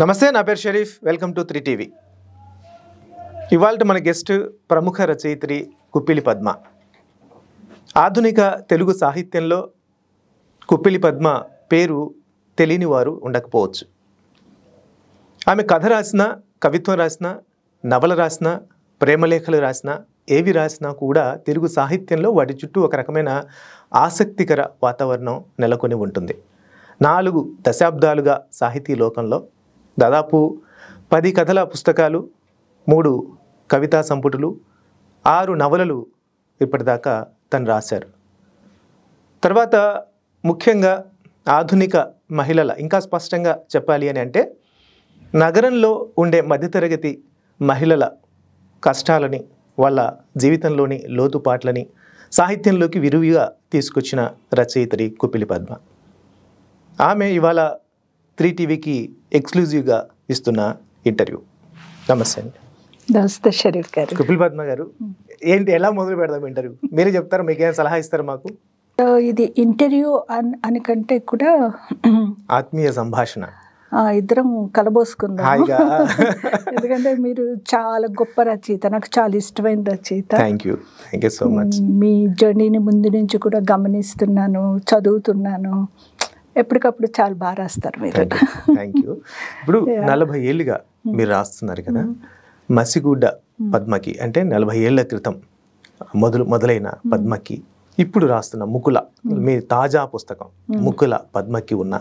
నమస్తే, నా పేరు షరీఫ్. Welcome to 3TV. ఇవాళ మన గెస్ట్ ప్రముఖ రచయిత్రి కుప్పిలి పద్మ. ఆధునిక తెలుగు సాహిత్యంలో కుప్పిలి పద్మ పేరు తెలియని వారు ఉండకపోవచ్చు. ఆమె కథ రాసిన, కవిత్వం రాసిన, నవల రాసిన, ప్రేమలేఖలు రాసిన, ఏవి రాసినా కూడా తెలుగు సాహిత్యంలో వాటి చుట్టూ ఒక రకమైన ఆసక్తికర వాతావరణం నెలకొని ఉంటుంది. 4 దశాబ్దాలుగా సాహితీ లోకంలో దాదాపు 10 కథల పుస్తకాలు, 3 కవితా సంపుటులు, 6 నవలలు ఇప్పటిదాకా తను రాశారు. తర్వాత ముఖ్యంగా ఆధునిక మహిళల, ఇంకా స్పష్టంగా చెప్పాలి అని అంటే నగరంలో ఉండే మధ్యతరగతి మహిళల కష్టాలని, వాళ్ళ జీవితంలోని లోతుపాట్లని సాహిత్యంలోకి విరివిగా తీసుకొచ్చిన రచయిత్రి కుప్పిలి పద్మ. ఆమె ఇవాళ 3TVకి ఎక్స్క్లూజివ్గా ఇస్తున్న ఇంటర్వ్యూ. నమస్తే అండి. నమస్తే షరీఫ్ గారు. కుప్పిలి పద్మ గారు, ఏంటి, ఎలా మొదలు పెడదాం ఇంటర్వ్యూ? మీరే చెప్తారు, మీకేం సలహా ఇస్తారు మాకు? ఇది ఇంటర్వ్యూ అని కంటే కూడా ఆత్మీయ సంభాషణ. ఇద్దరం కలబోసుకుందాం. హాయిగా. ఎందుకంటే మీరు చాలా గొప్ప రచయిత, నాకు చాలా ఇష్టమైన రచయిత. Thank you so much. మీ జర్నీని ముందు నుంచి కూడా గమనిస్తున్నాను, చదువుతున్నాను. ఎప్పటికప్పుడు చాలా బాగా రాస్తారు మీరు. Thank you. ఇప్పుడు 40 ఏళ్ళుగా మీరు రాస్తున్నారు కదా. మసిగుడ్డ పద్మకి అంటే 40 ఏళ్ల క్రితం మొదలైన పద్మకి ఇప్పుడు రాస్తున్న ముకుల, మీ తాజా పుస్తకం ముకుల పద్మకి ఉన్న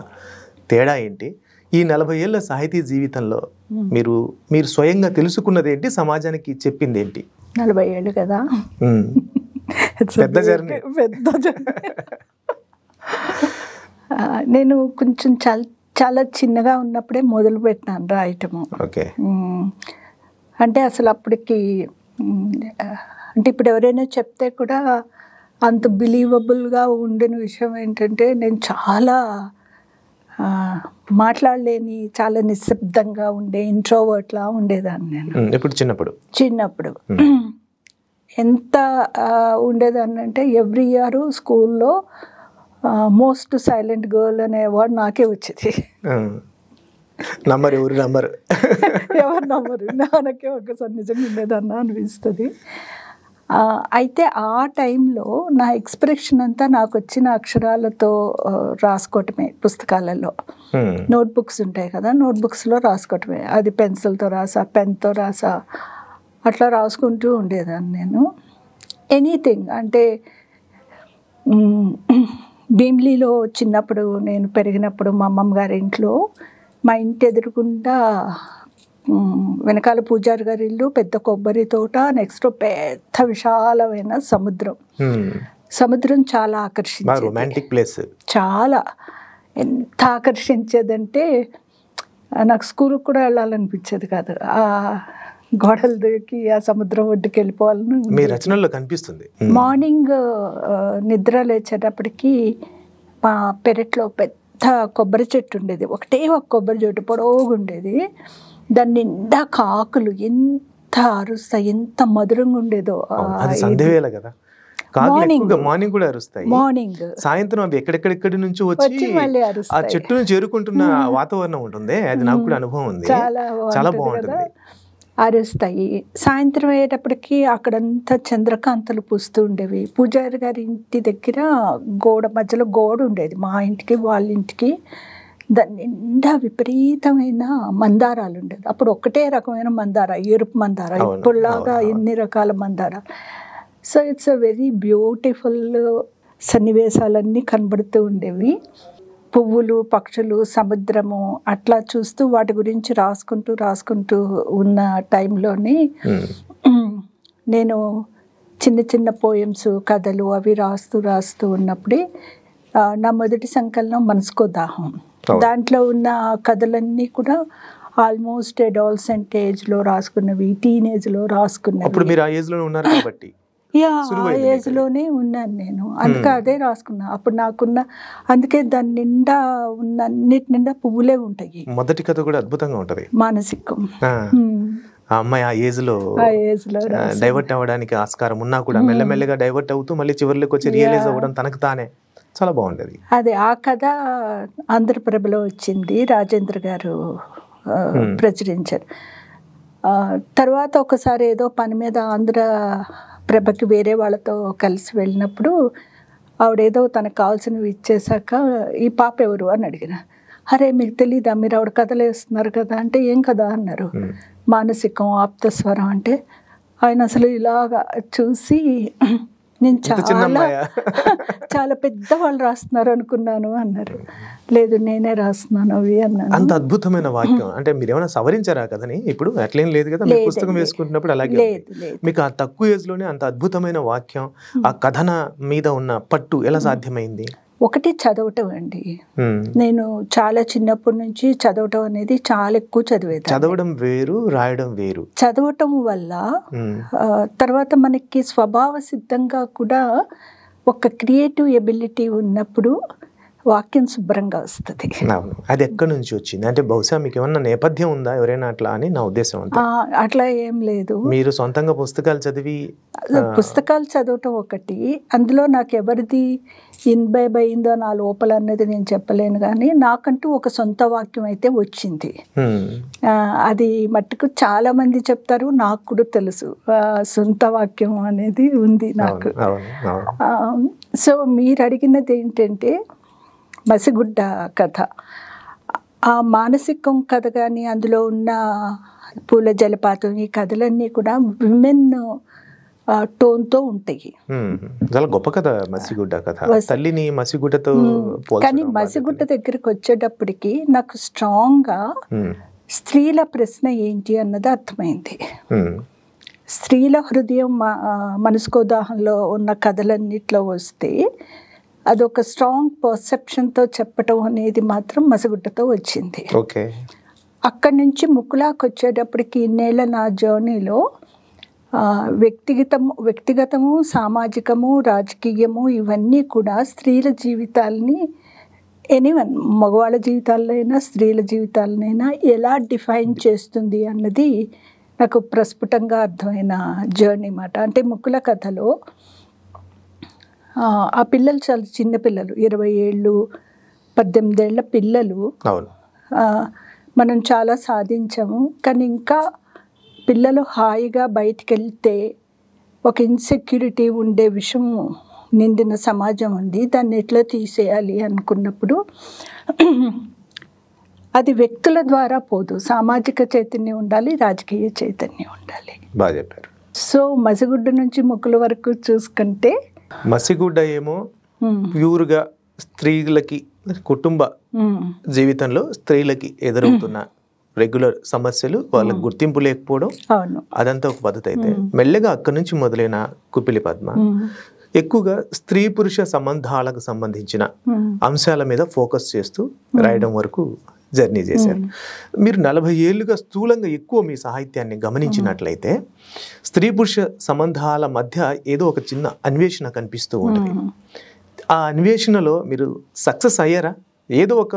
తేడా ఏంటి? ఈ 40 ఏళ్ల సాహితీ జీవితంలో మీరు స్వయంగా తెలుసుకున్నది ఏంటి, సమాజానికి చెప్పింది ఏంటి? 40 ఏళ్ళు కదా, పెద్ద జర్నీ. నేను కొంచెం చాలా చిన్నగా ఉన్నప్పుడే మొదలు పెట్టినాను రాయటము. ఓకే. అంటే అసలు అప్పటికి అంటే ఇప్పుడు ఎవరైనా చెప్తే కూడా అంత బిలీవబుల్గా ఉండిన విషయం ఏంటంటే నేను చాలా మాట్లాడలేని, చాలా నిశ్శబ్దంగా ఉండే ఇంట్రోవర్ట్లా ఉండేదాన్ని నేను. ఇప్పుడు చిన్నప్పుడు ఎంత ఉండేదాన్ని అంటే ఎవ్రీ ఇయర్ స్కూల్లో మోస్ట్ సైలెంట్ గర్ల్ అనే అవార్డు నాకే వచ్చేది. ఎవరు నమ్మరు, నాకే ఒకసారి నిజంగా ఉండేదన్నా అనిపిస్తుంది. అయితే ఆ టైంలో నా ఎక్స్ప్రెషన్ అంతా నాకు వచ్చిన అక్షరాలతో రాసుకోవటమే. పుస్తకాలలో నోట్బుక్స్ ఉంటాయి కదా, నోట్బుక్స్లో రాసుకోవటమే. అది పెన్సిల్తో రాసా, పెన్తో రాసా, అట్లా రాసుకుంటూ ఉండేదాన్ని నేను. ఎనీథింగ్ అంటే భీమిలీలో చిన్నప్పుడు నేను పెరిగినప్పుడు మా అమ్మమ్మ గారి ఇంట్లో, మా ఇంటి ఎదురుగుండా వెనకాల పూజారి గారి ఇల్లు, పెద్ద కొబ్బరి తోట, నెక్స్ట్ పెద్ద విశాలమైన సముద్రం చాలా ఆకర్షించేది. Romantic place. చాలా ఎంత ఆకర్షించేదంటే నాకు స్కూల్కి కూడా వెళ్ళాలనిపించేది కాదు. ఆ గోడలు దూకి ఆ సముద్రం ఒడ్డుకి వెళ్ళిపోవాలని మీ రచనల్లో కనిపిస్తుంది. మార్నింగ్ నిద్ర లేచేటప్పటికి మా పెరట్లో పెద్ద కొబ్బరి చెట్టు ఉండేది. ఒకటే ఒక కొబ్బరి చెట్టు పొడవుగా ఉండేది. దాని నిండా కాకులు ఎంత అరుస్తాయి, ఎంత మధురంగా ఉండేదో. మార్నింగ్ కూడా అరుస్తాయి, మార్నింగ్ సాయంత్రం అవి ఎక్కడెక్కడి నుంచి వచ్చి ఆ చెట్టును చేరుకుంటున్న వాతావరణం ఉంటుంది. అది నాకు కూడా అనుభవం ఉంది, చాలా బాగుంటుంది. అరుస్తాయి. సాయంత్రం అయ్యేటప్పటికి అక్కడంతా చంద్రకాంతలు పూస్తూ ఉండేవి. పూజారి గారి ఇంటి దగ్గర మధ్యలో గోడ ఉండేది, మా ఇంటికి వాళ్ళ ఇంటికి. దాని నిండా విపరీతమైన మందారాలు ఉండేది. అప్పుడు ఒకటే రకమైన మందార, ఎరుపు మందార, ఇప్పుడులాగా ఎన్ని రకాల మందార. So it's a very beautiful సన్నివేశాలన్నీ కనబడుతూ ఉండేవి. పువ్వులు, పక్షులు, సముద్రము అట్లా చూస్తూ వాటి గురించి రాసుకుంటూ ఉన్న టైంలోని నేను చిన్న చిన్న పోయమ్స్, కథలు అవి రాస్తూ ఉన్నప్పుడే నా మొదటి సంకలనం మనసుకో దాహం. దాంట్లో ఉన్న కథలన్నీ కూడా ఆల్మోస్ట్ అడాలసెంట్ ఏజ్లో రాసుకున్నవి, టీనేజ్లో రాసుకున్నవి. ఆ ఏజ్లోనే ఉన్నాను నేను. అందుకే అదే రాసుకున్నా. అప్పుడు నాకున్న, అందుకే దాని నిండా ఉన్న అన్నిటి నిండా పువ్వులే ఉంటాయి. మొదటి కథ కూడా అద్భుతంగా ఉంటది. మానసికం. ఆ అమ్మాయి ఆ ఏజ్ లో డైవర్ట్ అవ్వడానికి ఆస్కారం ఉన్నా కూడా మెల్లమెల్లగా డైవర్ట్ అవుతూ మళ్ళీ చివరిలోకి వచ్చి రియలైజ్ అవ్వడం తనకు తానే చాలా బాగుండేది. అదే ఆ కథ ఆంధ్రప్రభలో వచ్చింది. రాజేంద్ర గారు ప్రచురించారు. తర్వాత ఒకసారి ఏదో పని మీద ఆంధ్ర ప్రభకి వేరే వాళ్ళతో కలిసి వెళ్ళినప్పుడు ఆవిడేదో తనకు కావాల్సినవి ఇచ్చేసాక ఈ పాప ఎవరు అని అడిగిన. అరే మీకు తెలీదా, మీరు ఆవిడ కథలు వేస్తున్నారు కదా అంటే, ఏం కదా అన్నారు. మానసికం ఆప్తస్వరం అంటే ఆయన అసలు ఇలాగా చూసి నేను చాలా పెద్ద వాళ్ళు రాస్తున్నారు అనుకున్నాను అన్నారు. లేదు నేనే రాస్తున్నాను అవి అన్నాను. అంత అద్భుతమైన వాక్యం అంటే మీరు ఏమైనా సవరించారా కదని? ఇప్పుడు అట్లేం లేదు కదా, పుస్తకం వేసుకుంటున్నప్పుడు అలాగే మీకు ఆ తక్కువ ఏజ్ లోనే అంత అద్భుతమైన వాక్యం, ఆ కథన మీద ఉన్న పట్టు ఎలా సాధ్యమైంది? ఒకటి చదవటం అండి. నేను చాలా చిన్నప్పటి నుంచి చదవటం అనేది చాలా ఎక్కువ చదివేది. చదవడం వేరు, రాయడం వేరు. చదవటం వల్ల తర్వాత మనకి స్వభావ సిద్ధంగా కూడా ఒక క్రియేటివ్ ఎబిలిటీ ఉన్నప్పుడు వాక్యం శుభ్రంగా వస్తుంది. అది ఎక్కడి నుంచి వచ్చింది అంటే బహుశా మీకు ఏమన్నా నేపథ్యం ఉందా ఎవరైనా అట్లా అని నా ఉద్దేశం. అట్లా ఏం లేదు, మీరు సొంతంగా పుస్తకాలు చదవటం ఒకటి. అందులో నాకు ఎవరిది ఇన్బైబ్ అయిందో నా లోపల అన్నది నేను చెప్పలేను, కానీ నాకంటూ ఒక సొంత వాక్యం అయితే వచ్చింది. అది మట్టుకు చాలా మంది చెప్తారు, నాకు కూడా తెలుసు సొంత వాక్యం అనేది ఉంది నాకు. సో మీరు అడిగినది ఏంటంటే మసిగుడ్డ కథ, ఆ మానసికం కథ కానీ అందులో ఉన్న పూల జలపాతం, ఈ కథలన్నీ కూడా విమెన్ టోన్తో ఉంటాయి. చాలా గొప్ప కథ మసిగుడ్డ కథ. తల్లిని మసిగుడ్డతో, కానీ మసిగుడ్డ దగ్గరికి వచ్చేటప్పటికి నాకు స్ట్రాంగ్గా స్త్రీల ప్రశ్న ఏంటి అన్నది అర్థమైంది. స్త్రీల హృదయం మనసుకోదాహంలో ఉన్న కథలన్నిట్లో వస్తే అదొక స్ట్రాంగ్ పర్సెప్షన్తో చెప్పటం అనేది మాత్రం మసిగుడ్డతో వచ్చింది. అక్కడి నుంచి ముకులాకు వచ్చేటప్పటికి ఇన్నేళ్ల నా జర్నీలో వ్యక్తిగతము, సామాజికము, రాజకీయము ఇవన్నీ కూడా స్త్రీల జీవితాలని, ఎనీవన్ మగవాళ్ళ జీవితాలనైనా స్త్రీల జీవితాలనైనా ఎలా డిఫైన్ చేస్తుంది అన్నది నాకు ప్రస్ఫుటంగా అర్థమైన జర్నీ మాట. అంటే ముకుల కథలో ఆ పిల్లలు చాలా చిన్న పిల్లలు, 20 ఏళ్ళు 18 ఏళ్ల పిల్లలు. మనం చాలా సాధించాము, కానీ ఇంకా పిల్లలు హాయిగా బయటికి వెళ్తే ఒక ఇన్సెక్యూరిటీ ఉండే విషయం నిండిన సమాజం ఉంది, దాన్ని ఎట్లా తీసేయాలి అనుకున్నప్పుడు అది వ్యక్తుల ద్వారా పోదు, సామాజిక చైతన్యం ఉండాలి, రాజకీయ చైతన్యం ఉండాలి. బాగా చెప్పారు. సో మసిగుడ్డ నుంచి ముక్కుల వరకు చూసుకుంటే మసిగుడ్డ ఏమో ప్యూర్గా స్త్రీలకి, కుటుంబ జీవితంలో స్త్రీలకి ఎదురవుతున్న రెగ్యులర్ సమస్యలు, వాళ్ళకి గుర్తింపు లేకపోవడం, అదంతా ఒక పద్ధతి అయితే, మెల్లగా అక్కడి నుంచి మొదలైన కుపిలి పద్మ ఎక్కువగా స్త్రీ పురుష సంబంధాలకు సంబంధించిన అంశాల మీద ఫోకస్ చేస్తూ రాయడం వరకు జర్నీ చేశారు. మీరు 40 ఏళ్ళుగా స్థూలంగా ఎక్కువ మీ సాహిత్యాన్ని గమనించినట్లయితే స్త్రీ పురుష సంబంధాల మధ్య ఏదో ఒక చిన్న అన్వేషణ కనిపిస్తూ ఉంటుంది. ఆ అన్వేషణలో మీరు సక్సెస్ అయ్యారా? ఏదో ఒక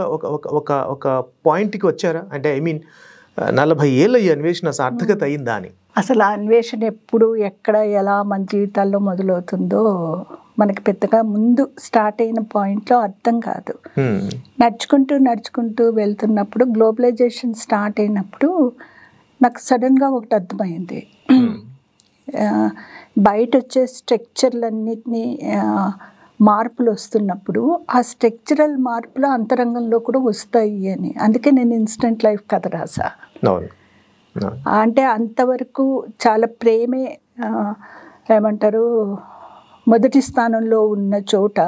ఒక పాయింట్కి వచ్చారా? అంటే ఐ మీన్ 40 ఏళ్ళ ఈ అన్వేషణ సార్థకత అయిందా అని. అసలు ఆ అన్వేషణ ఎప్పుడు, ఎక్కడ, ఎలా మన జీవితాల్లో మొదలవుతుందో మనకి పెద్దగా ముందు స్టార్ట్ అయిన పాయింట్లో అర్థం కాదు. నడుచుకుంటూ వెళ్తున్నప్పుడు, గ్లోబలైజేషన్ స్టార్ట్ అయినప్పుడు నాకు సడన్గా ఒకటి అర్థమైంది. బయట వచ్చే స్ట్రక్చర్లన్నిటినీ మార్పులు వస్తున్నప్పుడు ఆ స్ట్రక్చరల్ మార్పులు అంతరంగంలో కూడా వస్తాయి అని. అందుకే నేను ఇన్స్టెంట్ లైఫ్ కథ రాసా. అంటే అంతవరకు చాలా ప్రేమే ఏమంటారు మొదటి స్థానంలో ఉన్న చోట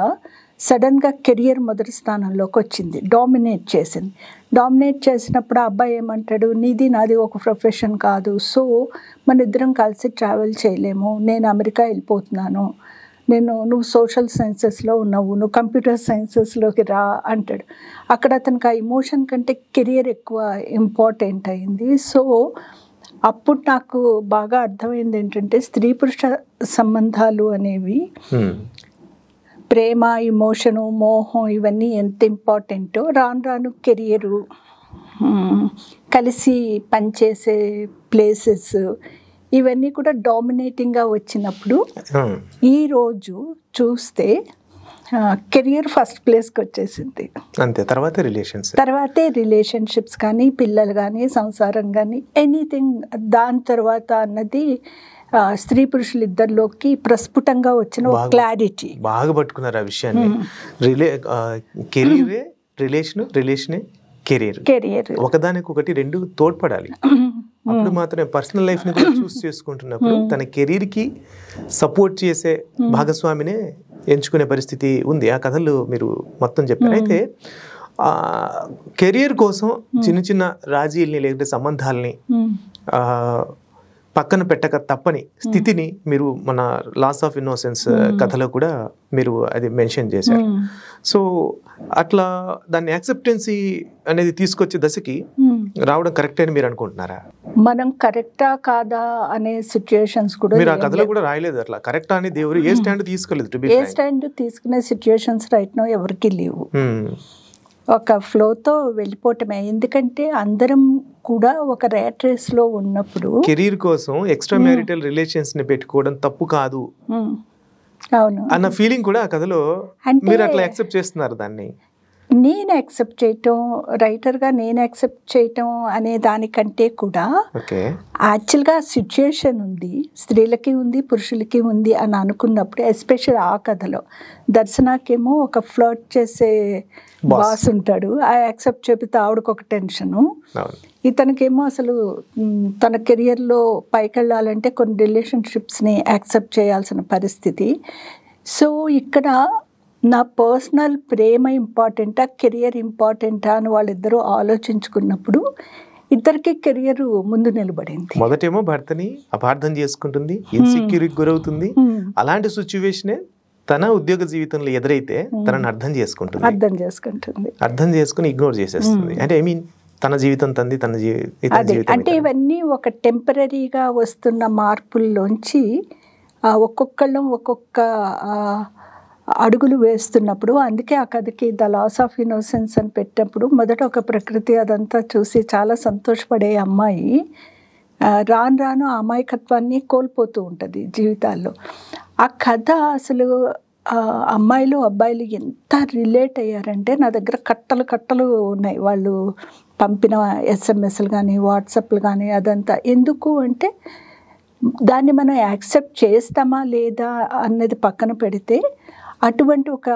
సడన్గా కెరియర్ మొదటి స్థానంలోకి వచ్చింది, డామినేట్ చేసినప్పుడు ఆ అబ్బాయి ఏమంటాడు, నీది నాది ఒక ప్రొఫెషన్ కాదు, సో మన ఇద్దరం కలిసి ట్రావెల్ చేయలేము, నేను అమెరికా వెళ్ళిపోతున్నాను, నువ్వు సోషల్ సైన్సెస్లో ఉన్నావు, నువ్వు కంప్యూటర్ సైన్సెస్లోకి రా అంటాడు. అక్కడ అతనికి ఆ ఎమోషన్ కంటే కెరియర్ ఎక్కువ ఇంపార్టెంట్ అయింది. సో అప్పుడు నాకు బాగా అర్థమైంది ఏంటంటే స్త్రీ పురుష సంబంధాలు అనేవి, ప్రేమ, ఇమోషను, మోహం ఇవన్నీ ఎంత ఇంపార్టెంటో రాను కెరియరు, కలిసి పనిచేసే ప్లేసెస్ ఇవన్నీ కూడా డామినేటింగ్గా వచ్చినప్పుడు ఈరోజు చూస్తే కెరియర్ ఫస్ట్ ప్లేస్కి వచ్చేసింది. అంతే, తర్వాతే రిలేషన్షిప్స్ కానీ, పిల్లలు కానీ, సంసారం కానీ, ఎనీథింగ్. దాని తర్వాత అన్నది స్త్రీ పురుషులు ఇద్దరిలోకి ప్రస్ఫుటంగా వచ్చిన ఒక క్లారిటీ. బాగా పట్టుకున్నారు ఆ విషయాన్ని. రిలేషనే కెరీర్ ఒకదానికొకటి రెండు తోడ్పడాలి. అప్పుడు మాత్రమే పర్సనల్ లైఫ్ ని కూడా చూస్ చేసుకుంటున్నప్పుడు తన కెరీర్ కి సపోర్ట్ చేసే భాగస్వామినే ఎంచుకునే పరిస్థితి ఉంది. ఆ కథలు మీరు మొత్తం చెప్పారు. అయితే కెరీర్ కోసం చిన్న చిన్న రాజీల్ని లేకపోతే సంబంధాలని పక్కన పెట్టక తప్పని స్థితిని మీరు మన లాస్ ఆఫ్ ఇన్నోసెన్స్ కథలో కూడా మీరు అది మెన్షన్ చేశారు. సో అట్లా దాన్ని యాక్సెప్టెన్సీ అనేది తీసుకొచ్చే దశకి రావడం కరెక్ట్ అని మీరు అనుకుంటున్నారా? మనం కరెక్టా కాదా అనే సిచ్యుయేషన్స్ కూడా మీరు ఆ కథలో కూడా రాయలేదు. అట్లా కరెక్టా అని దేవుడు ఏ స్టాండ్ తీసుకోలేదు. ఏ స్టాండ్ తీసుకునే సిచ్యుయేషన్స్ రైట్ నౌ ఎవరికి లేవు. ఒక ఫ్లోతో వెళ్ళిపోవటమే. ఎందుకంటే అందరం కూడా ఒక రేట్ రేస్ లో ఉన్నప్పుడు కెరీర్ కోసం ఎక్స్ట్రా మ్యారిటల్ రిలేషన్స్ ని పెట్టుకోవడం తప్పు కాదు అవును అన్న ఫీలింగ్ కూడా ఆ కథలో మీరు అట్లా యాక్సెప్ట్ చేస్తున్నారు. దాన్ని నేను యాక్సెప్ట్ చేయటం, రైటర్గా నేను యాక్సెప్ట్ చేయటం అనే దానికంటే కూడా యాక్చువల్గా సిచ్యుయేషన్ ఉంది, స్త్రీలకి ఉంది, పురుషులకి ఉంది అని అనుకున్నప్పుడు, ఎస్పెషల్ ఆ కథలో దర్శనాకేమో ఒక ఫ్లర్ట్ చేసే బాస్ ఉంటాడు. ఆ యాక్సెప్ట్ చెబితే ఆవిడకు ఒక టెన్షను, ఇతనికేమో అసలు తన కెరియర్లో పైకి వెళ్ళాలంటే కొన్ని రిలేషన్షిప్స్ని యాక్సెప్ట్ చేయాల్సిన పరిస్థితి. సో ఇక్కడ నా పర్సనల్ ప్రేమ ఇంపార్టెంటా, కెరియర్ ఇంపార్టెంటా అని వాళ్ళిద్దరూ ఆలోచించుకున్నప్పుడు ఇద్దరికి కెరియర్ ముందు నిలబడింది. మొదటేమో భర్తని అపార్థం చేసుకుంటుంది, ఇన్సెక్యూరిటీకి గురవుతుంది. అలాంటి సిచ్యువేషనే తన ఉద్యోగ జీవితంలో ఎదురైతే తనని అర్థం చేసుకుంటుంది, అర్థం చేసుకుని ఇగ్నోర్ చేసేస్తుంది. అంటే ఐ మీన్ తన జీవితం తంది, తన జీవితం. అంటే ఇవన్నీ ఒక టెంపరీగా వస్తున్న మార్పుల్లోంచి ఒక్కొక్కళ్ళం ఒక్కొక్క అడుగులు వేస్తున్నప్పుడు, అందుకే ఆ కథకి ద లాస్ ఆఫ్ ఇన్నోసెన్స్ అని పెట్టినప్పుడు మొదట ఒక ప్రకృతి అదంతా చూసి చాలా సంతోషపడే అమ్మాయి రాను రాను ఆ అమాయకత్వాన్ని కోల్పోతూ ఉంటుంది జీవితాల్లో. ఆ కథ అసలు అమ్మాయిలు అబ్బాయిలు ఎంత రిలేట్ అయ్యారంటే, నా దగ్గర కట్టలు కట్టలు ఉన్నాయి వాళ్ళు పంపిన ఎస్ఎంఎస్లు కానీ వాట్సాప్లు కానీ. అదంతా ఎందుకు అంటే, దాన్ని మనం యాక్సెప్ట్ చేస్తామా లేదా అన్నది పక్కన పెడితే, అటువంటి ఒక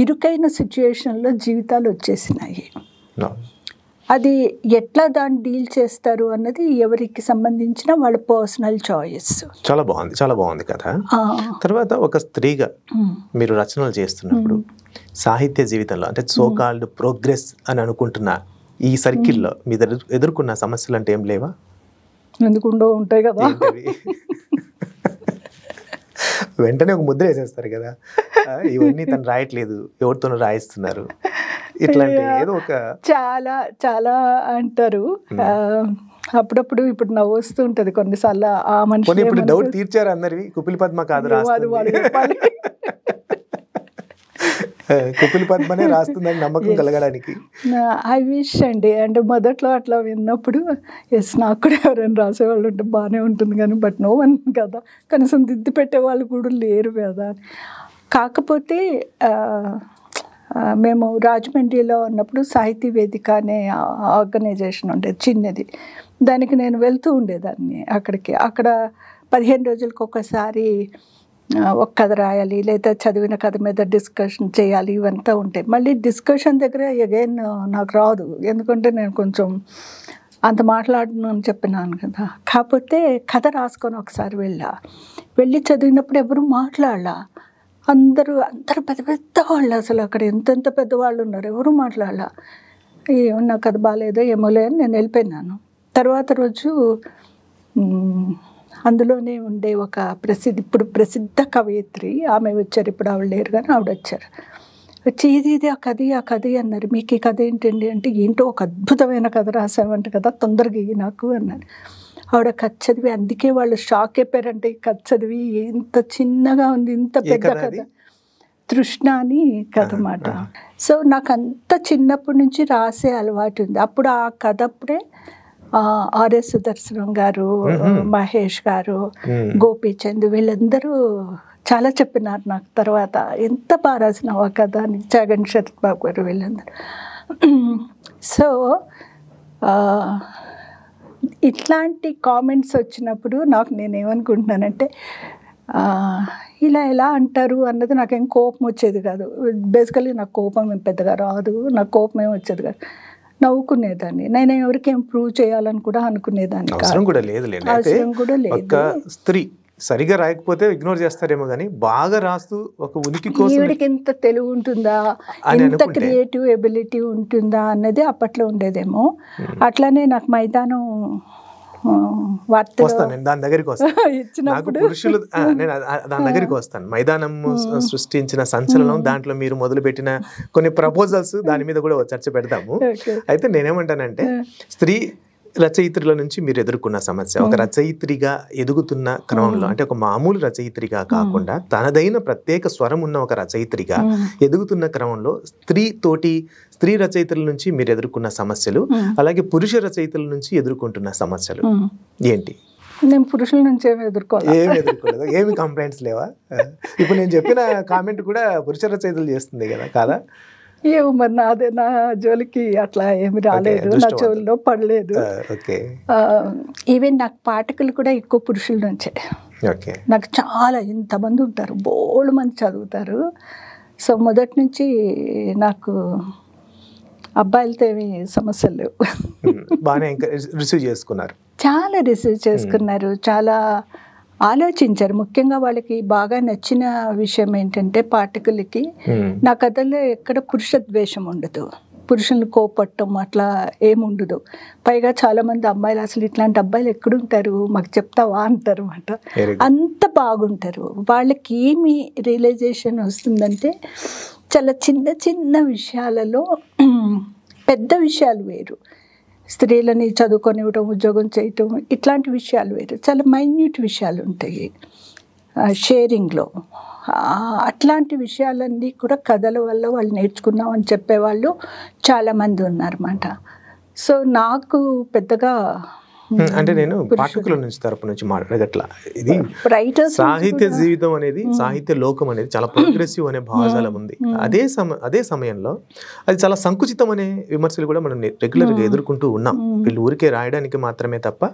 ఇరుకైన సిచ్యుయేషన్లో జీవితాలు వచ్చేసినాయి. అది ఎట్లా దాన్ని డీల్ చేస్తారు అన్నది ఎవరికి సంబంధించిన వాళ్ళ పర్సనల్ చాయిస్. చాలా బాగుంది కదా. తర్వాత ఒక స్త్రీగా మీరు రచనలు చేస్తున్నప్పుడు సాహిత్య జీవితంలో అంటే సో కాల్డ్ ప్రోగ్రెస్ అని అనుకుంటున్న ఈ సర్కిల్లో మీరు ఎదుర్కొన్న సమస్యలు అంటే ఏం లేవా? ఎందుకుండో ఉంటాయి కదా. వెంటనే ఒక ముద్ర వేసేస్తారు కదా, ఇవన్నీ తను రాయట్లేదు, ఎవరితోనూ రాయిస్తున్నారు, ఇట్లాంటి ఏదో ఒక చాలా చాలా అంటారు. అప్పుడప్పుడు ఇప్పుడు నవ్వు వస్తూ ఉంటది కొన్నిసార్లు. ఆ మనిషి ఇప్పుడు డౌట్ తీర్చారు అందరివి, కుపిలి పద్మ కాదు కుపిలి పద్మనే రాస్తుందని నమ్మకం కలగడానికి. ఐ విష్ అండి. అంటే మొదట్లో అట్లా విన్నప్పుడు ఎస్ నాకు కూడా ఎవరైనా రాసేవాళ్ళు ఉంటే బాగానే ఉంటుంది కానీ, బట్ నో వన్ కదా, కనీసం దిద్దు పెట్టేవాళ్ళు కూడా లేరు కదా. కాకపోతే మేము రాజమండ్రిలో ఉన్నప్పుడు సాహితీ వేదిక అనే ఆర్గనైజేషన్ ఉండేది, చిన్నది. దానికి నేను వెళ్తూ ఉండేదాన్ని అక్కడికి. అక్కడ 15 రోజులకు ఒకసారి ఒక కథ రాయాలి, లేదా చదివిన కథ మీద డిస్కషన్ చేయాలి, ఇవంతా ఉంటాయి. మళ్ళీ డిస్కషన్ దగ్గర అగైన్ నాకు రాదు, ఎందుకంటే నేను కొంచెం అంత మాట్లాడను అని చెప్పినాను కదా. కాకపోతే కథ రాసుకొని ఒకసారి వెళ్ళి చదివినప్పుడు ఎవరు మాట్లాడాల, అందరూ పెద్ద పెద్ద వాళ్ళు, అసలు అక్కడ ఎంతెంత పెద్దవాళ్ళు ఉన్నారు, ఎవరు మాట్లాడాల. నా కథ బాగాలేదో ఏమోలే అని నేను వెళ్ళిపోయినాను. తర్వాత రోజు అందులోనే ఉండే ఒక ఇప్పుడు ప్రసిద్ధ కవయిత్రి ఆమె వచ్చారు. ఇప్పుడు ఆవిడ లేరు కానీ ఆవిడ వచ్చారు. వచ్చి ఇది ఆ కథ అన్నారు. మీకు ఈ కథ ఏంటండి అంటే, ఏంటో ఒక అద్భుతమైన కథ రాసామంట కదా, తొందరగా నాకు అన్నారు. ఆవిడ కథ చదివి, అందుకే వాళ్ళు షాక్ అయిపోయారంటే, ఈ కథ చదివి ఇంత చిన్నగా ఉంది, ఇంత పెద్ద కథ. తృష్ణ అని కథ మాట. సో నాకు అంత చిన్నప్పటి నుంచి రాసే అలవాటు ఉంది. అప్పుడు ఆ కథ అప్పుడే ఆర్ఎస్ సుదర్శనం గారు, మహేష్ గారు, గోపీచంద్ వీళ్ళందరూ చాలా చెప్పినారు నాకు తర్వాత, ఎంత బాగా రాసినావా కదా అని చాగంటి శరత్ బాబు గారు వీళ్ళందరూ. సో ఇట్లాంటి కామెంట్స్ వచ్చినప్పుడు నాకు నేనేమనుకుంటున్నానంటే ఇలా ఎలా అంటారు అన్నది నాకేం కోపం వచ్చేది కాదు. బేసికలీ నాకు కోపం ఏం పెద్దగా రాదు, నాకు కోపం ఏం వచ్చేది కాదు, నవ్వుకునేదాన్ని. నేను ఎవరికి ఏం ప్రూవ్ చేయాలని కూడా అనుకునేదాన్ని కాదు. అవసరం కూడా లేదు. అవసరం కూడా లేదు. ఒక స్త్రీ సరిగా రాయకపోతే ఇగ్నోర్ చేస్తారేమో కానీ బాగా రాస్తూ ఒక ఉనికి కోసం ఈవిడికి ఎంత తెలివి ఉంటుందా, ఎంత క్రియేటివ్ ఎబిలిటీ ఉంటుందా అన్నది అప్పట్లో ఉండేదేమో. అట్లానే నాకు మైదానం వస్తాను, నేను దాని దగ్గరికి వస్తాను. నాకు పురుషులు నేను దాని దగ్గరికి వస్తాను. మైదానం సృష్టించిన సంచలనం, దాంట్లో మీరు మొదలుపెట్టిన కొన్ని ప్రపోజల్స్, దాని మీద కూడా చర్చ పెడతాము. అయితే నేనేమంటానంటే, స్త్రీ రచయిత్రుల నుంచి మీరు ఎదుర్కొన్న సమస్య, ఒక రచయిత్రిగా ఎదుగుతున్న క్రమంలో, అంటే ఒక మామూలు రచయిత్రిగా కాకుండా తనదైన ప్రత్యేక స్వరం ఉన్న ఒక రచయిత్రిగా ఎదుగుతున్న క్రమంలో స్త్రీ రచయితల నుంచి మీరు ఎదుర్కొన్న సమస్యలు, అలాగే పురుష రచయితల నుంచి ఎదుర్కొంటున్న సమస్యలు ఏంటి? నేను పురుషుల నుంచి ఏమి ఎదుర్కోలేదు. ఏమి కంప్లైంట్స్ లేవా? ఇప్పుడు నేను చెప్పిన కామెంట్ కూడా పురుష రచయితలు చేస్తుంది కదా, కాదా? ఏమో మరి నా జోలికి అట్లా ఏమి రాలేదు, నా చెవుల్లో పడలేదు. ఈవెన్ నాకు పాఠకులు కూడా ఎక్కువ పురుషుల నుంచే. నాకు చాలా ఇంతమంది ఉంటారు, బోల్డ్ మంది చదువుతారు. సో మొదటి నుంచి నాకు అబ్బాయిలతో ఏమి సమస్యలు లేవు. బాగానే రిసీవ్ చేసుకున్నారు, చాలా రిసీవ్ చేసుకున్నారు, చాలా ఆలోచించారు. ముఖ్యంగా వాళ్ళకి బాగా నచ్చిన విషయం ఏంటంటే, పాఠకులకి నా కథల్లో ఎక్కడ పురుష ద్వేషం ఉండదు, పురుషులను కోపట్టం అట్లా ఏముండదు. పైగా చాలామంది అమ్మాయిలు అసలు ఇట్లాంటి అబ్బాయిలు ఎక్కడుంటారు, మాకు చెప్తావా అంటారు అన్నమాట. అంత బాగుంటారు. వాళ్ళకి ఏమి రియలైజేషన్ వస్తుందంటే, చాలా చిన్న చిన్న విషయాలలో పెద్ద విషయాలు వేరు, స్త్రీలని చదువుకొనివ్వటం, ఉద్యోగం చేయటం, ఇట్లాంటి విషయాలు వేరు, చాలా మైన్యూట్ విషయాలు ఉంటాయి షేరింగ్లో. అట్లాంటి విషయాలన్నీ కూడా కథల వల్ల వాళ్ళు నేర్చుకున్నాం అని చెప్పేవాళ్ళు చాలామంది ఉన్నారన్నమాట. సో నాకు పెద్దగా అంటే నేను పాఠకుల నుంచి తరపు నుంచి మాట్లాడగట్లా. ఇది సాహిత్య జీవితం అనేది, సాహిత్య లోకం అనేది చాలా ప్రోగ్రెసివ్ అనే భావజాలం ఉంది. అదే సమయంలో అది చాలా సంకుచితం అనే విమర్శలు కూడా మనం రెగ్యులర్గా ఎదుర్కొంటూ ఉన్నాం. వీళ్ళు ఊరికే రాయడానికి మాత్రమే తప్ప,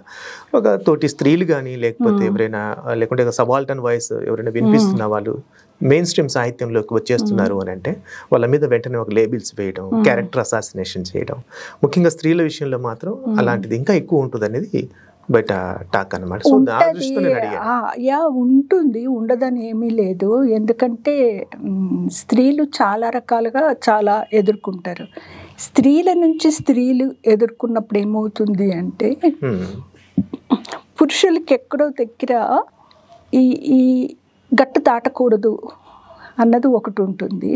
ఒక తోటి స్త్రీలు కానీ, లేకపోతే ఎవరైనా, లేకుంటే సబాల్టన్ వాయిస్ ఎవరైనా వినిపిస్తున్న వాళ్ళు మెయిన్ స్ట్రీమ్ సాహిత్యంలోకి వచ్చేస్తున్నారు అని అంటే వాళ్ళ మీద వెంటనే ఒక లేబిల్స్ వేయడం, క్యారెక్టర్ అసాసినేషన్ చేయడం, ముఖ్యంగా స్త్రీల విషయంలో మాత్రం అలాంటిది ఇంకా ఎక్కువ ఉంటుంది అనేది బయట టాక్ అన్నమాట. సో దాని దృష్టితో నేను అడిగాను. ఉంటుంది, ఉండదని ఏమీ లేదు. ఎందుకంటే స్త్రీలు చాలా రకాలుగా చాలా ఎదుర్కొంటారు. స్త్రీల నుంచి స్త్రీలు ఎదుర్కొన్నప్పుడు ఏమవుతుంది అంటే, పురుషులకి ఎక్కడో దగ్గర ఈ గట్టు దాటకూడదు అన్నది ఒకటి ఉంటుంది,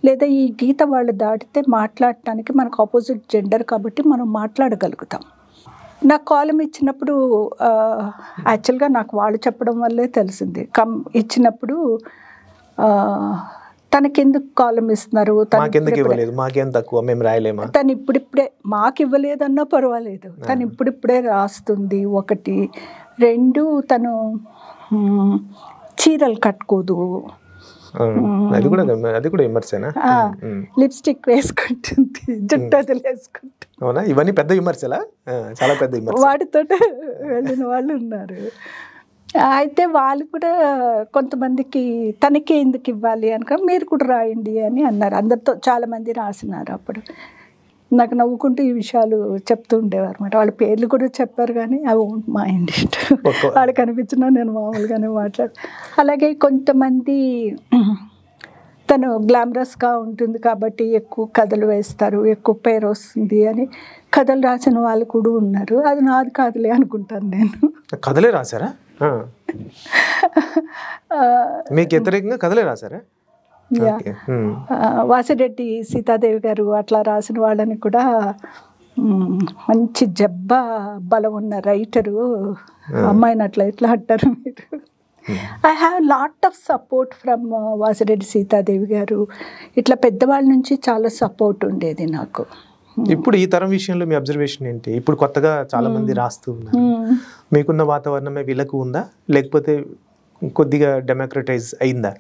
లేదా ఈ గీత వాళ్ళు దాటితే మాట్లాడటానికి మనకు ఆపోజిట్ జెండర్ కాబట్టి మనం మాట్లాడగలుగుతాం. నాకు కాలం ఇచ్చినప్పుడు యాక్చువల్గా నాకు వాళ్ళు చెప్పడం వల్లే తెలిసింది. ఇచ్చినప్పుడు తనకెందుకు కాలం ఇస్తున్నారు, తను ఇప్పుడిప్పుడే మాకు ఇవ్వలేదన్నా పర్వాలేదు, తను ఇప్పుడిప్పుడే రాస్తుంది ఒకటి. రెండు, తను చీరలు కట్టుకోదు, లిప్స్టిక్ వేసుకుంటుంది, జుట్టు వదిలేసుకుంటుంది. అవునా? ఇవన్నీ పెద్ద విమర్శలా? చాలా పెద్ద విమర్శ. వాటితో వెళ్ళిన వాళ్ళు ఉన్నారు. అయితే వాళ్ళు కూడా కొంతమందికి తనకే ఎందుకు ఇవ్వాలి అనుకో, మీరు కూడా రాయండి అని అన్నారు. అందరితో చాలామంది రాసినారు. అప్పుడు నాకు నవ్వుకుంటూ ఈ విషయాలు చెప్తూ ఉండేవారు అనమాట. వాళ్ళ పేర్లు కూడా చెప్పారు, కానీ అవి మా ఇంటి వాళ్ళకి అనిపించినా నేను మామూలుగానే మాట్లాడు. అలాగే కొంతమంది తను గ్లామరస్గా ఉంటుంది కాబట్టి ఎక్కువ కథలు వేస్తారు, ఎక్కువ పేరు వస్తుంది అని కథలు రాసిన వాళ్ళు కూడా ఉన్నారు. అది నాది కాదులే అనుకుంటాను నేను. కథలే రాశారా? మీకు వ్యతిరేకంగా కథలే రాశారా? వాసిరెడ్డి సీతాదేవి గారు అట్లా రాసిన వాళ్ళని కూడా, మంచి జబ్బ బలం ఉన్న రైటరు, అమ్మాయిని అట్లా ఎట్లా అంటారు మీరు. I have lot of support from Vasireddy Sitadevi గారు. ఇట్లా పెద్దవాళ్ళ నుంచి చాలా సపోర్ట్ ఉండేది నాకు. ఇప్పుడు ఈ తరం విషయంలో మీ అబ్జర్వేషన్ ఏంటి? ఇప్పుడు కొత్తగా చాలా మంది రాస్తూ ఉన్నారు, మీకున్న వాతావరణమే వీళ్ళకు ఉందా, లేకపోతే కొద్దిగా డెమోక్రటైజ్ అయిందా?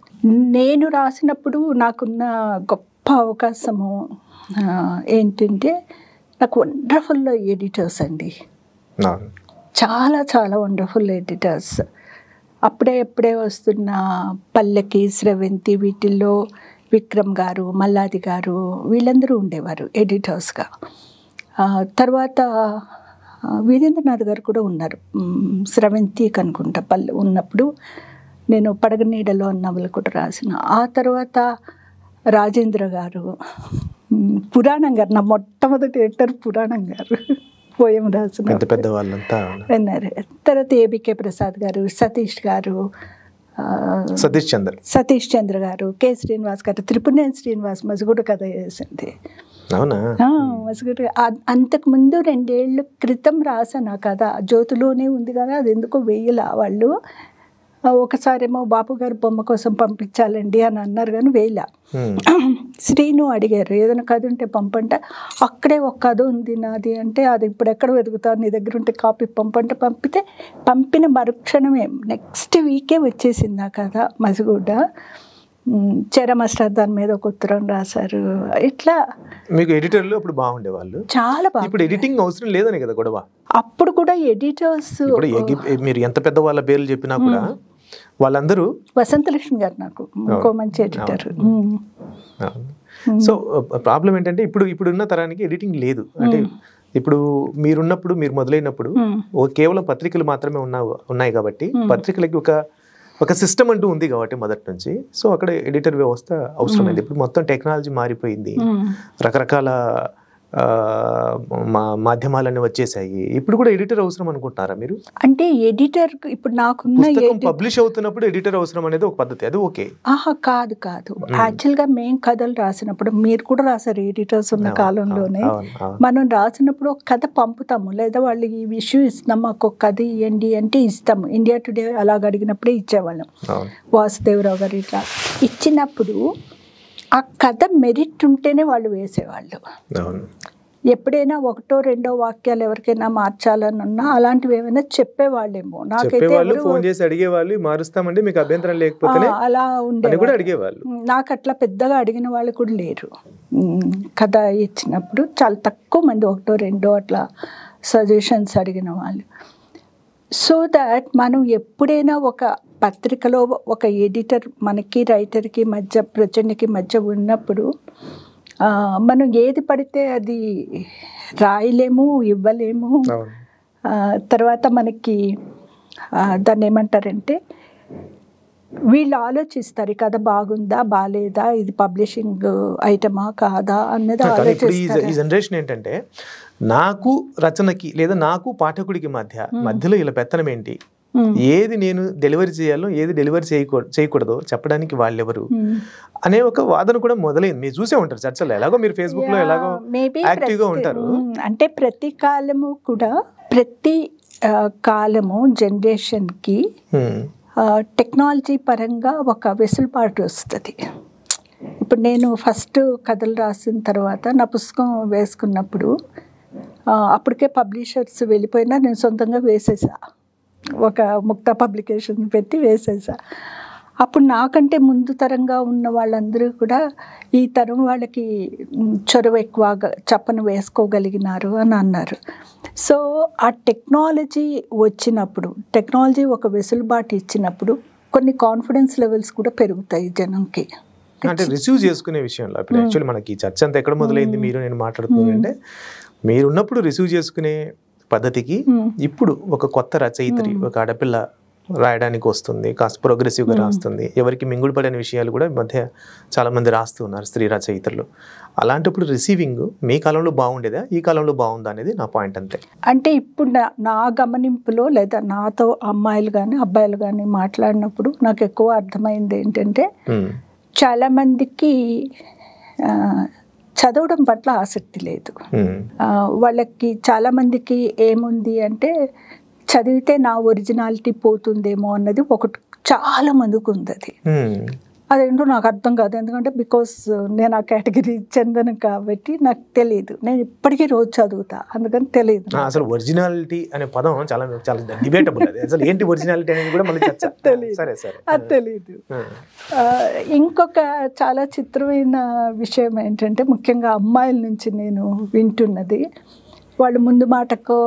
నేను రాసినప్పుడు నాకున్న గొప్ప అవకాశము ఏంటంటే నాకు వండర్ఫుల్ ఎడిటర్స్ అండి, చాలా చాలా వండర్ఫుల్ ఎడిటర్స్. అప్పుడే వస్తున్న పల్లకి, స్రవంతి, వీటిల్లో విక్రమ్ గారు, మల్లాది గారు వీళ్ళందరూ ఉండేవారు ఎడిటర్స్గా. తర్వాత వీరేంద్రనాథ్ గారు కూడా ఉన్నారు, స్రవంతి కనుకుంటా ఉన్నప్పుడు నేను పడగనీడలో నవల కూడా రాసిన. ఆ తర్వాత రాజేంద్ర గారు, పురాణం గారు, నా మొట్టమొదటి ఎడిటర్ పురాణం గారు, పోయం రాసిన పెద్ద వాళ్ళంతా విన్నారు. తర్వాత ఏబికే ప్రసాద్ గారు, సతీష్ చంద్ర గారు, కె శ్రీనివాస్ గారు, త్రిపురనేని శ్రీనివాస్ మసిగుడు కథ చేసింది. అవునా? మసిగుడు అంతకుముందు 2 ఏళ్ళ క్రితం రాసాను ఆ కథ, జ్యోతిలోనే ఉంది కదా, అది ఎందుకో వేయలా వాళ్ళు. ఒకసారేమో బాపు గారు బొమ్మ కోసం పంపించాలండి అని అన్నారు కానీ వేయలా. శ్రీను అడిగారు ఏదైనా కథ ఉంటే పంపంటే, అక్కడే ఒక కథ ఉంది నాది అంటే, అది ఇప్పుడు ఎక్కడ వెతుకుతాను, నీ దగ్గర ఉంటే కాపీ పంపంటే పంపిన మరుక్షణమే నెక్స్ట్ వీకే వచ్చేసింది ఆ కథ మసిగుడ్డ. చెరమస్టర్ దాని మీద ఒక ఉత్తరం రాశారు. ఇట్లా మీకు ఎడిటర్లు అప్పుడు బాగుండేవాళ్ళు, చాలా బాగా. ఇప్పుడు ఎడిటింగ్ అవసరం లేదని కదా గొడవ. అప్పుడు కూడా ఎడిటర్స్, మీరు ఎంత పెద్ద వాళ్ళ పేర్లు చెప్పినా కూడా వాళ్ళందరూ, వసంతలక్ష్మి గారు నాకు ఇంకో మంచి ఎడిటర్. సో ప్రాబ్లం ఏంటంటే ఇప్పుడున్న తరానికి ఎడిటింగ్ లేదు. అంటే ఇప్పుడు మీరున్నప్పుడు, మీరు మొదలైనప్పుడు కేవలం పత్రికలు మాత్రమే ఉన్నాయి కాబట్టి, పత్రికలకి ఒక సిస్టమ్ అంటూ ఉంది కాబట్టి మొదటి నుంచి, సో అక్కడ ఎడిటర్ వ్యవస్థ అవసరమైంది. ఇప్పుడు మొత్తం టెక్నాలజీ మారిపోయింది, రకరకాల మాధ్యమాలన్నీ వచ్చేసాయి. ఇప్పుడు కూడా ఎడిటర్ అవసరం అనుకుంటారా మీరు? అంటే ఎడిటర్ ఇప్పుడు నాకున్న పబ్లిష్ అవుతున్నప్పుడు ఎడిటర్ అవసరం అనేది ఒక పద్ధతి, అది ఓకే. కాదు యాక్చువల్గా మేము కథలు రాసినప్పుడు, మీరు కూడా రాసారు ఎడిటర్స్ ఉన్న కాలంలోనే, మనం రాసినప్పుడు ఒక కథ పంపుతాము, లేదా వాళ్ళు ఈ ఇష్యూ ఇస్తున్నాం మాకు ఒక కథ ఇవ్వండి అంటే ఇస్తాము. ఇండియా టుడే అలాగ అడిగినప్పుడే ఇచ్చేవాళ్ళం. వాసుదేవరావు గారు ఇట్లా ఇచ్చినప్పుడు ఆ కథ మెరిట్ ఉంటేనే వాళ్ళు వేసేవాళ్ళు. ఎప్పుడైనా 1-2 వాక్యాలు ఎవరికైనా మార్చాలని ఉన్నా అలాంటివి ఏమైనా చెప్పేవాళ్ళేమో. నాకైతే ఫోన్ చేసి అడిగేవాళ్ళు, మారుస్తామండి మీకు అభ్యంతరం లేకపోతే అలా ఉండేది. అడిగేవాళ్ళు. నాకు అట్లా పెద్దగా అడిగిన వాళ్ళు కూడా లేరు. కథ ఇచ్చినప్పుడు చాలా తక్కువ మంది, 1-2 అట్లా సజెషన్స్ అడిగిన వాళ్ళు. సో దాట్ మనం ఎప్పుడైనా ఒక పత్రికలో ఒక ఎడిటర్ మనకి రైటర్కి మధ్య, ప్రచురణకి మధ్య ఉన్నప్పుడు మనం ఏది పడితే అది రాయలేము, ఇవ్వలేము. తర్వాత మనకి దాన్ని ఏమంటారంటే, వీళ్ళు ఆలోచిస్తారు ఈ కథ బాగుందా బాగాలేదా, ఇది పబ్లిషింగ్ ఐటమా కాదా అన్నది ఆలోచిస్తారు. ఈ జనరేషన్ ఏంటంటే, నాకు రచనకి లేదా నాకు పాఠకుడికి మధ్యలో ఇలా పెత్తనం ఏంటి, ఏది నేను డెలివరీ చేయాలో ఏది డెలివరీ చేయకూడదో చెప్పడానికి వాళ్ళెవరు అనే ఒక వాదన కూడా మొదలైంది. మీరు చూసే ఉంటారు చర్చలు, ఎలాగో మీరు ఫేస్బుక్ లో ఎలాగో యాక్టివ్ గా ఉంటారు. అంటే ప్రతి కాలము కూడా, ప్రతి కాలము జనరేషన్ కి టెక్నాలజీ పరంగా ఒక వెసులుబాటు వస్తుంది. ఇప్పుడు నేను ఫస్ట్ కథలు రాసిన తర్వాత నా పుస్తకం వేసుకున్నప్పుడు అప్పటికే పబ్లిషర్స్ వెళ్ళిపోయినా నేను సొంతంగా వేసేసా, ఒక ముక్తా పబ్లికేషన్ పెట్టి వేసేసా. అప్పుడు నాకంటే ముందు తరంగా ఉన్న వాళ్ళందరూ కూడా ఈ తరం వాళ్ళకి చొరవ ఎక్కువ చప్పన వేసుకోగలిగినారు అని అన్నారు. సో ఆ టెక్నాలజీ వచ్చినప్పుడు, టెక్నాలజీ ఒక వెసులుబాటు ఇచ్చినప్పుడు కొన్ని కాన్ఫిడెన్స్ లెవెల్స్ కూడా పెరుగుతాయి జనంకి. అంటే రిసీవ్ చేసుకునే విషయంలో ఇప్పుడు యాక్చువల్లీ మనకి ఈ చర్చ అంతా ఎక్కడ మొదలైంది, మీరు నేను మాట్లాడుతుంది అంటే, మీరున్నప్పుడు రిసీవ్ చేసుకునే పద్ధతికి ఇప్పుడు ఒక కొత్త రచయిత్రి, ఒక ఆడపిల్ల రాయడానికి వస్తుంది, కాస్త ప్రోగ్రెసివ్గా రాస్తుంది, ఎవరికి మింగుడు పడని విషయాలు కూడా మధ్య చాలా మంది రాస్తున్నారు స్త్రీ రచయితలు. అలాంటప్పుడు రిసీవింగ్ మీ కాలంలో బాగుండేదా, ఈ కాలంలో బాగుందా అనేది నా పాయింట్ అంతే. అంటే ఇప్పుడు నా గమనింపులో, లేదా నాతో అమ్మాయిలు కానీ అబ్బాయిలు కానీ మాట్లాడినప్పుడు నాకు ఎక్కువ అర్థమైంది ఏంటంటే, చాలా మందికి చదవడం పట్ల ఆసక్తి లేదు. వాళ్ళకి చాలా మందికి ఏముంది అంటే, చదివితే నా ఒరిజినాలిటీ పోతుందేమో అన్నది ఒకటి చాలా మందికి ఉంది. అది అదేంటో నాకు అర్థం కాదు, ఎందుకంటే బికాస్ నేను ఆ కేటగిరీ చెందను కాబట్టి నాకు తెలియదు. నేను ఇప్పటికీ రోజు చదువుతా, అందుకని తెలియదు. అసలు ఒరిజినాలిటీ అనే పదం చాలా చాలా డిబేటబుల్. అది అసలు ఏంటి ఒరిజినాలిటీ అనేది కూడా మళ్ళీ తెలియదు. సరే సరే, అది తెలియదు. ఇంకొక చాలా చిత్రమైన విషయం ఏంటంటే, ముఖ్యంగా అమ్మాయిల నుంచి నేను వింటున్నది, వాళ్ళు ముందు మాటకో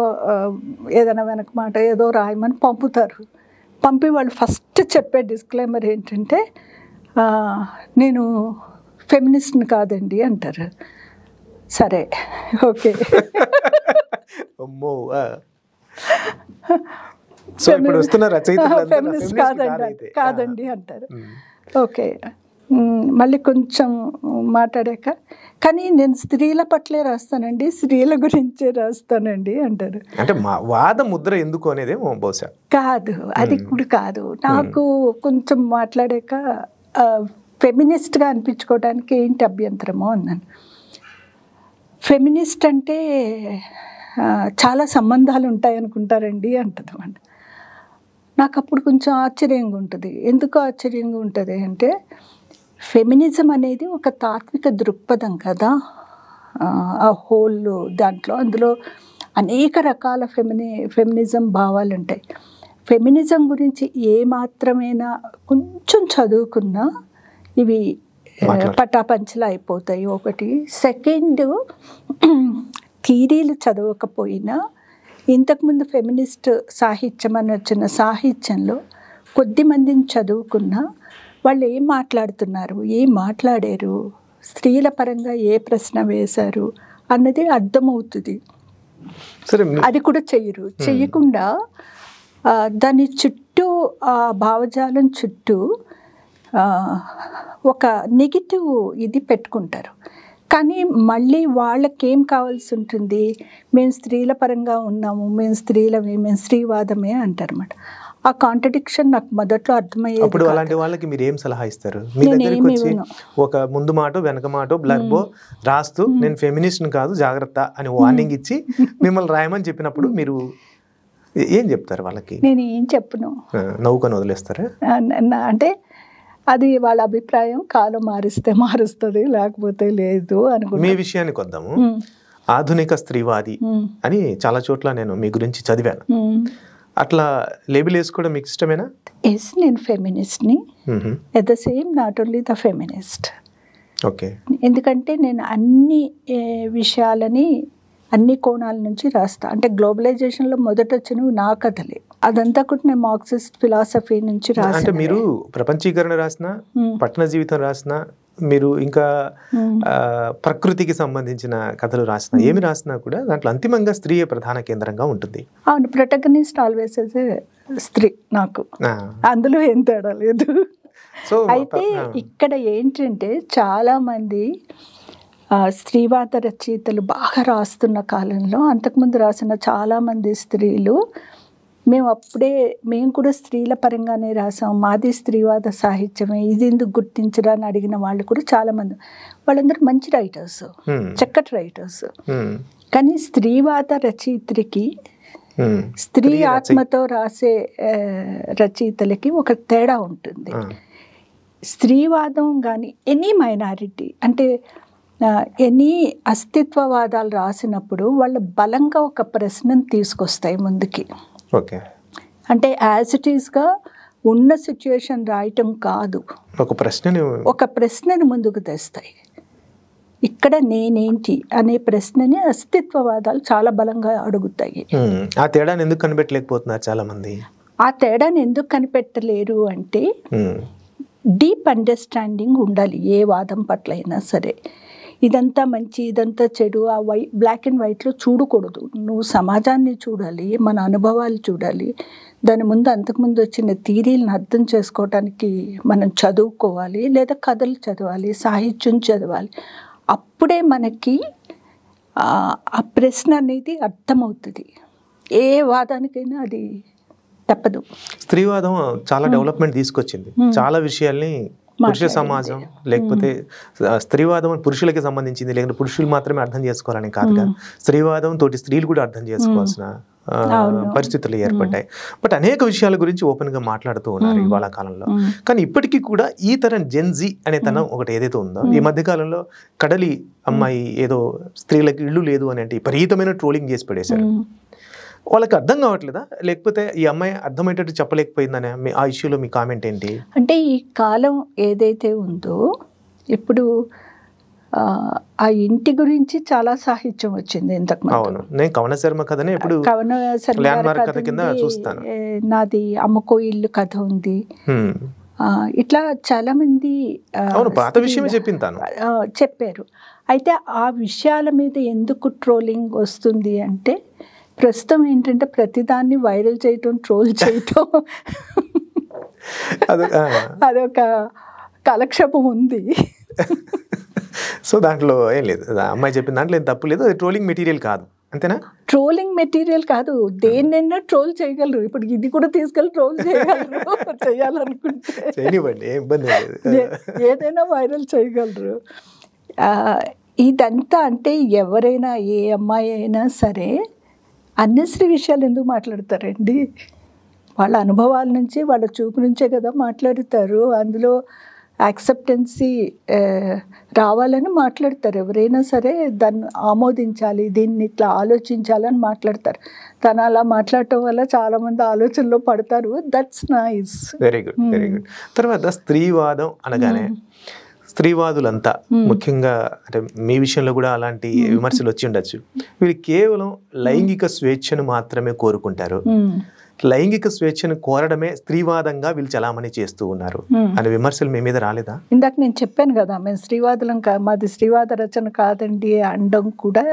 ఏదైనా వెనక మాట ఏదో రాయమని పంపుతారు. పంపి వాళ్ళు ఫస్ట్ చెప్పే డిస్క్లైమర్ ఏంటంటే, నేను ఫెమినిస్ట్ని కాదండి అంటారు. సరే, ఓకే. ఫెమినిస్ట్ కాదండి అంటారు. ఓకే, మళ్ళీ కొంచెం మాట్లాడాక, కానీ నేను స్త్రీల పట్లే రాస్తానండి, స్త్రీల గురించే రాస్తానండి అంటారు. అంటే వాద ముద్ర ఎందుకు అనేది బహుశా కాదు, అది కూడా కాదు. నాకు కొంచెం మాట్లాడాక ఫెమినిస్ట్గా అనిపించుకోవడానికి ఏంటి అభ్యంతరమో అన్నాను. ఫెమినిస్ట్ అంటే చాలా సంబంధాలు ఉంటాయనుకుంటారండి అంటదన్నమాట. నాకు అప్పుడు కొంచెం ఆశ్చర్యంగా ఉంటుంది. ఎందుకు ఆశ్చర్యంగా ఉంటుంది అంటే, ఫెమినిజం అనేది ఒక తాత్విక దృక్పథం కదా, ఆ హోల్ దాంట్లో, అందులో అనేక రకాల ఫెమినిజం భావాలు ఉంటాయి. ఫెమినిజం గురించి ఏమాత్రమైనా కొంచెం చదువుకున్నా ఇవి పటాపంచలు అయిపోతాయి. ఒకటి. సెకండ్, థీరీలు చదవకపోయినా ఇంతకుముందు ఫెమినిస్ట్ సాహిత్యం అని వచ్చిన సాహిత్యంలో కొద్ది మందిని చదువుకున్నా వాళ్ళు ఏం మాట్లాడుతున్నారు, ఏం మాట్లాడారు, స్త్రీల పరంగా ఏ ప్రశ్న వేశారు అన్నది అర్థమవుతుంది. అది కూడా చెయ్యకుండా దాని చుట్టూ, ఆ భావజాలం చుట్టూ ఒక నెగిటివ్ ఇది పెట్టుకుంటారు. కానీ మళ్ళీ వాళ్ళకేం కావాల్సి ఉంటుంది, మేము స్త్రీల పరంగా ఉన్నాము, మేము స్త్రీలమే, మేము స్త్రీవాదమే అంటారు అన్నమాట. ఆ కాంట్రడిక్షన్ నాకు మొదట్లో అర్థమయ్యేది. అప్పుడు అలాంటి వాళ్ళకి మీరు ఏం సలహా ఇస్తారు? మీ దగ్గరికి వచ్చి ఒక ముందు మాట వెనక మాట బ్లర్బో రాస్తూ నేను ఫెమినిస్ట్ కాదు జాగ్రత్త అని వార్నింగ్ ఇచ్చి మిమ్మల్ని రాయమని చెప్పినప్పుడు మీరు ఏం చెప్తారు వాళ్ళకి? నేను ఏం చెప్పను, నవ్వుకొని వదిలేస్తారా? అంటే అది వాళ్ళ అభిప్రాయం, కాలం మారిస్తే మారుస్తుంది, లేకపోతే లేదు అనుకుంటా. మీ విషయానికి వద్దాము. ఆధునిక స్త్రీవాది అని చాలా చోట్ల నేను మీ గురించి చదివాను. అట్లా లేబుల్ వేసుకోవడం మీకు ఇష్టమేనా? ఎస్, నేను ఫెమినిస్ట్ని. At the same not only the feminist. Okay. ఎందుకంటే నేను అన్ని విషయాలని అన్ని కోణాల నుంచి రాస్తా. అంటే గ్లోబలైజేషన్లో మొదట వచ్చినవి నా కథలే, అదంతా కూడా నేను మార్క్సిస్ట్ ఫిలాసఫీ నుంచి రాస్తా. అంటే మీరు ప్రపంచీకరణ రాసిన, పట్టణ జీవితం రాసిన, మీరు ఇంకా ప్రకృతికి సంబంధించిన కథలు రాసిన, ఏమి రాసినా కూడా దాంట్లో అంతిమంగా స్త్రీయే ప్రధాన కేంద్రంగా ఉంటుంది. అవును, ప్రొటగనిస్ట్ ఆల్వేస్ స్త్రీ నాకు, అందులో ఏం తేడా లేదు. అయితే ఇక్కడ ఏంటంటే చాలా మంది స్త్రీవాద రచయితలు బాగా రాస్తున్న కాలంలో, అంతకుముందు రాసిన చాలామంది స్త్రీలు, మేము కూడా స్త్రీల పరంగానే రాసాం, మాది స్త్రీవాద సాహిత్యమే, ఇది ఎందుకు గుర్తించరా అని అడిగిన వాళ్ళు కూడా చాలామంది. వాళ్ళందరూ మంచి రైటర్స్, చక్కటి రైటర్స్. కానీ స్త్రీవాద రచయిత్రికి, స్త్రీ ఆత్మతో రాసే రచయితలకి ఒక తేడా ఉంటుంది. స్త్రీవాదం కానీ ఎనీ మైనారిటీ అంటే ఎనీ అస్తిత్వవాదాలు రాసినప్పుడు వాళ్ళు బలంగా ఒక ప్రశ్నను తీసుకొస్తాయి ముందుకి. ఓకే. అంటే యాజ్ ఇట్ ఈస్గా ఉన్న సిచ్యువేషన్ రాయటం కాదు, ఒక ప్రశ్నని ముందుకు తెస్తాయి. ఇక్కడ నేనేంటి అనే ప్రశ్నని అస్తిత్వవాదాలు చాలా బలంగా అడుగుతాయి. ఆ తేడాన్ని ఎందుకు కనిపెట్టలేకపోతున్నారు చాలా మంది? ఆ తేడాన్ని ఎందుకు కనిపెట్టలేరు అంటే డీప్ అండర్స్టాండింగ్ ఉండాలి ఏ వాదం పట్ల అయినా సరే. ఇదంతా మంచి, ఇదంతా చెడు, ఆ బ్లాక్ అండ్ వైట్లో చూడకూడదు. నువ్వు సమాజాన్ని చూడాలి, మన అనుభవాలు చూడాలి, దాని ముందు అంతకుముందు వచ్చిన థీరీలను అర్థం చేసుకోవడానికి మనం చదువుకోవాలి, లేదా కథలు చదవాలి, సాహిత్యం చదవాలి. అప్పుడే మనకి ఆ ప్రశ్న అనేది అర్థమవుతుంది. ఏ వాదానికైనా అది తప్పదు. స్త్రీవాదం చాలా డెవలప్మెంట్ తీసుకొచ్చింది, చాలా విషయాల్ని పురుష సమాజం లేకపోతే స్త్రీవాదం పురుషులకి సంబంధించింది, లేకపోతే పురుషులు మాత్రమే అర్థం చేసుకోవాలని కాదు కదా, స్త్రీవాదం తోటి స్త్రీలు కూడా అర్థం చేసుకోవాల్సిన పరిస్థితులు ఏర్పడ్డాయి. బట్ అనేక విషయాల గురించి ఓపెన్ గా మాట్లాడుతూ ఉన్నారు ఇవాళ కాలంలో. కానీ ఇప్పటికీ కూడా ఈ తరం జెన్జీ అనే తనం ఒకటి ఏదైతే ఉందో, ఈ మధ్య కాలంలో కడలి అమ్మాయి ఏదో స్త్రీలకు ఇల్లు లేదు అని అంటే విపరీతమైన ట్రోలింగ్ చేసి పడేశారు. వాళ్ళకి అర్థం కావట్లేదా, లేకపోతే ఈ అమ్మాయి అర్థమయ్యేటట్టు చెప్పలేకపోయిందనే ఆ ఇష్యూలో మీ కామెంట్ ఏంటి? అంటే ఈ కాలం ఏదైతే ఉందో ఇప్పుడు ఆ ఇంటి గురించి చాలా సాహిత్యం వచ్చింది ఇంతకు. అవును, నేను కవన శర్మ కథనే ఇప్పుడు కథ కింద చూస్తాను. నాది అమ్మకో ఇల్లు కథ ఉంది. ఇట్లా చాలా మంది పాత విషయమే చెప్పారు. అయితే ఆ విషయాల మీద ఎందుకు ట్రోలింగ్ వస్తుంది అంటే, ప్రస్తుతం ఏంటంటే ప్రతిదాన్ని వైరల్ చేయటం, ట్రోల్ చేయటం అదొక కాలక్షేపం ఉంది. సో దాంట్లో ఏం లేదు, అమ్మాయి చెప్పిన దాంట్లో ఏం తప్పు లేదు, అది ట్రోలింగ్ మెటీరియల్ కాదు, అంతేనా? ట్రోలింగ్ మెటీరియల్ కాదు, దేన్నైనా ట్రోల్ చేయగలరు. ఇప్పుడు ఇది కూడా తీసుకెళ్ళి ట్రోల్ చేయగలరు, చేయాలనుకుంటే ఏదైనా వైరల్ చేయగలరు. ఇదంతా అంటే ఎవరైనా, ఏ అమ్మాయి అయినా సరే అన్నెసరీ విషయాలు ఎందుకు మాట్లాడతారండి? వాళ్ళ అనుభవాల నుంచి, వాళ్ళ చూపు నుంచే కదా మాట్లాడతారు. అందులో యాక్సెప్టెన్సీ రావాలని మాట్లాడతారు. ఎవరైనా సరే దాన్ని ఆమోదించాలి, దీన్ని ఇట్లా ఆలోచించాలని మాట్లాడతారు. తను అలా మాట్లాడటం వల్ల చాలామంది ఆలోచనలో పడతారు. That's nice. Very good, very good. తర్వాత స్త్రీవాదం అనగానే స్త్రీవాదులంతా ముఖ్యంగా, అంటే మీ విషయంలో కూడా అలాంటి విమర్శలు వచ్చి ఉండొచ్చు, వీళ్ళు కేవలం లైంగిక స్వేచ్ఛను మాత్రమే కోరుకుంటారు, లైంగిక స్వేచ్ఛను కోరడమే స్త్రీవాదంగా వీళ్ళు చలామణి చేస్తూ ఉన్నారు అనే విమర్శలు మీ మీద రాలేదా? ఇందాక నేను చెప్పాను కదా, మేము స్త్రీవాదులం మాది స్త్రీవాద రచన కాదండి అండం కూడా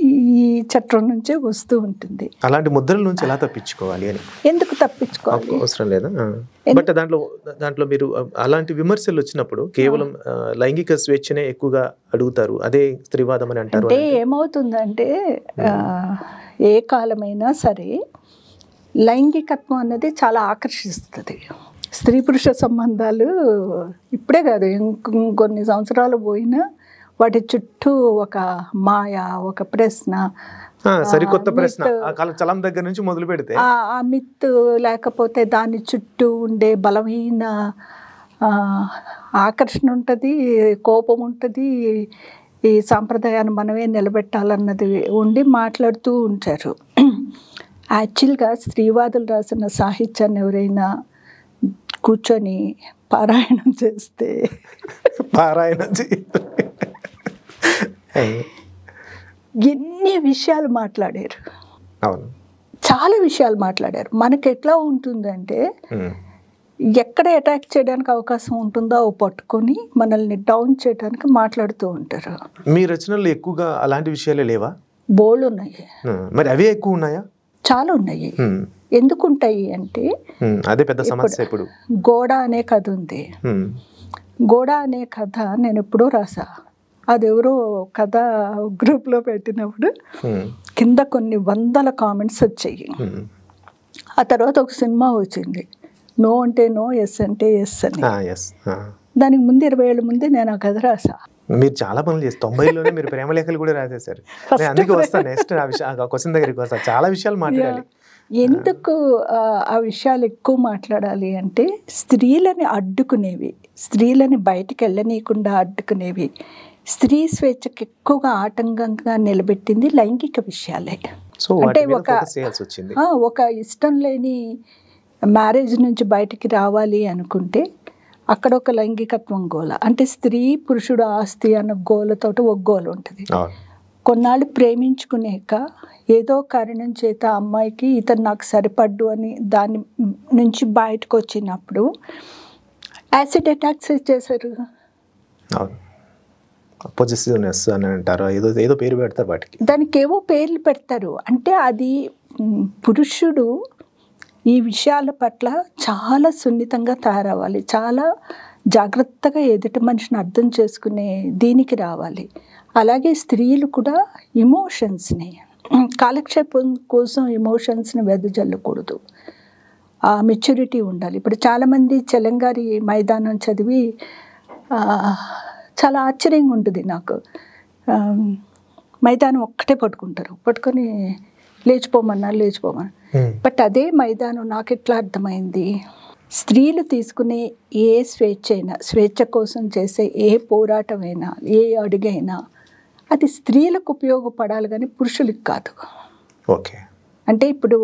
ఈ చట్టం నుంచే వస్తూ ఉంటుంది. అలాంటి ముద్రల నుంచి ఎలా తప్పించుకోవాలి అని? ఎందుకు తప్పించుకోవాలి అవసరం లేదా? బట్ దాంట్లో మీరు అలాంటి విమర్శలు వచ్చినప్పుడు కేవలం లైంగిక స్వేచ్ఛనే ఎక్కువగా అడుగుతారు, అదే స్త్రీవాదం అని అంటారు. అంటే ఏమవుతుందంటే, ఏ కాలమైనా సరే లైంగికత్వం అన్నది చాలా ఆకర్షిస్తుంది. స్త్రీ పురుష సంబంధాలు ఇప్పుడే కాదు, ఇంకొన్ని సంవత్సరాలు పోయినా వాటి చుట్టూ ఒక మాయ, ఒక ప్రశ్న, సరికొత్త ప్రశ్న చలం దగ్గర నుంచి మొదలు పెడితే ఆ మిత్, లేకపోతే దాని చుట్టూ ఉండే బలమైన ఆకర్షణ ఉంటుంది, కోపం ఉంటుంది, ఈ సాంప్రదాయాన్ని మనమే నిలబెట్టాలన్నది ఉండి మాట్లాడుతూ ఉంటారు. యాక్చువల్గా స్త్రీవాదులు రాసిన సాహిత్యాన్ని ఎవరైనా కూర్చొని పారాయణం చేస్తే, ఎన్ని విషయాలు మాట్లాడారు, చాలా విషయాలు మాట్లాడారు. మనకి ఎట్లా ఉంటుందంటే, ఎక్కడ అటాక్ చేయడానికి అవకాశం ఉంటుందో పట్టుకొని మనల్ని డౌన్ చేయడానికి మాట్లాడుతూ ఉంటారు. మీ రచనలు ఎక్కువగా అలాంటి విషయాలే లేవా? బోల్డ్ ఉన్నాయి. మరి అవే ఎక్కువ ఉన్నాయా? చాలా ఉన్నాయి. ఎందుకుంటాయి అంటే, అదే పెద్ద సమస్య. ఇప్పుడు గోడ అనే కథ ఉంది. గోడ అనే కథ నేను ఎప్పుడో రాసా. అది ఎవరో కథ గ్రూప్లో పెట్టినప్పుడు కింద కొన్ని వందల కామెంట్స్ వచ్చాయి. ఆ తర్వాత ఒక సినిమా వచ్చింది, నో అంటే నో, ఎస్ అంటే ఎస్ అని. దానికి ముందు 20 ఏళ్ళ ముందే నేను ఆ కథ రాసా. మీరు చాలా పనులు చేసి 90లోనే మీరు ప్రేమలేఖలు కూడా రాసేసారు. అందుకే వస్తాను నెక్స్ట్ ఆ క్వశ్చన్ దగ్గరికి వస్తా. చాలా విషయాలు మాట్లాడాలి. ఎందుకు ఆ విషయాలు ఎక్కువ మాట్లాడాలి అంటే, స్త్రీలని అడ్డుకునేవి, స్త్రీలని బయటికి వెళ్ళనీయకుండా అడ్డుకునేవి, స్త్రీ స్వేచ్ఛకి ఎక్కువగా ఆటంకంగా నిలబెట్టింది లైంగిక విషయాలే. అంటే ఒక ఇష్టం లేని మ్యారేజ్ నుంచి బయటికి రావాలి అనుకుంటే అక్కడ ఒక లైంగికత్వం గోల, అంటే స్త్రీ పురుషుడు ఆస్తి అన్న గోలతోటి ఒక గోల ఉంటుంది. కొన్నాళ్ళు ప్రేమించుకునేక ఏదో కారణం చేత అమ్మాయికి ఇతను నాకు సరిపడ్డు అని దాని నుంచి బయటకు వచ్చినప్పుడు యాసిడ్ అటాక్స్ చేశారు. పొజిటివ్నెస్ అని అంటారు, ఏదో పేరు పెడతారు వాటికి, దానికి ఏవో పేర్లు పెడతారు. అంటే అది పురుషుడు ఈ విషయాల పట్ల చాలా సున్నితంగా తయారవ్వాలి, చాలా జాగ్రత్తగా ఎదుటి మనిషిని అర్థం చేసుకునే దీనికి రావాలి. అలాగే స్త్రీలు కూడా ఎమోషన్స్ని, కాలక్షేపం కోసం ఎమోషన్స్ని వెదజల్లకూడదు, ఆ మెచ్యూరిటీ ఉండాలి. ఇప్పుడు చాలామంది చెలంగారి మైదానం చదివి చాలా ఆశ్చర్యంగా ఉంటుంది నాకు. మైదానం ఒక్కటే పట్టుకొని లేచిపోమని. బట్ అదే మైదానం నాకు ఎట్లా అర్థమైంది, స్త్రీలు తీసుకునే ఏ స్వేచ్ఛ కోసం చేసే ఏ పోరాటమైనా, ఏ అడుగైనా అది స్త్రీలకు ఉపయోగపడాలి కానీ పురుషులకు కాదు. ఓకే. అంటే ఇప్పుడు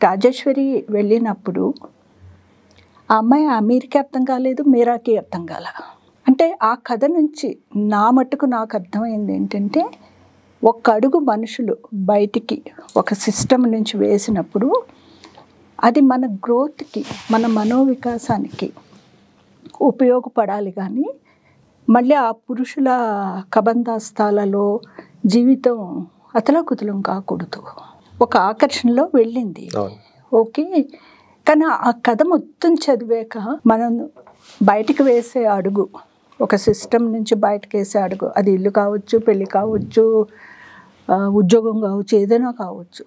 రాజేశ్వరి వెళ్ళినప్పుడు ఆ అమ్మాయి అమీర్కి అర్థం కాలేదు, మీరాకి అర్థం కాల. అంటే ఆ కథ నుంచి నా మట్టుకు నాకు అర్థమైంది ఏంటంటే, ఒక్క అడుగు మనుషులు బయటికి ఒక సిస్టమ్ నుంచి వేసినప్పుడు అది మన గ్రోత్కి, మన మనోవికాసానికి ఉపయోగపడాలి కానీ మళ్ళీ ఆ పురుషుల కబంధాస్తాలలో జీవితం అతలాకుతలం కాకూడదు. ఒక ఆకర్షణలో వెళ్ళింది, ఓకే. కానీ ఆ కథ మొత్తం చదివాక మనం బయటికి వేసే అడుగు, ఒక సిస్టమ్ నుంచి బయటకు వేసే అడుగు, అది ఇల్లు కావచ్చు, పెళ్ళి కావచ్చు, ఉద్యోగం కావచ్చు, ఏదైనా కావచ్చు,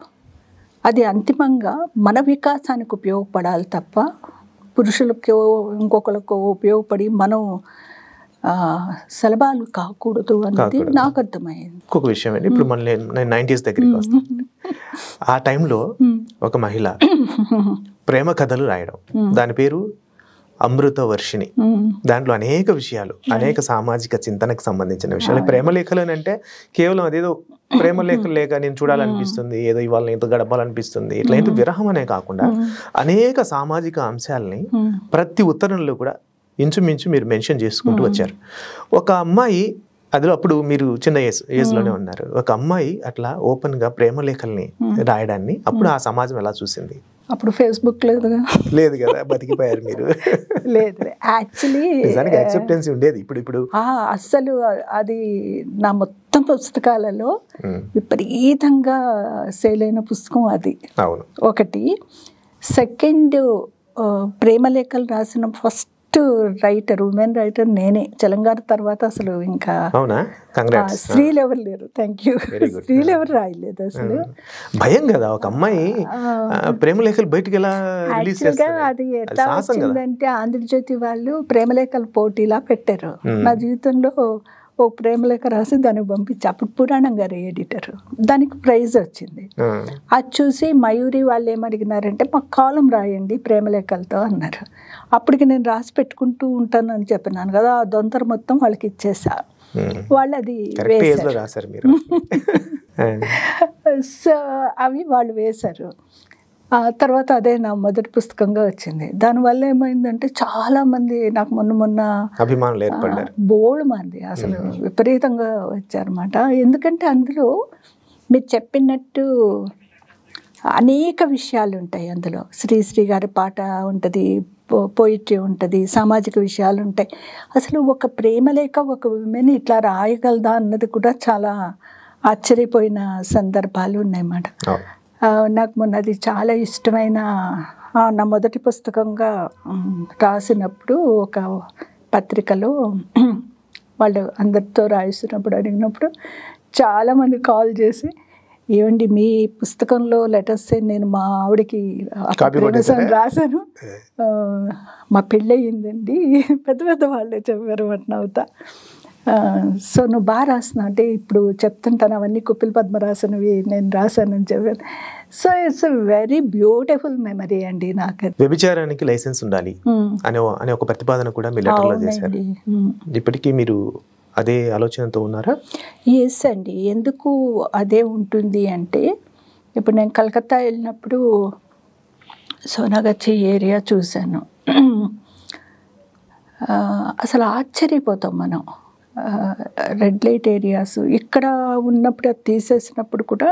అది అంతిమంగా మన వికాసానికి ఉపయోగపడాలి తప్ప పురుషులకో ఇంకొకరికో ఉపయోగపడి మనం సలబాలు కాకూడదు అనేది నాకు అర్థమైంది. ఇంకొక విషయం అండి, ఇప్పుడు మళ్ళీ నేను 90s దగ్గరికి వస్తాను. ఆ టైంలో ఒక మహిళ ప్రేమ కథలు రాయడం, దాని పేరు అమృత వర్షిణి. దాంట్లో అనేక విషయాలు, అనేక సామాజిక చింతనకు సంబంధించిన విషయాలు. ప్రేమ లేఖలు అని అంటే కేవలం అదేదో ప్రేమ లేఖలు లేక నేను చూడాలనిపిస్తుంది, ఏదో ఇవాళ ఎంతో గడపాలనిపిస్తుంది, ఇట్లా ఏంటో విరహం అనే కాకుండా అనేక సామాజిక అంశాలని ప్రతి ఉత్తరంలో కూడా ఇంచుమించు మీరు మెన్షన్ చేసుకుంటూ వచ్చారు. ఒక అమ్మాయి అదిలో, అప్పుడు మీరు చిన్న ఏజ్లోనే ఉన్నారు, ఒక అమ్మాయి అట్లా ఓపెన్గా ప్రేమ లేఖల్ని రాయడాన్ని అప్పుడు ఆ సమాజం ఎలా చూసింది? అప్పుడు ఫేస్బుక్ లేదు కదా, బతికిపోయారు మీరు. లేదు, యాక్చువల్లీ యాక్సెప్టెన్స్ ఉండేది. ఇప్పుడు అస్సలు అది నా మొత్తం పుస్తకాలలో విపరీతంగా సేల్ అయిన పుస్తకం అది. అవును. ఒకటి. సెకండ్, ప్రేమలేఖలు రాసిన ఫస్ట్ రైటర్, ఉమెన్ రైటర్ నేనే. తెలంగాణ తర్వాత అసలు ఇంకా స్త్రీలు ఎవరు లేరు. Thank you. స్త్రీలు ఎవరు రాయలేదు అసలు. భయం కదా ఒక అమ్మాయి ప్రేమలేఖలు బయటికి ఎలా రిలీజ్ చేస్తారు? అది ఎట్లా వచ్చిందంటే, ఆంధ్రజ్యోతి వాళ్ళు ప్రేమలేఖల పోటీలా పెట్టారు. నా జీవితంలో ఓ ప్రేమలేఖ రాసి దానికి పంపించి, అప్పుడు పురాణం గారు ఎడిటర్, దానికి ప్రైజ్ వచ్చింది. అది చూసి మయూరి వాళ్ళు ఏమడిగినారంటే, మాకు కాలం రాయండి ప్రేమలేఖలతో అన్నారు. అప్పటికి నేను రాసి పెట్టుకుంటూ ఉంటానని చెప్పినాను కదా, ఆ దొంతర మొత్తం వాళ్ళకి ఇచ్చేసా. వాళ్ళు అది వేశారు. సో అవి వాళ్ళు వేశారు. తర్వాత అదే నా మొదటి పుస్తకంగా వచ్చింది. దానివల్ల ఏమైందంటే చాలామంది నాకు మొన్న అభిమానులు ఏర్పడ్డారు, బోల్డ్ మంది అసలు విపరీతంగా వచ్చారన్నమాట. ఎందుకంటే అందులో మీరు చెప్పినట్టు అనేక విషయాలు ఉంటాయి. అందులో శ్రీశ్రీ గారి పాట ఉంటుంది, పోయిట్రీ ఉంటుంది, సామాజిక విషయాలు ఉంటాయి. అసలు ఒక ప్రేమలేఖ ఒక విమెన్ ఇట్లా రాయగలదా అన్నది కూడా చాలా ఆశ్చర్యపోయిన సందర్భాలు ఉన్నాయన్నమాట. నాకు మొన్న అది చాలా ఇష్టమైన, నా మొదటి పుస్తకంగా రాసినప్పుడు ఒక పత్రికలో వాళ్ళు అందరితో రాయిస్తున్నప్పుడు అడిగినప్పుడు చాలామంది కాల్ చేసి, ఏమండి మీ పుస్తకంలో లెటర్స్ నేను మా ఆవిడకి రాశాను, మా పెళ్ళయిందండి, పెద్ద పెద్ద వాళ్ళే చెప్పారు అవుతా. సో నువ్వు బాగా రాస్తున్నావు అంటే, ఇప్పుడు చెప్తుంటాను అవన్నీ కుప్పిల పద్మ రాసినవి నేను రాశానని చెప్పాను. So it's very beautiful memory అండి నాకు. వ్యభిచారానికి లైసెన్స్ ఉండాలి అనే ఒక ప్రతిపాదన కూడా మీ లెటర్లో చేశారు. ఇప్పటికీ మీరు అదే ఆలోచనతో ఉన్నారా? ఎస్ అండి. ఎందుకు అదే ఉంటుంది అంటే, ఇప్పుడు నేను కలకత్తా వెళ్ళినప్పుడు సోనాగచ్చి ఏరియా చూశాను. అసలు ఆశ్చర్యపోతాం మనం. రెడ్ లైట్ ఏరియాస్ ఇక్కడ ఉన్నప్పుడు అది తీసేసినప్పుడు కూడా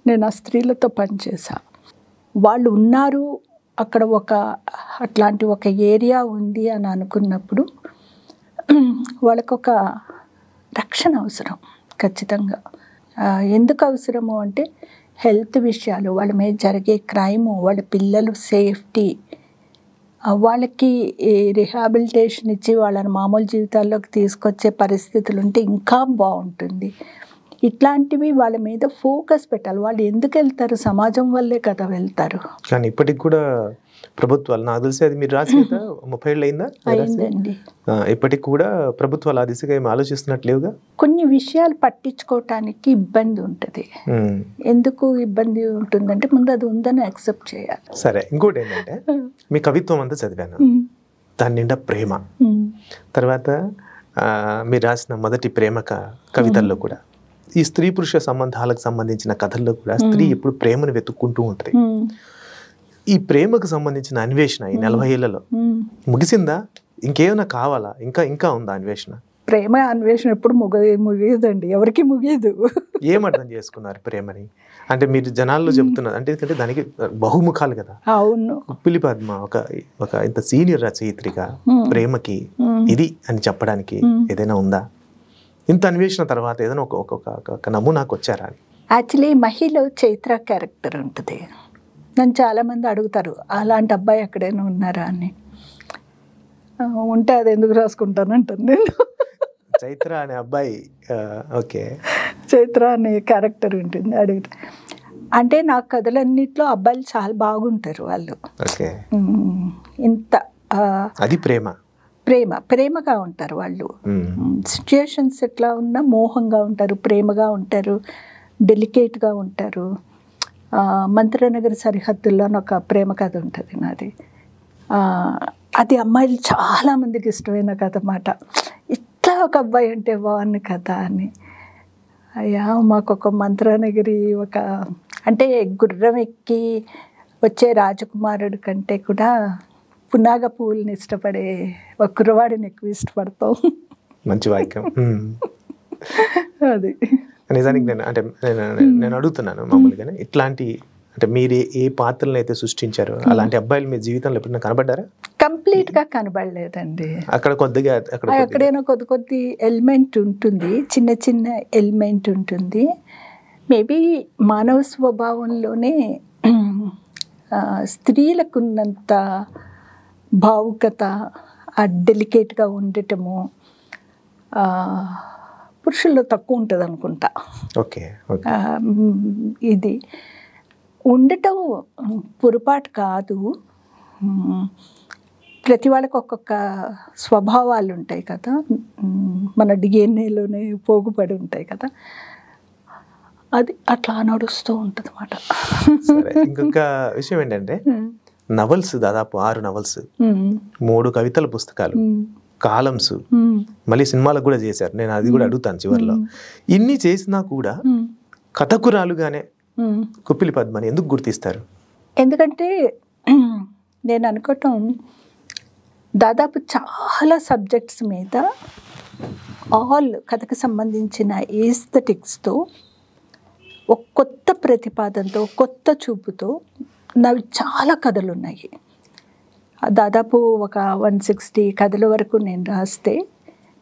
నేను ఆ స్త్రీలతో పనిచేసా. వాళ్ళు ఉన్నారు అక్కడ, అట్లాంటి ఒక ఏరియా ఉంది అని అనుకున్నప్పుడు వాళ్ళకొక రక్షణ అవసరం ఖచ్చితంగా. ఎందుకు అవసరము అంటే, హెల్త్ విషయాలు, వాళ్ళ మీద జరిగే క్రైము, వాళ్ళ పిల్లలు సేఫ్టీ, వాళ్ళకి రిహాబిలిటేషన్ ఇచ్చి వాళ్ళని మామూలు జీవితాల్లోకి తీసుకొచ్చే పరిస్థితులు ఉంటే ఇంకా బాగుంటుంది. ఇట్లాంటివి వాళ్ళ మీద ఫోకస్ పెట్టాలి. వాళ్ళు ఎందుకు వెళ్తారు? సమాజం వల్లే కదా వెళ్తారు. కానీ ఇప్పటికి కూడా ప్రభుత్వాలు, నాకు తెలిసి అది మీరు రాసి 30 ఏళ్ళు అయిందా? అయిందండి. ఇప్పటికి కూడా ప్రభుత్వాలు ఆ దిశగా ఏమి ఆలోచిస్తున్నట్లేవుగా. కొన్ని విషయాలు పట్టించుకోవటానికి ఇబ్బంది ఉంటుంది. ఎందుకు ఇబ్బంది ఉంటుందంటే ముందు అది ఉందని యాక్సెప్ట్ చేయాలి. సరే, ఇంకోటి ఏంటంటే మీ కవిత్వం అంతా చదివాను, దాని నిండా ప్రేమ. తర్వాత మీరు రాసిన మొదటి ప్రేమ కవితల్లో కూడా ఈ స్త్రీ పురుష సంబంధాలకు సంబంధించిన కథల్లో కూడా స్త్రీ ఎప్పుడు ప్రేమను వెతుక్కుంటూ ఉంటుంది. ఈ ప్రేమకు సంబంధించిన అన్వేషణ ఈ 40 ఏళ్లలో ముగిసిందా? ఇంకేమైనా కావాలా? ఇంకా ఉందా అన్వేషణ? ప్రేమ అన్వేషణ ఎప్పుడు ముగియదండి, ఎవరికి ముగియదు. ఏమర్థం చేసుకున్నారు ప్రేమని? అంటే మీరు జనాల్లో చెప్తున్నారు అంటే ఎందుకంటే దానికి బహుముఖాలు కదా. అవును. కుప్పిలి పద్మ ఒక ఇంత సీనియర్ రచయిత్రిగా ప్రేమకి ఇది అని చెప్పడానికి ఏదైనా ఉందా? ఇంత అన్వేషణ తర్వాత ఏదైనా ఒక నమూనాకు వచ్చారా అని? యాక్చువల్లీ మహిళ చైత్ర క్యారెక్టర్ ఉంటుంది. నన్ను చాలామంది అడుగుతారు అలాంటి అబ్బాయి ఎక్కడైనా ఉన్నారా అని. ఉంటే అది ఎందుకు రాసుకుంటానంటాను నేను. చైత్ర అనే అబ్బాయి, ఓకే, చైత్ర అనే క్యారెక్టర్ ఉంటుంది అడుగుతా. అంటే నా కథలన్నిట్లో అబ్బాయిలు చాలా బాగుంటారు. వాళ్ళు ఇంత అది ప్రేమగా ఉంటారు. వాళ్ళు సిచ్యుయేషన్స్ ఎట్లా ఉన్నా మోహంగా ఉంటారు, ప్రేమగా ఉంటారు, డెలికేట్గా ఉంటారు. మంత్రనగర్ సరిహద్దుల్లో ఒక ప్రేమ కథ ఉంటుంది నాది. అది అమ్మాయిలు చాలామందికి ఇష్టమైన కథ అన్నమాట. ఇట్లా ఒక అబ్బాయి అంటే బాగుంది కథ అని. అయ్యా మాకు ఒక మంత్రనగరి అంటే గుర్రం ఎక్కి వచ్చే రాజకుమారుడి కంటే కూడా పునాగ పువ్వుల్ని ఇష్టపడే ఒక కుర్రవాడిని ఎక్కువ ఇష్టపడతాం. మంచి వాక్యం. అది నిజానికి నేను అడుగుతున్నాను మామూలుగానే, ఇట్లాంటి అంటే మీరు ఏ పాత్రలను అయితే సృష్టించారో అలాంటి అబ్బాయిలు మీ జీవితంలో ఎప్పుడైనా కనబడ్డారా? కంప్లీట్గా కనబడలేదండి. ఎక్కడైనా కొద్ది ఎలిమెంట్ ఉంటుంది, చిన్న ఎలిమెంట్ ఉంటుంది. మేబీ మానవ స్వభావంలోనే స్త్రీలకున్నంత భావుకత, డెలికేట్గా ఉండటము పురుషుల్లో తక్కువ ఉంటుంది అనుకుంటా. ఇది ఉండటం పొరపాటు కాదు. ప్రతి వాళ్ళకి ఒక్కొక్క స్వభావాలు ఉంటాయి కదా, మన డిఎన్ఏలోనే పోగుపడి ఉంటాయి కదా, అది అట్లా నడుస్తూ ఉంటుంది అన్నమాట. ఇంకొక విషయం ఏంటంటే నవల్స్, దాదాపు 6 నవల్స్, 3 కవితల పుస్తకాలు, కాలమ్స్, మళ్ళీ సినిమాలకు కూడా చేశారు. నేను అది కూడా అడుగుతాను చివరిలో. ఇన్ని చేసినా కూడా కథకురాలుగానే కుప్పిలి పద్మని ఎందుకు గుర్తిస్తారు? ఎందుకంటే నేను అనుకోవటం దాదాపు చాలా సబ్జెక్ట్స్ మీద కథకు సంబంధించిన ఏస్థెటిక్స్తో ఒక కొత్త ప్రతిపాదనతో, కొత్త చూపుతో నావి చాలా కథలు ఉన్నాయి. దాదాపు ఒక 160 కథల వరకు నేను రాస్తే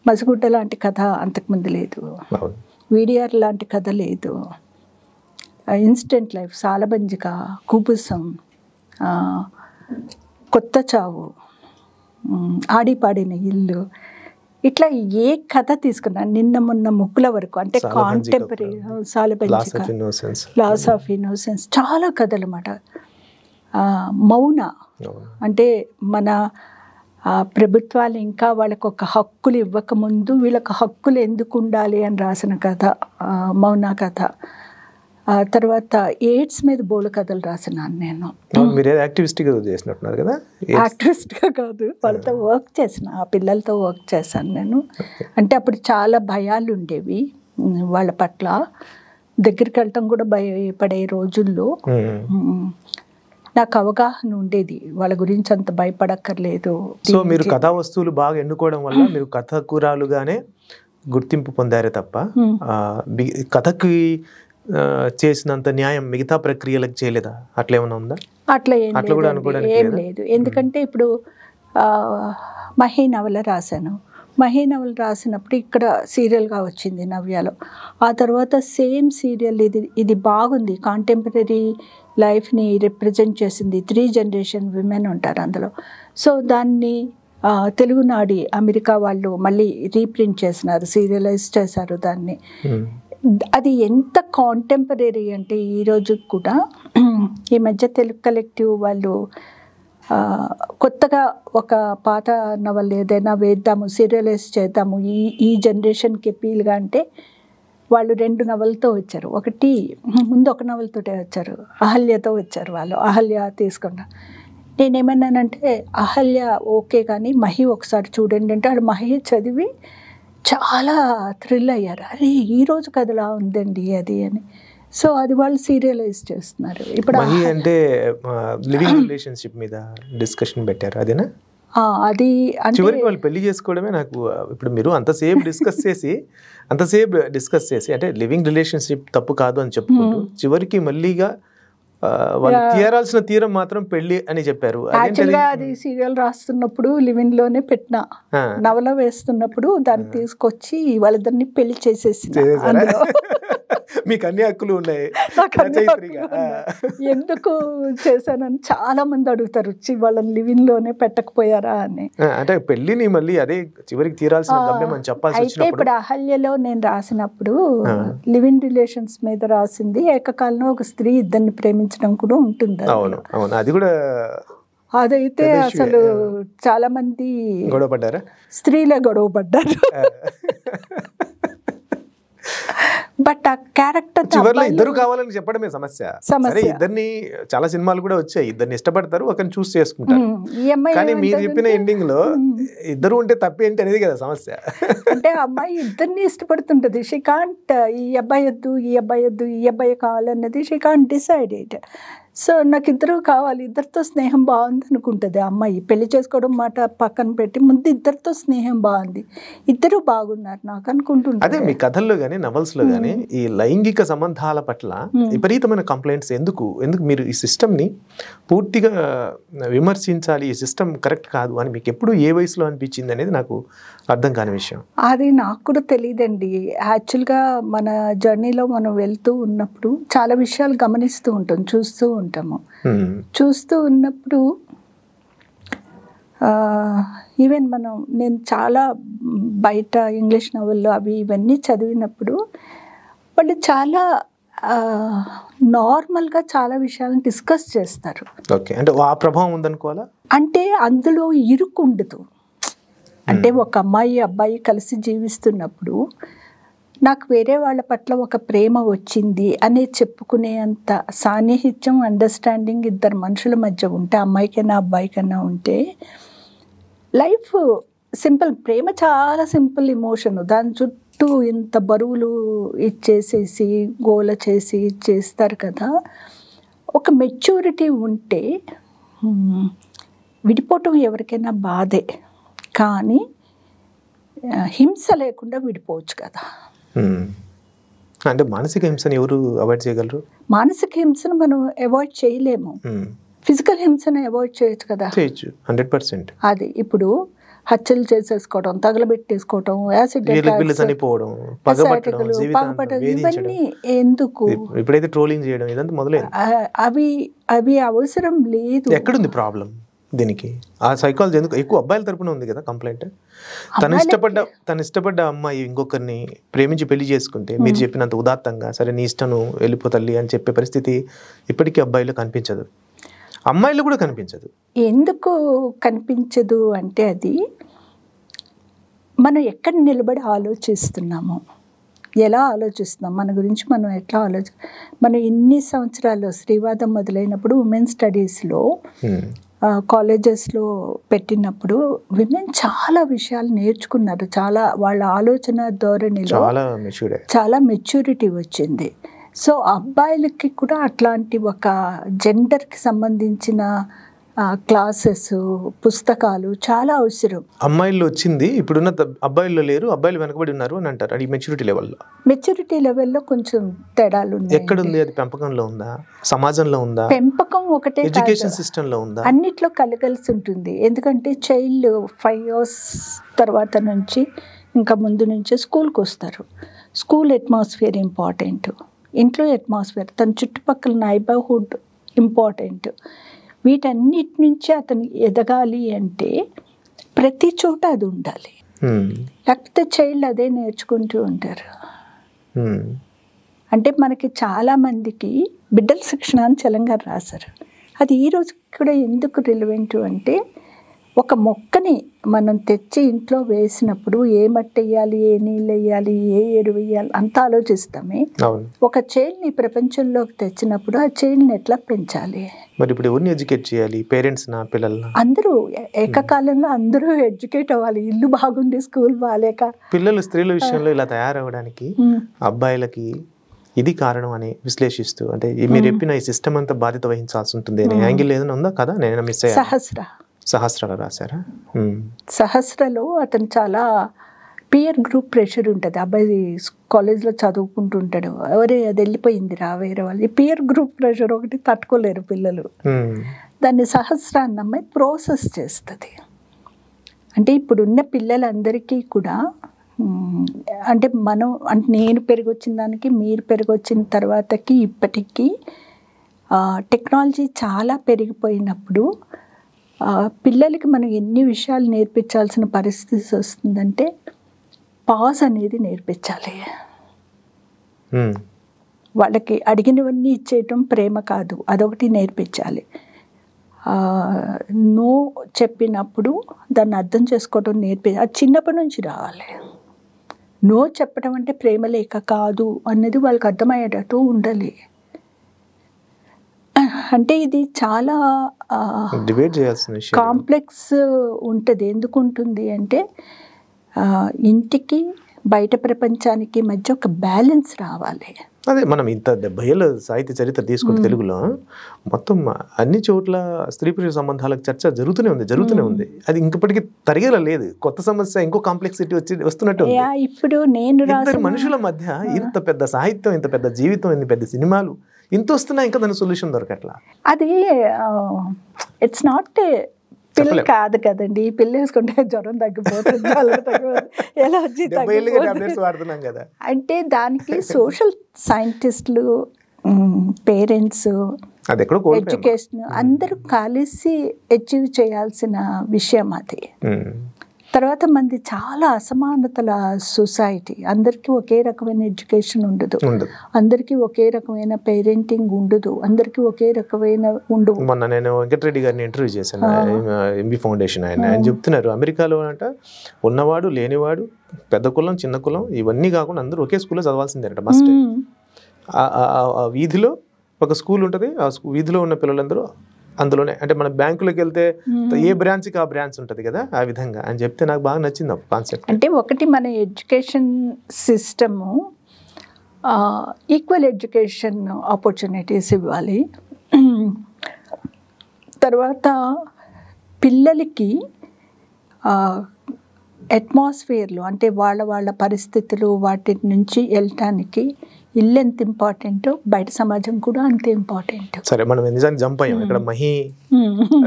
మసిగుడ్డ లాంటి కథ అంతకుముందు లేదు, వీడిఆర్ లాంటి కథ లేదు, ఇన్స్టెంట్ లైఫ్, సాలబంజిక, కుబుసం, కొత్త చావు, ఆడిపాడిన ఇల్లు, ఇట్లా ఏ కథ తీసుకున్నా నిన్న మొన్న ముక్కుల వరకు, అంటే కాంటెంపరీ, సాలబంజిక, లాస్ ఆఫ్ ఇన్నోసెన్స్, చాలా కథలు అన్నమాట. మౌన అంటే మన ప్రభుత్వాలు ఇంకా వాళ్ళకు ఒక హక్కులు ఇవ్వకముందు వీళ్ళకి హక్కులు ఎందుకు ఉండాలి అని రాసిన కథ మౌన కథ. తర్వాత ఎయిడ్స్ మీద బోల్డ్ కథలు రాసినాను నేను. యాక్టివిస్ట్గా కాదు, వాళ్ళతో వర్క్ చేసిన, ఆ పిల్లలతో వర్క్ చేశాను నేను. అంటే అప్పుడు చాలా భయాలు ఉండేవి వాళ్ళ పట్ల, దగ్గరికి వెళ్ళటం కూడా భయపడే రోజుల్లో నాకు అవగాహన ఉండేది, వాళ్ళ గురించి అంత భయపడక్కర్లేదు. సో మీరు కథా వస్తువులు బాగా ఎన్నుకోవడం వల్ల మీరు కథకురాలుగానే గుర్తింపు పొందారే తప్ప కథకి చేసినంత న్యాయం మిగతా ప్రక్రియలకు చేయలేదా? అట్లా ఏమైనా ఉందా? అట్లా ఏం లేదు. ఎందుకంటే ఇప్పుడు మహీ నవల రాశాను. మహీ నవల రాసినప్పుడు ఇక్కడ సీరియల్గా వచ్చింది నవ్యాలో. ఆ తర్వాత సేమ్ సీరియల్ ఇది బాగుంది, కాంటెంపరీ లైఫ్ని రిప్రజెంట్ చేసింది. 3 జనరేషన్ విమెన్ ఉంటారు అందులో. సో దాన్ని తెలుగునాడి అమెరికా వాళ్ళు మళ్ళీ రీప్రింట్ చేసినారు, సీరియలైజ్ చేశారు దాన్ని. అది ఎంత కాంటెంపరీ అంటే ఈరోజు కూడా ఈ మధ్య తెలుగు కలెక్టివ్ వాళ్ళు కొత్తగా ఒక పాత నవల ఏదైనా వేద్దాము, సీరియలైజ్ చేద్దాము ఈ జనరేషన్కి అపీల్గా అంటే వాళ్ళు 2 నవలతో వచ్చారు. ఒకటి ముందు ఒక నవలతోటే వచ్చారు, అహల్యతో వచ్చారు వాళ్ళు. అహల్య తీసుకున్నా. నేనేమన్నానంటే అహల్య ఓకే కానీ మహి ఒకసారి చూడండి అంటే వాళ్ళు మహి చదివి చాలా థ్రిల్ అయ్యారు. అరే ఈరోజు కథలా ఉందండి అది అని. సో అది వాళ్ళు సీరియలైజ్ చేస్తున్నారు ఇప్పుడు. అంటే లివింగ్ రిలేషన్షిప్ మీద డిస్కషన్ పెట్టారు అదేనా? అది చివరికి వాళ్ళు పెళ్లి చేసుకోవడమే. నాకు ఇప్పుడు మీరు అంతసేపు డిస్కస్ చేసి అంటే లివింగ్ రిలేషన్షిప్ తప్పు కాదు అని చెప్పుకుంటూ చివరికి మళ్ళీగా వాళ్ళు తీరాల్సిన తీరం మాత్రం పెళ్లి అని చెప్పారు. యాక్చువల్గా అది సీరియల్ రాస్తున్నప్పుడు లివింగ్ లోనే పెట్టిన నవల వేస్తున్నప్పుడు దాన్ని తీసుకొచ్చి వాళ్ళిద్దరిని పెళ్లి చేసేసింది. మీకు అన్ని హక్కులు ఉన్నాయి. ఎందుకు చేశానని చాలా మంది అడుగుతారు, వాళ్ళని లివింగ్ లోనే పెట్టకపోయారా అని. అంటే పెళ్లిని మళ్ళీ అదే చివరికి తీరాల్సిన గమ్యం అని చెప్పాల్సి అయితే ఇప్పుడు అహల్యలో నేను రాసినప్పుడు లివింగ్ రిలేషన్స్ మీద రాసింది. ఏకకాలంలో ఒక స్త్రీ ఇద్దరిని ప్రేమించడం కూడా ఉంటుంది. అవును అవును, అది కూడా. అదైతే అసలు చాలా మంది గొడవపడ్డారా? స్త్రీలే గొడవపడ్డారు. బట్ ఆ క్యారెక్టర్ చివర్లో ఇద్దరు కావాలని చెప్పడమే సమస్య. ఇద్దరిని చాలా సినిమాలు కూడా వచ్చాయి, ఇద్దరిని ఇష్టపడతారు, ఒకరిని చూస్ చేసుకుంటారు. కానీ మీరు చెప్పిన ఎండింగ్ లో ఇద్దరు ఉంటే తప్పేంటి అనేది కదా సమస్య. అంటే అమ్మాయి ఇద్దరిని ఇష్టపడుతుంటది. షీ కాంట్ ఈ అబ్బాయి వద్దు, ఈ అబ్బాయి వద్దు, ఈ అబ్బాయి కావాలన్నది she can't decide it. So నాకు ఇద్దరు కావాలి, ఇద్దరితో స్నేహం బాగుంది అనుకుంటుంది అమ్మాయి. పెళ్లి చేసుకోవడం మాట పక్కన పెట్టి ముందు ఇద్దరితో స్నేహం బాగుంది, ఇద్దరు బాగున్నారు నాకు అనుకుంటుంది. అదే మీ కథల్లో కానీ నవల్స్ లో కానీ ఈ లైంగిక సంబంధాల పట్ల విపరీతమైన కంప్లైంట్స్ ఎందుకు మీరు ఈ సిస్టమ్ ని పూర్తిగా విమర్శించాలి, ఈ సిస్టమ్ కరెక్ట్ కాదు అని మీకు ఎప్పుడు ఏ వయసులో అనిపించింది అనేది నాకు అర్థం కాని విషయం. అది నాకు కూడా తెలియదండి. యాక్చువల్గా మన జర్నీలో మనం వెళ్తూ ఉన్నప్పుడు చాలా విషయాలు గమనిస్తూ ఉంటాం, చూస్తూ ఉంటాము. చూస్తూ ఉన్నప్పుడు ఈవెన్ నేను చాలా బయట ఇంగ్లీష్ నవల్లో అవి ఇవన్నీ చదివినప్పుడు వాళ్ళు చాలా నార్మల్గా చాలా విషయాలను డిస్కస్ చేస్తారు. ఓకే, అంటే ఆ ప్రభావం ఉందనుకోవాలా? అంటే అందులో ఇరుకు ఉండదు. అంటే ఒక అమ్మాయి అబ్బాయి కలిసి జీవిస్తున్నప్పుడు నాకు వేరే వాళ్ళ పట్ల ఒక ప్రేమ వచ్చింది అని చెప్పుకునే అంత సాన్నిహిత్యం, అండర్స్టాండింగ్ ఇద్దరు మనుషుల మధ్య ఉంటే, అమ్మాయికైనా అబ్బాయికైనా ఉంటే లైఫ్ సింపుల్. ప్రేమ చాలా సింపుల్ ఎమోషన్. దాని చుట్టూ ఇంత బరువులు ఇచ్చేసేసి గోల చేసి చేస్తారు కదా. ఒక మెచ్యూరిటీ ఉంటే విడిపోవటం ఎవరికైనా బాధే, కానీ హింస లేకుండా విడిపోవచ్చు కదా. అంటే మానసిక హింసను ఎవరు అవాయిడ్ చేయగలరు? మానసిక హింసను మనం అవాయిడ్ చేయలేము, ఫిజికల్ హింసను అవాయిడ్ చేయొచ్చు కదా. చేయొచ్చు 100%. అది ఇప్పుడు హత్యలు చేసేసుకోవడం, తగలబెట్టేసుకోవడం, యాసిడ్ ఇవన్నీ ఎందుకు? ఇప్పుడైతే ట్రోలింగ్ చేయడం ఇదంతా మొదలైంది. అవి అవసరం లేదు. ఎక్కడుంది ప్రాబ్లం దీనికి? ఆ సైకాలజీ ఎందుకు ఎక్కువ అబ్బాయిల తరపున ఉంది కదా కంప్లైంట్. తను ఇష్టపడ్డ అమ్మాయి ఇంకొకరిని ప్రేమించి పెళ్లి చేసుకుంటే మీరు చెప్పినంత ఉదాత్తంగా సరే నీ ఇష్టం వెళ్ళిపోతల్లి అని చెప్పే పరిస్థితి ఇప్పటికీ అబ్బాయిలో కనిపించదు, అమ్మాయిలు కూడా కనిపించదు. ఎందుకు కనిపించదు అంటే అది మనం ఎక్కడ నిలబడి ఆలోచిస్తున్నాము, ఎలా ఆలోచిస్తున్నాం, మన గురించి మనం ఎట్లా మనం ఇన్ని సంవత్సరాల్లో శ్రీవాదం మొదలైనప్పుడు ఉమెన్ స్టడీస్లో కాలేజెస్లో పెట్టినప్పుడు విమెన్ చాలా విషయాలు నేర్చుకున్నారు. చాలా వాళ్ళ ఆలోచన ధోరణిలో చాలా మెచ్యూరిటీ వచ్చింది. సో అబ్బాయిలకి కూడా అట్లాంటి ఒక జెండర్కి సంబంధించిన క్లాసెస్, పుస్తకాలు చాలా అవసరం. అమ్మాయిల్లో వచ్చింది, ఇప్పుడున్న అబ్బాయిల్లో లేరు, అబ్బాయిలు వెనకబడి ఉన్నారు అని అంటారు. అది మెచ్యూరిటీ లెవెల్లో కొంచెం తేడాలు ఉన్నాయి. ఎక్కడుంది అది? పెంపకంలో ఉందా, సమాజంలో ఉందా? పెంపకం ఒకటే, ఎడ్యుకేషన్ సిస్టంలో ఉందా? అన్నిట్లో కలగలిసి ఉంటుంది. ఎందుకంటే చైల్డ్ 5 years తర్వాత నుంచి ఇంకా ముందు నుంచే స్కూల్కి వస్తారు. స్కూల్ అట్మాస్ఫియర్ ఇంపార్టెంట్, ఇంట్లో అట్మాస్ఫియర్, తన చుట్టుపక్కల నైబర్హుడ్ ఇంపార్టెంట్. వీటన్నిటి నుంచి అతను ఎదగాలి అంటే ప్రతి చోట అది ఉండాలి. లేకపోతే చైల్డ్ అదే నేర్చుకుంటూ ఉంటారు. అంటే మనకి చాలామందికి బిడ్డల శిక్షణ అని తెలంగాణ రాశారు. అది ఈ రోజు కూడా ఎందుకు రిలవెంట్ అంటే, ఒక మొక్కని మనం తెచ్చి ఇంట్లో వేసినప్పుడు ఏ మట్టి వేయాలి, ఏ నీళ్ళు వేయాలి, ఏ ఎరువు వేయాలి అంత ఆలోచిస్తామే. ఒక చైల్డ్ని ప్రపంచంలోకి తెచ్చినప్పుడు ఆ చైల్డ్ని ఎట్లా పెంచాలి? మరి ఇప్పుడు ఎవరిని ఎడ్యుకేట్ చేయాలి? పేరెంట్స్ నా పిల్లల్ని? అందరూ ఏకకాలంలో అందరూ ఎడ్యుకేట్ అవ్వాలి. ఇల్లు బాగుంది, స్కూల్ బాగాలేక. పిల్లలు స్త్రీల విషయంలో ఇలా తయారవడానికి అబ్బాయిలకి ఇది కారణం అని విశ్లేషిస్తూ, అంటే మీరు చెప్పిన ఈ సిస్టమ్ అంతా బాధ్యత వహించాల్సి ఉంటుంది అనే యాంగిల్ ఏదైనా ఉందా కదా? నేను మిస్ అయ్యాను. సహస్రలో రాశారా? సహస్రలో అతను చాలా పియర్ గ్రూప్ ప్రెషర్ ఉంటుంది. అబ్బాయి కాలేజ్లో చదువుకుంటుంటాడు, ఎవరే అది వెళ్ళిపోయింది రా వేరే వాళ్ళు. పియర్ గ్రూప్ ప్రెషర్ ఒకటి తట్టుకోలేరు పిల్లలు. దాన్ని సహస్ర అన్న అమ్మాయి ప్రాసెస్ చేస్తుంది. అంటే ఇప్పుడున్న పిల్లలందరికీ కూడా అంటే నేను పెరిగొచ్చిన దానికి మీరు పెరిగొచ్చిన తర్వాతకి ఇప్పటికీ టెక్నాలజీ చాలా పెరిగిపోయినప్పుడు పిల్లలకి మనం ఎన్ని విషయాలు నేర్పించాల్సిన పరిస్థితి వస్తుందంటే పాజ్ అనేది నేర్పించాలి. వాళ్ళకి అడిగినవన్నీ ఇచ్చేయటం ప్రేమ కాదు, అదొకటి నేర్పించాలి. నో చెప్పినప్పుడు దాన్ని అర్థం చేసుకోవడం అది చిన్నప్పటి నుంచి రావాలి. నో చెప్పడం అంటే ప్రేమ లేక కాదు అన్నది వాళ్ళకి అర్థమయ్యేటట్టు ఉండాలి. అంటే ఇది చాలా కాంప్లెక్స్ ఉంటుంది. ఎందుకు ఉంటుంది అంటే ఇంటికి బయట ప్రపంచానికి మధ్య ఒక బ్యాలెన్స్ రావాలి. అదే మనం ఇంత 70 ఏళ్ళ సాహిత్య చరిత్ర తీసుకుంటే తెలుగులో మొత్తం అన్ని చోట్ల స్త్రీ పురుష సంబంధాలకు చర్చ జరుగుతూనే ఉంది. అది ఇంకప్పటికీ తరిగేలా లేదు. కొత్త సమస్య, ఇంకో కాంప్లెక్సిటీ వస్తున్నట్టు. ఇప్పుడు నేను మనుషుల మధ్య ఇంత పెద్ద సాహిత్యం, ఇంత పెద్ద జీవితం, ఇంత పెద్ద సినిమాలు ఇంత వస్తున్నా ఇంకా దాని సొల్యూషన్ దొరకట్లా. అది ఇట్స్ నాట్ పిల్ల కాదు కదండి. పిల్ల వేసుకుంటే జ్వరం తగ్గిపోతుంది, ఎలర్జీ వాడుతున్నాం కదా. అంటే దానికి సోషల్ సైంటిస్టులు, పేరెంట్స్, ఎడ్యుకేషన్ అందరూ కలిసి అచీవ్ చేయాల్సిన విషయం అది. తర్వాత మంది చాలా అసమానతల సొసైటీ. అందరికీ ఒకే రకమైన ఎడ్యుకేషన్ ఉండదు, అందరికీ ఒకే రకమైన పేరెంటింగ్ ఉండదు, అందరికీ ఒకే రకమైన ఉండదు. మొన్న నేను వెంకటరెడ్డి గారిని ఇంటర్వ్యూ చేశాను, ఎంబీ ఫౌండేషన్. ఆయన చెప్తున్నారు, అమెరికాలో అంట ఉన్నవాడు లేనివాడు, పెద్ద కులం చిన్న కులం ఇవన్నీ కాకుండా అందరూ ఒకే స్కూల్లో చదవాల్సిందేనట. మస్ట్ వీధిలో ఒక స్కూల్ ఉంటుంది, ఆ వీధిలో ఉన్న పిల్లలందరూ అందులోనే. అంటే మన బ్యాంకులోకి వెళ్తే ఏ బ్రాంచ్కి ఆ బ్రాంచ్ ఉంటుంది కదా, ఆ విధంగా అని చెప్తే నాకు బాగా నచ్చింది కాన్సెప్ట్. అంటే ఒకటి మన education system equal education opportunities ఇవ్వాలి. తర్వాత పిల్లలకి అట్మాస్ఫియర్లో అంటే వాళ్ళ పరిస్థితులు వాటి నుంచి వెళ్ళటానికి ఇల్లు ఎంత ఇంపార్టెంట్, బయట సమాజం కూడా అంతే ఇంపార్టెంట్. సరే, మనం నిజానికి జంప్ అయ్యాం ఇక్కడ, మహి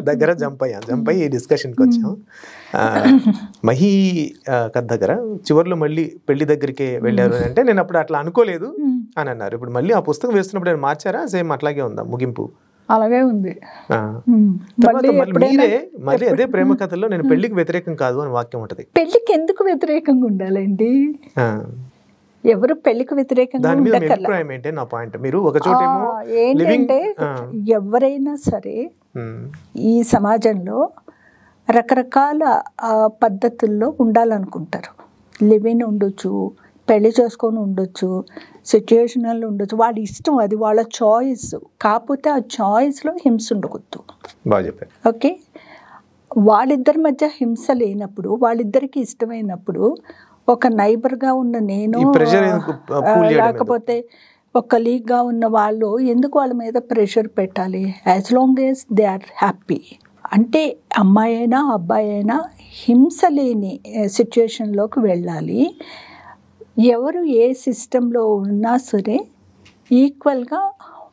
దగ్గర జంప్ అయ్యి ఈ డిస్కషన్కి వచ్చాం. మహి కథ దగ్గర చివరిలో మళ్ళీ పెళ్లి దగ్గరికి వెళ్ళారు అంటే నేను అప్పుడు అట్లా అనుకోలేదు అని అన్నారు. ఇప్పుడు మళ్ళీ ఆ పుస్తకం వేస్తున్నప్పుడు నేను మార్చారా, సేమ్ అట్లాగే ఉందా ముగింపు? అలాగే ఉంది. మళ్ళీ అదే ప్రేమ కథల్లో నేను పెళ్లికి వ్యతిరేకం కాదు అని వాక్యం ఉంటది. పెళ్లికి ఎందుకు వ్యతిరేకంగా ఉండాలండి? ఎవరు పెళ్లికి వ్యతిరేకంగా ఏంటంటే నా పాయింట్, మీరు ఒక చోట ఏంటంటే ఎవరైనా సరే ఈ సమాజంలో రకరకాల పద్ధతుల్లో ఉండాలనుకుంటారు. లివింగ్ ఉండొచ్చు, పెళ్లి చేసుకొని ఉండొచ్చు, సిచ్యుయేషనల్ ఉండొచ్చు, వాళ్ళ ఇష్టం, అది వాళ్ళ చాయిస్. కాకపోతే ఆ చాయిస్లో హింస ఉండకూడదు. ఓకే, వాళ్ళిద్దరి మధ్య హింస లేనప్పుడు, వాళ్ళిద్దరికి ఇష్టమైనప్పుడు, ఒక నైబర్గా ఉన్న నేను లేకపోతే ఒక కలీగ్గా ఉన్న వాళ్ళు ఎందుకు వాళ్ళ మీద ప్రెషర్ పెట్టాలి? As long as they are happy. అంటే అమ్మాయి అయినా అబ్బాయి అయినా హింస లేని సిచ్యుయేషన్లోకి వెళ్ళాలి. ఎవరు ఏ సిస్టంలో ఉన్నా సరే ఈక్వల్గా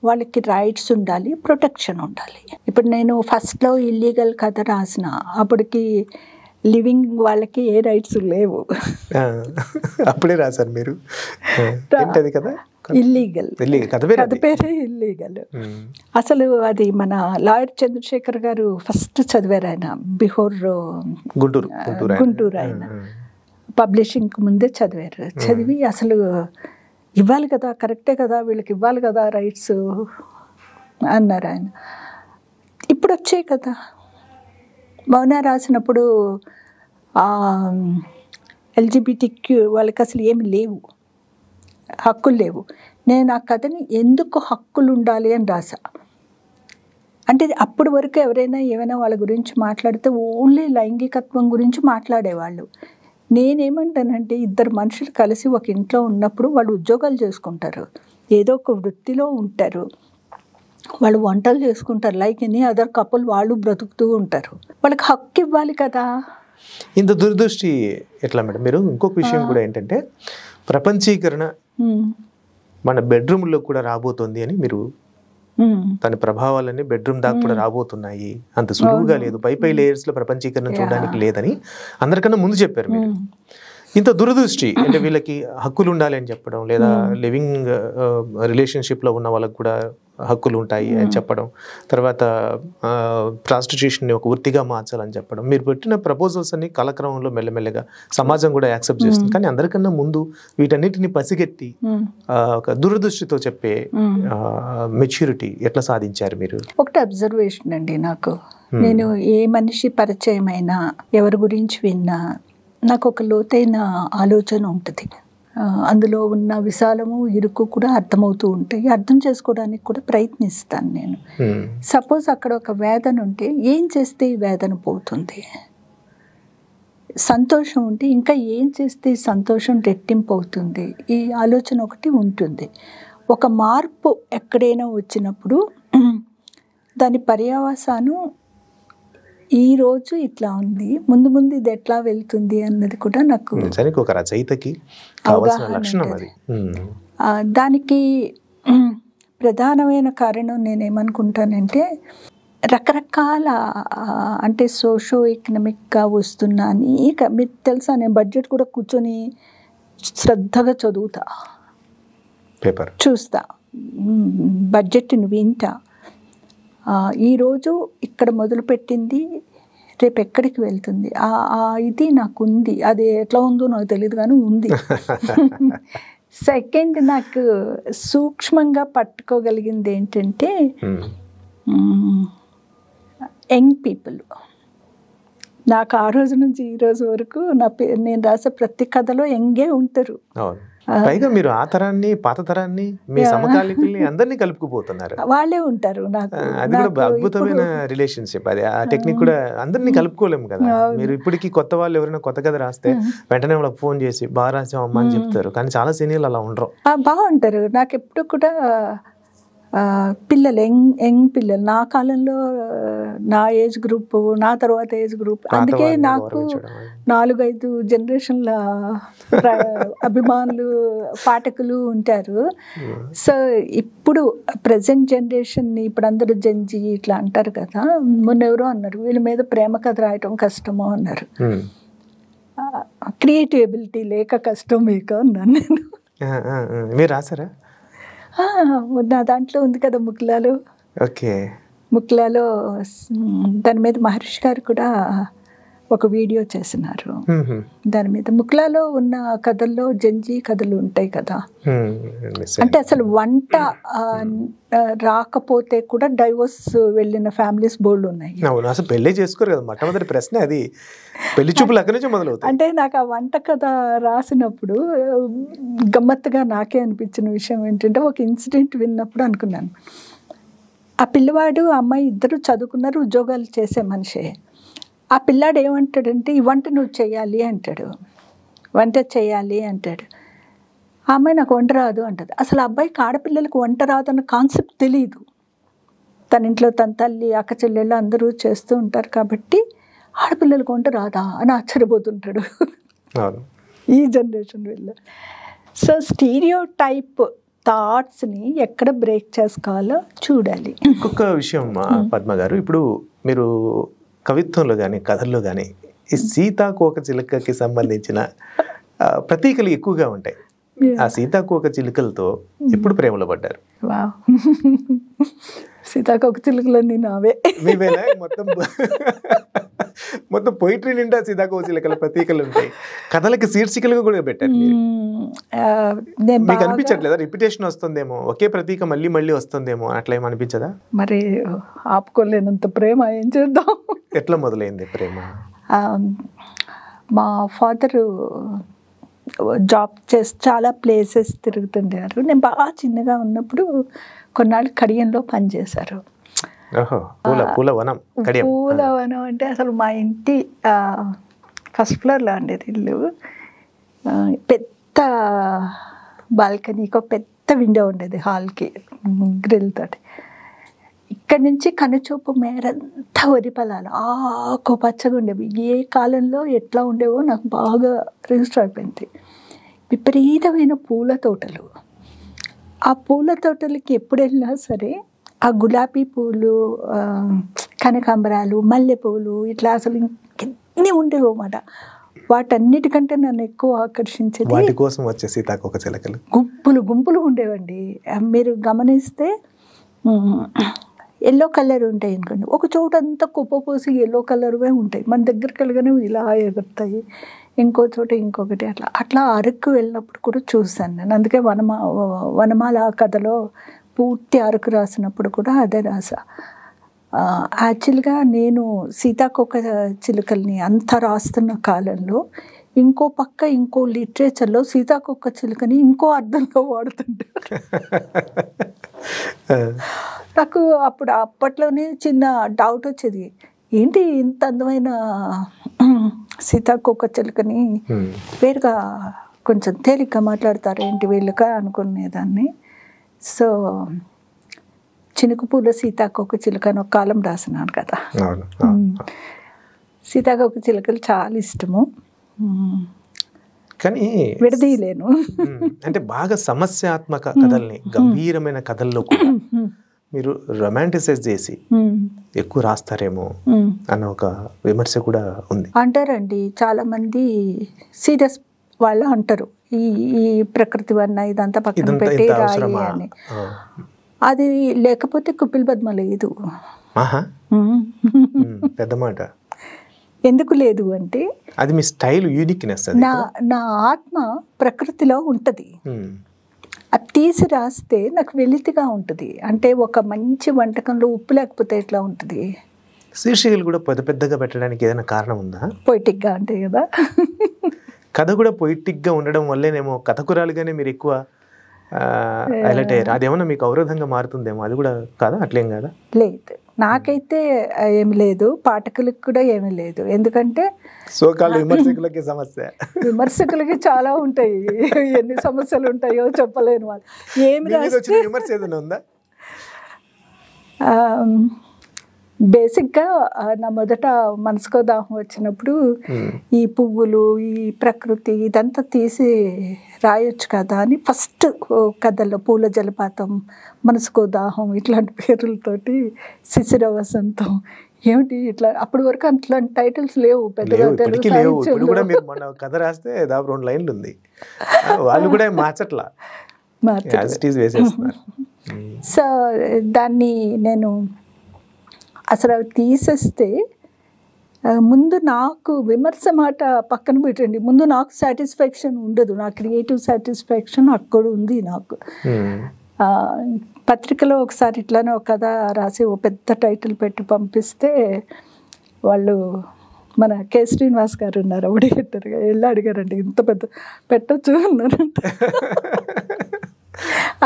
వాళ్ళకి రైట్స్ ఉండాలి, ప్రొటెక్షన్ ఉండాలి. ఇప్పుడు నేను ఫస్ట్లో ఇల్లీగల్ కథ రాసిన అప్పటికి లివింగ్ వాళ్ళకి ఏ రైట్స్ లేవు. అప్పుడే రాశారు మీరు కదా, ఇల్లీగల్, కథ పేరే ఇల్లీగల్. అసలు అది మన లాయర్ చంద్రశేఖర్ గారు ఫస్ట్ చదివారు. ఆయన బిహోర్ గుంటూరు ఆయన పబ్లిషింగ్కి ముందే చదివారు. చదివి అసలు ఇవ్వాలి కదా, కరెక్టే కదా, వీళ్ళకి ఇవ్వాలి కదా రైట్స్ అన్నారు ఆయన. ఇప్పుడు వచ్చాయి కదా. మౌన రాసినప్పుడు ఎల్జిబిటిక్యూ వాళ్ళకి అసలు ఏమి లేవు, హక్కులు లేవు. నేను ఆ కథని ఎందుకు హక్కులు ఉండాలి అని రాసా. అంటే అప్పటి వరకు ఎవరైనా ఏమైనా వాళ్ళ గురించి మాట్లాడితే ఓన్లీ లైంగికత్వం గురించి మాట్లాడేవాళ్ళు. నేనేమంటానంటే ఇద్దరు మనుషులు కలిసి ఒక ఇంట్లో ఉన్నప్పుడు వాళ్ళు ఉద్యోగాలు చేసుకుంటారు, ఏదో ఒక వృత్తిలో ఉంటారు, వాళ్ళు వంటలు చేసుకుంటారు, లైక్ ఎనీ అదర్ కపుల్ వాళ్ళు బ్రతుకుతూ ఉంటారు. వాళ్ళకి హక్కు ఇవ్వాలి కదా. ఇంత దురదృష్టి ఎట్లా మేడం? మీరు ఇంకొక విషయం కూడా ఏంటంటే ప్రపంచీకరణ మన బెడ్రూమ్లో కూడా రాబోతోంది అని మీరు, దాని ప్రభావాలన్నీ బెడ్రూమ్ దాకా కూడా రాబోతున్నాయి, అంత సులువుగా లేదు, పై లేయర్స్ లో ప్రపంచీకరణ చూడడానికి లేదని అందరికన్నా ముందు చెప్పారు మీరు. ఇంత దురదృష్టి అంటే వీళ్ళకి హక్కులు ఉండాలి అని చెప్పడం, లేదా లివింగ్ రిలేషన్షిప్లో ఉన్న వాళ్ళకి కూడా హక్కులు ఉంటాయి అని చెప్పడం, తర్వాత ప్రాస్టిట్యూషన్ని ఒక వృత్తిగా మార్చాలని చెప్పడం, మీరు పెట్టిన ప్రపోజల్స్ అన్ని కాలక్రమంలో మెల్లమెల్లగా సమాజం కూడా యాక్సెప్ట్ చేస్తుంది. కానీ అందరికన్నా ముందు వీటన్నిటిని పసిగట్టి ఒక దురదృష్టితో చెప్పే మెచ్యూరిటీ ఎట్లా సాధించారు మీరు? ఒకటి అబ్జర్వేషన్ అండి నాకు. నేను ఏ మనిషి పరిచయం అయినా, ఎవరి గురించి విన్నా నాకు ఒక లోతైన ఆలోచన ఉంటుంది. అందులో ఉన్న విశాలము ఇరుకు కూడా అర్థమవుతూ ఉంటాయి. అర్థం చేసుకోవడానికి కూడా ప్రయత్నిస్తాను నేను. సపోజ్ అక్కడ ఒక వేదన ఉంటే ఏం చేస్తే ఈ వేదన పోతుంది, సంతోషం ఉంటే ఇంకా ఏం చేస్తే ఈ సంతోషం రెట్టింపు అవుతుంది, ఈ ఆలోచన ఒకటి ఉంటుంది. ఒక మార్పు ఎక్కడైనా వచ్చినప్పుడు దాని పర్యవసానం ఈరోజు ఇట్లా ఉంది, ముందు ముందు ఇది ఎట్లా వెళ్తుంది అన్నది కూడా నాకు ఒక రచయితకి కావాల్సిన లక్షణం అది. దానికి ప్రధానమైన కారణం నేనేమనుకుంటానంటే రకరకాల అంటే సోషో ఎకనామిక్గా వస్తున్న అనేక, మీకు తెలుసా నేను బడ్జెట్ కూడా కూర్చొని శ్రద్ధగా చదువుతా, పేపర్ చూస్తా, బడ్జెట్ని వింటా. ఈరోజు ఇక్కడ మొదలుపెట్టింది రేపు ఎక్కడికి వెళ్తుంది ఇది నాకు ఉంది. అది ఎట్లా ఉందో నాకు తెలియదు కానీ ఉంది. సెకండ్, నాకు సూక్ష్మంగా పట్టుకోగలిగింది ఏంటంటే యంగ్ పీపుల్. నాకు ఆ రోజు నుంచి ఈ రోజు వరకు నేను రాసే ప్రతి కథలో యంగే ఉంటారు. పైగా మీరు ఆ తరాన్ని పాత తరాన్ని మీ సమకాలికుల్ని అందరినీ కలుపుకుపోతున్నారు. వాళ్ళే ఉంటారు. నాకు అది కూడా అద్భుతమైన రిలేషన్షిప్. అది ఆ టెక్నిక్ కూడా అందరినీ కలుపుకోలేము కదా. మీరు ఇప్పటికీ కొత్త వాళ్ళు ఎవరైనా కొత్త కథ రాస్తే వెంటనే వాళ్ళకి ఫోన్ చేసి బాగా రాసామమ్మా అని చెప్తారు. కానీ చాలా సీనియర్లు అలా ఉండరు, బాగుంటారు. నాకు ఎప్పుడు కూడా పిల్లలు యంగ్ పిల్లలు, నా కాలంలో నా ఏజ్ గ్రూప్, నా తర్వాత ఏజ్ గ్రూప్, అందుకే నాకు 4-5 జనరేషన్ల అభిమానులు పాఠకులు ఉంటారు. సో ఇప్పుడు ప్రజెంట్ జనరేషన్ని ఇప్పుడు అందరూ జంజీ ఇట్లా అంటారు కదా. మొన్న ఎవరో అన్నారు వీళ్ళ మీద ప్రేమ కథ రాయటం కష్టమో అన్నారు. క్రియేటివ్ ఎబిలిటీ లేక కష్టం మీక అన్నాను నేను. మీరు రాసారా? నా దాంట్లో ఉంది కదా ముక్లాలో. ఓకే, ముక్లాలో దాని మీద మహర్షి గారు కూడా ఒక వీడియో చేసినారు. దాని మీద ముక్లాలో ఉన్న కథల్లో జంజీ కథలు ఉంటాయి కదా. అంటే అసలు వంట రాకపోతే కూడా డైవోర్స్ వెళ్ళిన ఫ్యామిలీస్ బోల్డ్ ఉన్నాయి. అసలు పెళ్లి చేసుకోరు కదా, మొట్టమొదటి ప్రశ్న అది. పెళ్లి చూపులు అక్కడి నుంచి మొదలవుతాయి. అంటే నాకు ఆ వంట కథ రాసినప్పుడు గమ్మత్తుగా నాకే అనిపించిన విషయం ఏంటంటే, ఒక ఇన్సిడెంట్ విన్నప్పుడు అనుకున్నాను, ఆ పిల్లవాడు అమ్మాయి ఇద్దరు చదువుకున్నారు, ఉద్యోగాలు చేసే మనిషే. ఆ పిల్లాడు ఏమంటాడంటే ఈ వంట నువ్వు చేయాలి అంటాడు, వంట చేయాలి అంటాడు. ఆ అమ్మాయి నాకు వంట రాదు అంటది. అసలు అబ్బాయికి ఆడపిల్లలకు వంట రాదన్న కాన్సెప్ట్ తెలియదు. తన ఇంట్లో తన తల్లి అక్క చెల్లెళ్ళు అందరూ చేస్తూ ఉంటారు కాబట్టి ఆడపిల్లలకు వంట రాదా అని ఆశ్చర్యపోతుంటాడు ఈ జనరేషన్ వల్ల. సో స్టీరియో టైప్ థాట్స్ని ఎక్కడ బ్రేక్ చేసుకోవాలో చూడాలి. ఇంకొక విషయం పద్మ గారు, ఇప్పుడు మీరు కవిత్వంలో కానీ కథల్లో కానీ ఈ సీతాకోక చిలుకకి సంబంధించిన ప్రతీకలు ఎక్కువగా ఉంటాయి. ఆ సీతాకోక చిలుకలతో ఎప్పుడు ప్రేమలో పడ్డారు? సీతాకోక చిలుకలన్నీ నావే. మొత్తం మొత్తం పొయిటరీ నిండా సీతాకోకచిలుకల ప్రతీకలు ఉంటాయి, కథలకి శీర్షికలుగా కూడా పెట్టారు మీరు. మీకు అనిపించట్లేదా రిపిటేషన్ వస్తుందేమో, ఒకే ప్రతీక మళ్ళీ మళ్ళీ వస్తుందేమో అట్లా ఏమో అనిపించదా? మరి ఆపుకోలేనంత ప్రేమ, ఏం చేద్దాం. ఎట్లా మొదలైంది ప్రేమ? మా ఫాదరు జాబ్ చేసి చాలా ప్లేసెస్ తిరుగుతుండేవారు. నేను బాగా చిన్నగా ఉన్నప్పుడు కొన్నాళ్ళు కడియంలో పనిచేశారు. పూలవనం అంటే అసలు మా ఇంటి ఫస్ట్ ఫ్లోర్లో ఉండేది ఇల్లు. పెద్ద బాల్కనీకి ఒక పెద్ద విండో ఉండేది హాల్కి, గ్రిల్ తోటి. ఇక్కడి నుంచి కనుచూపు మేరంతా వరి పొలాలు ఆకు పచ్చగా ఉండేవి. ఏ కాలంలో ఎట్లా ఉండేవో నాకు బాగా రిజిస్టర్ అయిపోయింది. విపరీతమైన పూల తోటలు. ఆ పూల తోటలకి ఎప్పుడు వెళ్ళినా సరే ఆ గులాబీ పూలు, కనకాంబరాలు, మల్లెపూలు ఇట్లా అసలు ఎన్ని ఉండేవి అన్నమాట. వాటన్నిటికంటే నన్ను ఎక్కువ ఆకర్షించేది వాటి కోసం వచ్చే సీతాకోకచిలుకలు గుంపులు గుంపులు ఉండేవండి. మీరు గమనిస్తే ఎల్లో కలర్ ఉంటాయి అనుకోండి, ఒక చోట అంతా కుప్ప పోసి ఎల్లో కలర్వే ఉంటాయి. మన దగ్గరికి వెళ్ళగానే ఇలా ఎగురుతాయి, ఇంకో చోట ఇంకొకటి. అట్లా అట్లా అరకు వెళ్ళినప్పుడు కూడా చూశాను నేను. అందుకే వనమాల కథలో పూర్తి అరకు రాసినప్పుడు కూడా అదే రాసా. యాక్చువల్గా నేను సీతాకోకచిలుకల్ని అంత రాస్తున్న కాలంలో ఇంకో పక్క ఇంకో లిటరేచర్లో సీతాకోకచిలుకని ఇంకో అర్థంలో వాడుతుంటే నాకు అప్పట్లోనే చిన్న డౌట్ వచ్చేది, ఏంటి ఇంత అందమైన సీతాకోకచిలుకని వేరుగా కొంచెం తేలిక మాట్లాడతారు ఏంటి వీళ్ళుగా అనుకునేదాన్ని. సో చినుకుపూల సీతాకోకచిలుక అని ఒక కాలం రాసినాను కదా. సీతాకోకచిలుకలు చాలా ఇష్టము, కానీ విడదీయలేను. అంటే బాగా సమస్యాత్మక కథల్ని, గంభీరమైన కథల్లో కూడా మీరు రొమాంటిసైజ్ చేసి ఎక్కువ రాస్తారేమో అన్న ఒక విమర్శ కూడా ఉంది. అంటారండి చాలా మంది, సీరియస్ వాళ్ళు అంటారు, ఈ ప్రకృతి వన్న ఇదంతా పక్కన పెట్టి రాయి అని. అది లేకపోతే కుప్పిల్ పద్మ లేదు. పెద్ద మాట. ఎందుకు లేదు అంటే అది మీ స్టైల్, యూనిక్నెస్. నా ఆత్మ ప్రకృతిలో ఉంటుంది. అది తీసి రాస్తే నాకు వెలితిగా ఉంటుంది. అంటే ఒక మంచి వంటకంలో ఉప్పు లేకపోతే ఎట్లా ఉంటుంది. శీర్షికలు కూడా పెద్ద పెద్దగా పెట్టడానికి ఏదైనా కారణం ఉందా? పొయిటిక్గా అంటే కదా. కథ కూడా పొయిటిక్గా ఉండడం వల్లేనేమో కథకురాలుగానే మీరు ఎక్కువ హైలైట్ అయ్యారు. అదేమన్నా మీకు అవరోధంగా మారుతుందేమో, అది కూడా కాదా? అట్లేం కాదా? లేదు, నాకైతే ఏమి లేదు, పాఠకులకు కూడా ఏమీ లేదు. ఎందుకంటే విమర్శకులకి సమస్య, విమర్శకులకి చాలా ఉంటాయి, ఎన్ని సమస్యలు ఉంటాయో చెప్పలేను. వాళ్ళు ఏమి రాస్తే విమర్శ ఏదైనా ఉందా? బేసిక్గా నా మొదట మనసుకో దాహం వచ్చినప్పుడు ఈ పువ్వులు, ఈ ప్రకృతి ఇదంతా తీసి రాయొచ్చు కదా అని ఫస్ట్ కథల్లో పూల జలపాతం, మనసుకో దాహం ఇట్లాంటి పేర్లతోటి, శిశిర వసంతం, ఏమిటి ఇట్లా అప్పటి వరకు అట్లాంటి టైటిల్స్ లేవు పెద్దగా. మన కథ రాస్తే దాదాపు 2 లైన్లు ఉంది, వాళ్ళు కూడా మార్చట్లా. సో దాన్ని నేను అసలు అవి తీసేస్తే ముందు నాకు విమర్శ మాట పక్కన పెట్టండి, ముందు నాకు సాటిస్ఫాక్షన్ ఉండదు. నా క్రియేటివ్ సాటిస్ఫాక్షన్ అక్కడ ఉంది నాకు. పత్రికలో ఒకసారి ఇట్లానే ఒక కథ రాసి ఓ పెద్ద టైటిల్ పెట్టి పంపిస్తే వాళ్ళు, మన కె శ్రీనివాస్ గారు ఉన్నారు, ఒకటి పెట్టారుగా, వెళ్ళి అడిగారండి ఇంత పెద్ద పెట్టచ్చు అన్నారంట.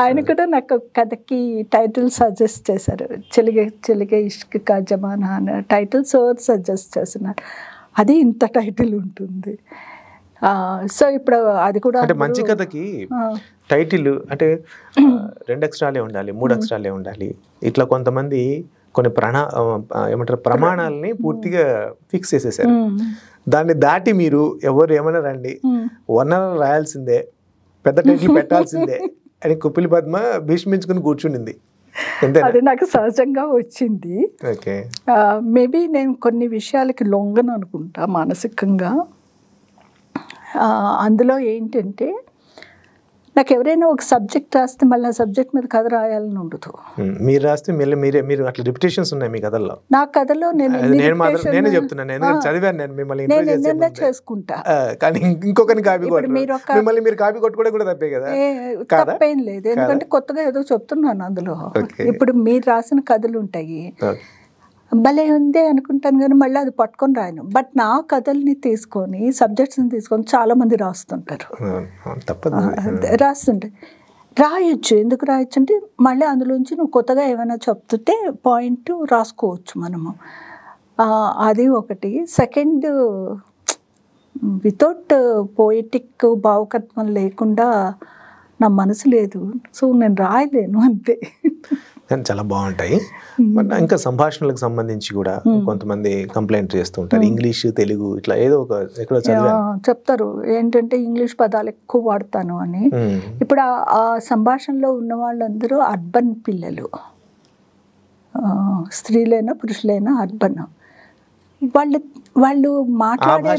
ఆయన కూడా నాకు కథకి టైటిల్ సజెస్ట్ చేశారు, చెలిగే ఇష్క్ కా జమానా అనే టైటిల్ సజెస్ట్ చేస్తున్నారు. అది ఇంత టైటిల్ ఉంటుంది. సో ఇప్పుడు అది కూడా అంటే మంచి కథకి టైటిల్ అంటే 2 అక్షరాలే ఉండాలి, 3 అక్షరాలే ఉండాలి. ఇట్లా కొంతమంది కొన్ని ప్రమాణాలని పూర్తిగా ఫిక్స్ చేసేసారు. దాన్ని దాటి మీరు ఎవరు ఏమైనా రండి, 1 hour రాయాల్సిందే, పెద్ద టైటిల్ పెట్టాల్సిందే అని కుప్పిల్ పద్మ భీష్మించుకుని కూర్చుండింది. అది నాకు సహజంగా వచ్చింది. మేబీ నేను కొన్ని విషయాలకి లొంగను అనుకుంటా మానసికంగా. అందులో ఏంటంటే నాకు ఎవరైనా ఒక సబ్జెక్ట్ రాస్తే మళ్ళీ ఆ సబ్జెక్ట్ మీద కథ రాయాలని ఉండదు. మీరు రాస్తే మీరు అట్లా రిపిటేషన్స్ ఉన్నాయి మీ కథల్లో. నా కథలో నేనే చెప్తున్నాను, ఎందుకంటే చదివాను నేను మిమ్మల్ని చేసుకుంటా. కానీ ఇంకొకరిని కాపీ మిమ్మల్ని మీరు కాపీ కొట్టుకోవడం కూడా తప్పే కదా. తప్పేం లేదు, ఎందుకంటే కొత్తగా ఏదో చెప్తున్నాను అందులో. ఇప్పుడు మీరు రాసిన కథలు ఉంటాయి, భలే ఉంది అనుకుంటాను కానీ మళ్ళీ అది పట్టుకొని రాయను. బట్ నా కథల్ని తీసుకొని సబ్జెక్ట్స్ని తీసుకొని చాలామంది రాస్తుంటారు. రాయొచ్చు, ఎందుకు రాయొచ్చు అంటే మళ్ళీ అందులోంచి నువ్వు కొత్తగా ఏమైనా చెప్తుంటే పాయింట్ రాసుకోవచ్చు మనము. అది ఒకటి. సెకండ్, వితౌట్ పోయిటిక్ భావకత్వం లేకుండా నా మనసు లేదు, సో నేను రాయలేను అంతే. కానీ చాలా బాగుంటాయి. బట్ ఇంకా సంభాషణలకు సంబంధించి కూడా కొంతమంది కంప్లైంట్ చేస్తూ ఉంటారు, ఇంగ్లీష్ తెలుగు ఇట్లా ఏదో ఒక ఎక్కడో చెప్తారు ఏంటంటే ఇంగ్లీష్ పదాలు ఎక్కువ వాడతాను అని. ఇప్పుడు ఆ సంభాషణలో ఉన్న వాళ్ళందరూ అర్బన్ పిల్లలు, స్త్రీలైనా పురుషులైనా అర్బన్. వాళ్ళు మాట్లాడే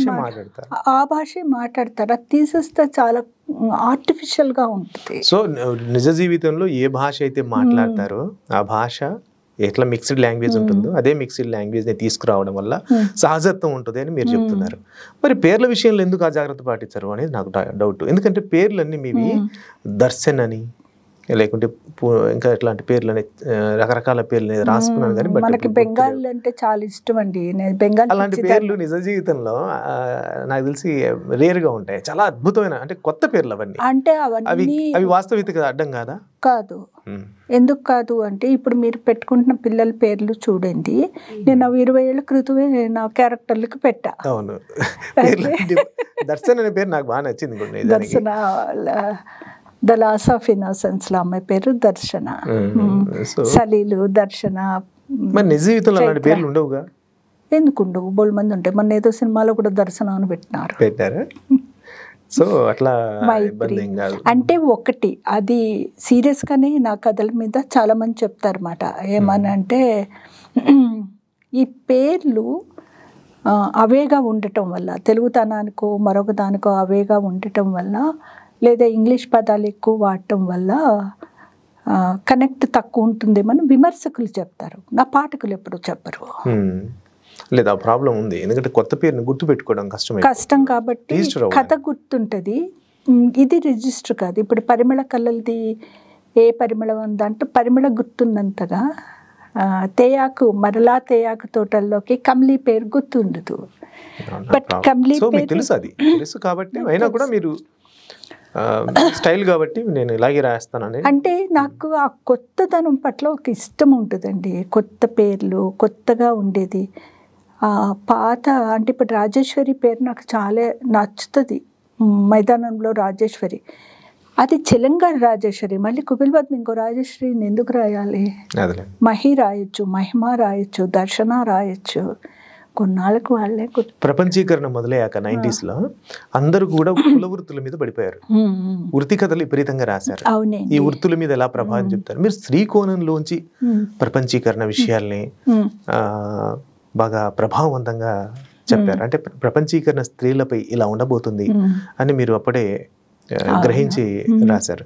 ఆ భాషే మాట్లాడతారు. అది తీసేస్తే చాలా ఆర్టిఫిషియల్గా ఉంటుంది. సో నిజ జీవితంలో ఏ భాష అయితే మాట్లాడతారో ఆ భాష ఎట్లా మిక్స్డ్ లాంగ్వేజ్ ఉంటుందో అదే మిక్స్డ్ లాంగ్వేజ్ని తీసుకురావడం వల్ల సహజత్వం ఉంటుంది అని మీరు చెప్తున్నారు. మరి పేర్ల విషయంలో ఎందుకు ఆ జాగ్రత్త పాటించారు అనేది నాకు డౌట్. ఎందుకంటే పేర్లన్నీ మీవి దర్శన్ అని లేకుంటే ఇంకా ఇట్లాంటి పేర్లు రకరకాల పేర్లు రాసుకున్నాను కానీ మనకి బెంగాల్ అంటే చాలా ఇష్టం అండి. బెంగాల్ అలాంటి పేర్లు నిజ జీవితంలో నాకు తెలిసి రేర్ గా ఉంటాయి. చాలా అద్భుతమైన అంటే కొత్త పేర్లు అవన్నీ. అంటే అవి వాస్తవికత అడ్డం కాదా? కాదు. ఎందుకు కాదు అంటే ఇప్పుడు మీరు పెట్టుకుంటున్న పిల్లల పేర్లు చూడండి, నేను 20 ఏళ్ల క్రితమే నా క్యారెక్టర్లకు పెట్టా. అవును, దర్శన్ అనే పేరు నాకు బాగా నచ్చింది. దర్శన, ద లాస్ ఆఫ్ ఇన్నోసెన్స్ లో అమ్మాయి పేరు దర్శన, సలీలు, దర్శన. నిజ జీవితంలో అలాంటి పేర్లు ఉండవుగా? ఎందుకు ఉండవు, బోల్ మంది ఉంటాయి. మన ఏదో సినిమాలో కూడా దర్శన అని పెట్టారు. సో అట్లా అంటే ఒకటి అది సీరియస్ గానే నా కథల మీద చాలా మంది చెప్తారు అన్నమాట. ఏమని అంటే ఈ పేర్లు అవేగా ఉండటం వల్ల, తెలుగుతనానికో మరొక దానికో అవేగా ఉండటం వల్ల, లేదా ఇంగ్లీష్ పదాలు ఎక్కువ వాడటం వల్ల కనెక్ట్ తక్కువ ఉంటుందేమని విమర్శకులు చెప్తారు. నా పాఠకులు ఎప్పుడు చెప్పరు. లేదా ప్రాబ్లం ఉంది, ఎందుకంటే కొత్త పేరుని గుర్తు పెట్టుకోవడం కష్టం కాబట్టి కథ గుర్తుంటుంది, ఇది రిజిస్టర్ కాదు. ఇప్పుడు పరిమళ కళలది ఏ పరిమళం ఉందంటే పరిమళ గుర్తున్నంతగా తేయాకు, మరలా తేయాకు తోటల్లోకి కమ్లీ పేరు గుర్తుండదు. బట్ కమ్లీ పేరు తెలుసు కాబట్టి అయినా కూడా మీరు స్టైల్ కాబట్టి నేను ఇలాగే రాస్తానని. అంటే నాకు ఆ కొత్తదనం పట్ల ఒక ఇష్టం ఉంటుందండి. కొత్త పేర్లు కొత్తగా ఉండేది. పాత అంటే ఇప్పుడు రాజేశ్వరి పేరు నాకు చాలా నచ్చుతుంది. మైదానంలో రాజేశ్వరి, అది తెలంగాణ రాజేశ్వరి. మళ్ళీ కుబిల్బద్ ఇంకో రాజేశ్వరిని ఎందుకు రాయాలి? మహి రాయొచ్చు, మహిమ రాయొచ్చు, దర్శన రాయొచ్చు. కొన్నాళ్ళకు వాళ్ళే ప్రపంచీకరణ మొదలయ్యాక 90s లో అందరూ కూడా కుల వృత్తుల మీద పడిపోయారు. వృత్తి కథలు విపరీతంగా రాశారు. ఈ వృత్తుల మీద ఎలా ప్రభావం చెప్తారు మీరు? స్త్రీ కోణంలోంచి ప్రపంచీకరణ విషయాల్ని బాగా ప్రభావవంతంగా చెప్పారు. అంటే ప్రపంచీకరణ స్త్రీలపై ఇలా ఉండబోతుంది అని మీరు అప్పుడే గ్రహించి రాశారు.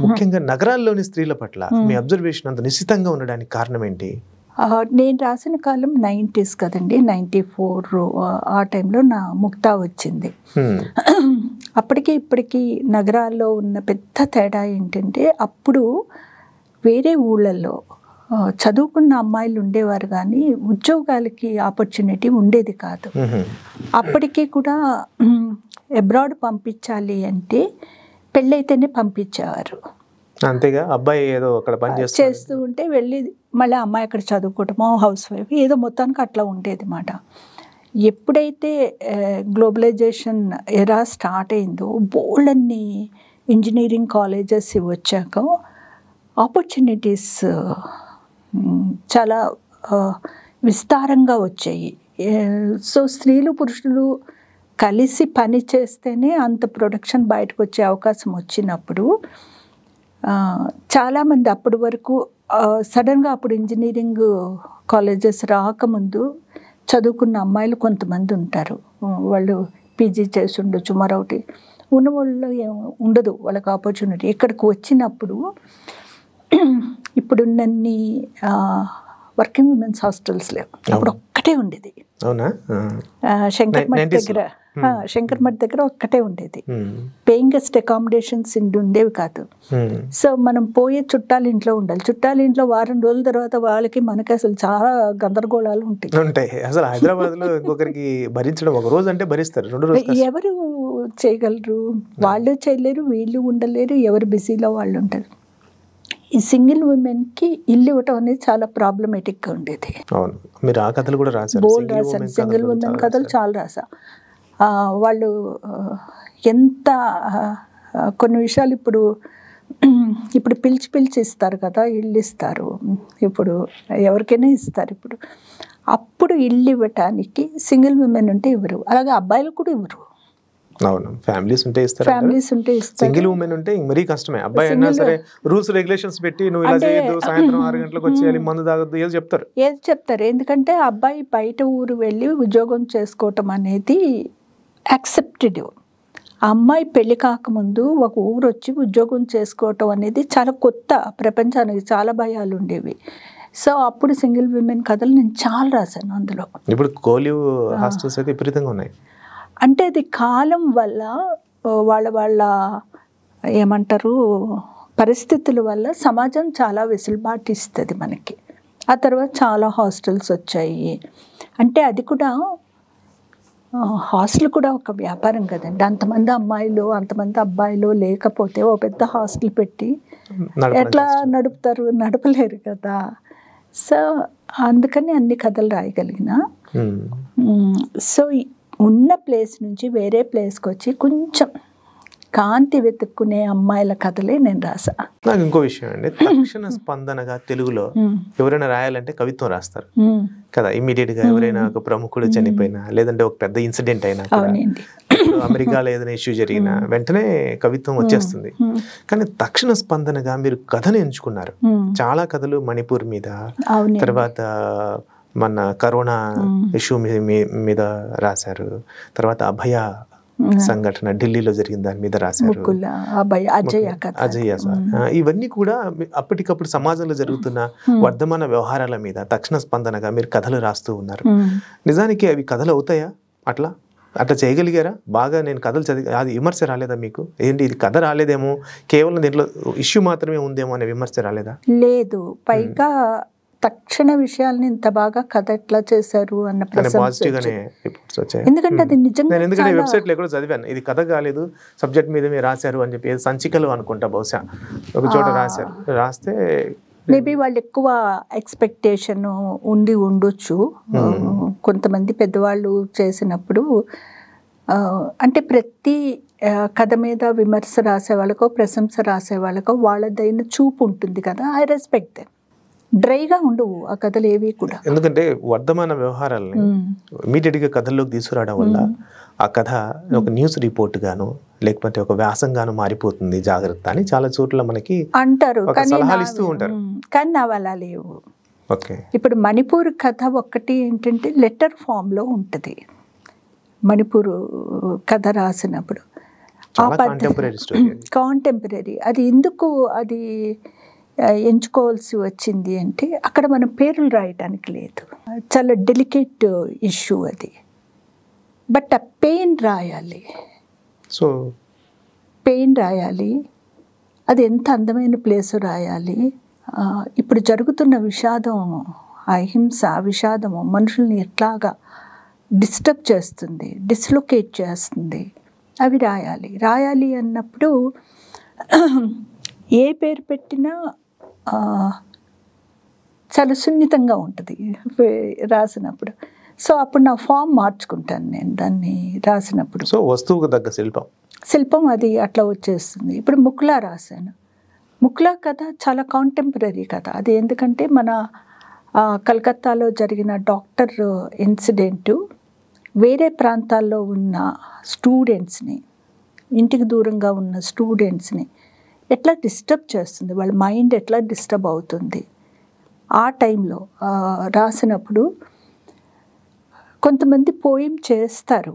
ముఖ్యంగా నగరాల్లోని స్త్రీల పట్ల మీ అబ్జర్వేషన్ అంత నిశ్చితంగా ఉండడానికి కారణం ఏంటి? నేను రాసిన కాలం 90s కదండి, 94 ఆ టైంలో నా ముక్తా వచ్చింది. అప్పటికి ఇప్పటికీ నగరాల్లో ఉన్న పెద్ద తేడా ఏంటంటే అప్పుడు వేరే ఊళ్ళల్లో చదువుకున్న అమ్మాయిలు ఉండేవారు కానీ ఉద్యోగాలకి ఆపర్చునిటీ ఉండేది కాదు. అప్పటికీ కూడా అబ్రాడ్ పంపించాలి అంటే పెళ్ళైతేనే పంపించేవారు. అంతేగా, అబ్బాయి ఏదో అక్కడ పని చేస్తూ ఉంటే వెళ్ళి మళ్ళీ అమ్మాయి అక్కడ చదువుకోవటమో, హౌస్ వైఫ్ ఏదో మొత్తానికి అట్లా ఉండేది అన్నమాట. ఎప్పుడైతే గ్లోబలైజేషన్ ఎరా స్టార్ట్ అయిందో బోల్డన్ని ఇంజనీరింగ్ కాలేజెస్ వచ్చాక ఆపర్చునిటీస్ చాలా విస్తారంగా వచ్చాయి. సో స్త్రీలు పురుషులు కలిసి పని చేస్తేనే అంత ప్రొడక్షన్ బయటకు వచ్చే అవకాశం వచ్చినప్పుడు చాలామంది అప్పటి వరకు సడన్గా అప్పుడు ఇంజనీరింగ్ కాలేజెస్ రాకముందు చదువుకున్న అమ్మాయిలు కొంతమంది ఉంటారు. వాళ్ళు పీజీ చేసి ఉండొచ్చు, మరొకటి ఉన్న వాళ్ళు ఉండదు వాళ్ళకి ఆపర్చునిటీ. ఇక్కడికి వచ్చినప్పుడు ఇప్పుడున్నన్ని వర్కింగ్ ఉమెన్స్ హాస్టల్స్ లేవు, అప్పుడు ఒక్కటే ఉండేది. అవునా? శంకర్ మఠ్ దగ్గర, శంకర్ మఠ్ దగ్గర ఒక్కటే ఉండేది. పేయింగ్ గెస్ట్ అకామిడేషన్స్ ఉండేవి కాదు. సో మనం పోయే చుట్టాల ఇంట్లో ఉండాలి. చుట్టాల ఇంట్లో వారం రోజుల తర్వాత వాళ్ళకి మనకి అసలు చాలా గందరగోళాలు ఉంటాయి. అసలు హైదరాబాద్ లో ఇంకొకరికి భరించడం ఒక రోజు అంటే భరిస్తారు, 2 రోజులు ఎవరు చేయగలరు? వాళ్ళు చేయలేరు, వీళ్ళు ఉండలేరు, ఎవరు బిజీలో వాళ్ళు ఉంటారు. ఈ సింగిల్ ఉమెన్కి ఇల్లు ఇవ్వటం అనేది చాలా ప్రాబ్లమేటిక్గా ఉండేది. అవును, మీరు ఆ కథలు కూడా రాశారు. బోల్డ్ రాశాను, సింగిల్ ఉమెన్ కథలు చాలా రాసా. వాళ్ళు ఎంత కొన్ని విషయాలు ఇప్పుడు పిలిచి ఇస్తారు కదా, ఇల్లు ఇస్తారు, ఇప్పుడు ఎవరికైనా ఇస్తారు. అప్పుడు ఇల్లు ఇవ్వటానికి సింగిల్ ఉమెన్ ఉంటే ఇవ్వరు, అలాగే అబ్బాయిలు కూడా ఇవ్వరు. అవును, ఫ్యామిలీస్ ఉంటే ఇస్తారు. సింగిల్ ఉమెన్ ఉంటే మరీ కష్టమే. అబ్బాయి అయినా సరే రూల్స్ రెగ్యులేషన్స్ పెట్టి నువ్వు ఇలా చేయొద్దు, సాయంత్రం 6 గంటలకు వచ్చేయాలి, మందు తాగొద్దు, ఏది చెప్తారు. ఎందుకంటే అబ్బాయి బయట ఊరు వెళ్ళి ఉద్యోగం చేసుకోవటం అనేది యాక్సెప్టెడ్. అమ్మాయి పెళ్లి కాకముందు ఒక ఊరు వచ్చి ఉద్యోగం చేసుకోవటం అనేది చాలా కొత్త, ప్రపంచానికి చాలా భయాలు ఉండేవి. సో అప్పుడు సింగిల్ విమెన్ కథలు నేను చాలా రాశాను. అందులో ఇప్పుడు కోలివ్ హాస్టల్స్ అయితే విపరీతంగా ఉన్నాయి. అంటే అది కాలం వల్ల వాళ్ళ ఏమంటారు పరిస్థితుల వల్ల సమాజం చాలా వెసులుబాటు ఇస్తుంది మనకి. ఆ తర్వాత చాలా హాస్టల్స్ వచ్చాయి. అంటే అది కూడా హాస్టల్ కూడా ఒక వ్యాపారం కదండి. అంతమంది అమ్మాయిలు అంతమంది అబ్బాయిలు లేకపోతే ఓ పెద్ద హాస్టల్ పెట్టి ఎట్లా నడుపుతారు? నడపలేరు కదా. సో అందుకని అన్ని కథలు రాయగలిగిన. సో ఉన్న ప్లేస్ నుంచి వేరే ప్లేస్కి వచ్చి కొంచెం కాంతి వెతుక్కునే అమ్మాయిల కథలే నేను రాసా. నాకు ఇంకో విషయం అండి, తక్షణ స్పందనగా తెలుగులో ఎవరైనా రాయాలంటే కవిత్వం రాస్తారు కదా. ఇమీడియట్ గా ఎవరైనా ఒక ప్రముఖుడు చనిపోయినా, లేదంటే ఒక పెద్ద ఇన్సిడెంట్ అయినా, అమెరికాలో ఏదైనా ఇష్యూ జరిగినా వెంటనే కవిత్వం వచ్చేస్తుంది. కానీ తక్షణ స్పందనగా మీరు కథను ఎంచుకున్నారు. చాలా కథలు మణిపూర్ మీద, తర్వాత మన కరోనా ఇష్యూ మీద రాశారు, తర్వాత అభయ సంఘటన ఢిల్లీలో జరిగిన దాని మీద రాశారు, అజయ్య సార్. ఇవన్నీ కూడా అప్పటికప్పుడు సమాజంలో జరుగుతున్న వర్ధమాన వ్యవహారాల మీద తక్షణ స్పందనగా మీరు కథలు రాస్తూ ఉన్నారు. నిజానికి అవి కథలు అవుతాయా? అట్లా చేయగలిగారా? బాగా నేను కథలు చదివి అది విమర్శ రాలేదా మీకు? ఏంటి ఇది కథ రాలేదేమో, కేవలం దీంట్లో ఇష్యూ మాత్రమే ఉందేమో అనే విమర్శ రాలేదా? లేదు, పైగా తక్షణ విషయాల్ని ఇంత బాగా కథ ఎట్లా చేశారు అన్న ఎందుకంటే అది నిజంగా వెబ్సైట్ లో కూడా చదివాను, ఇది కథ కాలేదు సబ్జెక్ట్ మీద మీరు రాశారు అని చెప్పి. సంచికలు అనుకుంటా బహుశా ఒక చోట రాశారు. రాస్తే మేబీ వాళ్ళు ఎక్కువ ఎక్స్పెక్టేషన్ ఉండొచ్చు. కొంతమంది పెద్దవాళ్ళు చేసినప్పుడు అంటే ప్రతి కథ మీద విమర్శ రాసే వాళ్ళకో ప్రశంస రాసే వాళ్ళకో వాళ్ళదైన చూపు ఉంటుంది కదా. I respect them. డ్రైగా ఉండవు ఆ కథలు ఏవి కూడా. ఎందుకంటే వర్ధమాన వ్యవహారాలని ఇమీడియట్ గా కథల్లోకి తీసుకురావడం వల్ల ఆ కథ ఒక న్యూస్ రిపోర్ట్ గాను లేకపోతే ఒక వ్యాసంగాను మారిపోతుంది, జాగ్రత్త అని చాలా చోట్ల మనకి అంటారు, సలహాలు ఇస్తూ ఉంటారు. కానీ నావి అలా లేవు. ఇప్పుడు మణిపూర్ కథ ఒక్కటి ఏంటంటే లెటర్ ఫామ్ లో ఉంటుంది. మణిపూర్ కథ రాసినప్పుడు కాంటెంపరీ అది ఎందుకు అది ఎంచుకోవాల్సి వచ్చింది అంటే అక్కడ మనం పేర్లు రాయటానికి లేదు, చాలా డెలికేట్ ఇష్యూ అది. బట్ ఆ పెయిన్ రాయాలి, అది ఎంత అందమైన ప్లేస్ రాయాలి. ఇప్పుడు జరుగుతున్న విషాదం, అహింస విషాదము మనుషుల్ని ఎట్లాగా డిస్టర్బ్ చేస్తుంది, డిస్లొకేట్ చేస్తుంది, అవి రాయాలి అన్నప్పుడు ఏ పేరు పెట్టినా చాలా సున్నితంగా ఉంటుంది రాసినప్పుడు. సో అప్పుడు నా ఫామ్ మార్చుకుంటాను నేను దాన్ని రాసినప్పుడు. సో వస్తువుకు తగ్గ శిల్పం అది అట్లా వచ్చేస్తుంది. ఇప్పుడు ముక్లా రాశాను. ముక్లా కథ చాలా కాంటెంపరీ కథ. అది ఎందుకంటే మన కలకత్తాలో జరిగిన డాక్టర్ ఇన్సిడెంటు వేరే ప్రాంతాల్లో ఉన్న స్టూడెంట్స్ని, ఇంటికి దూరంగా ఉన్న స్టూడెంట్స్ని ఎట్లా డిస్టర్బ్ చేస్తుంది, వాళ్ళ మైండ్ ఎట్లా డిస్టర్బ్ అవుతుంది. ఆ టైంలో రాసినప్పుడు కొంతమంది పోయిం చేస్తారు,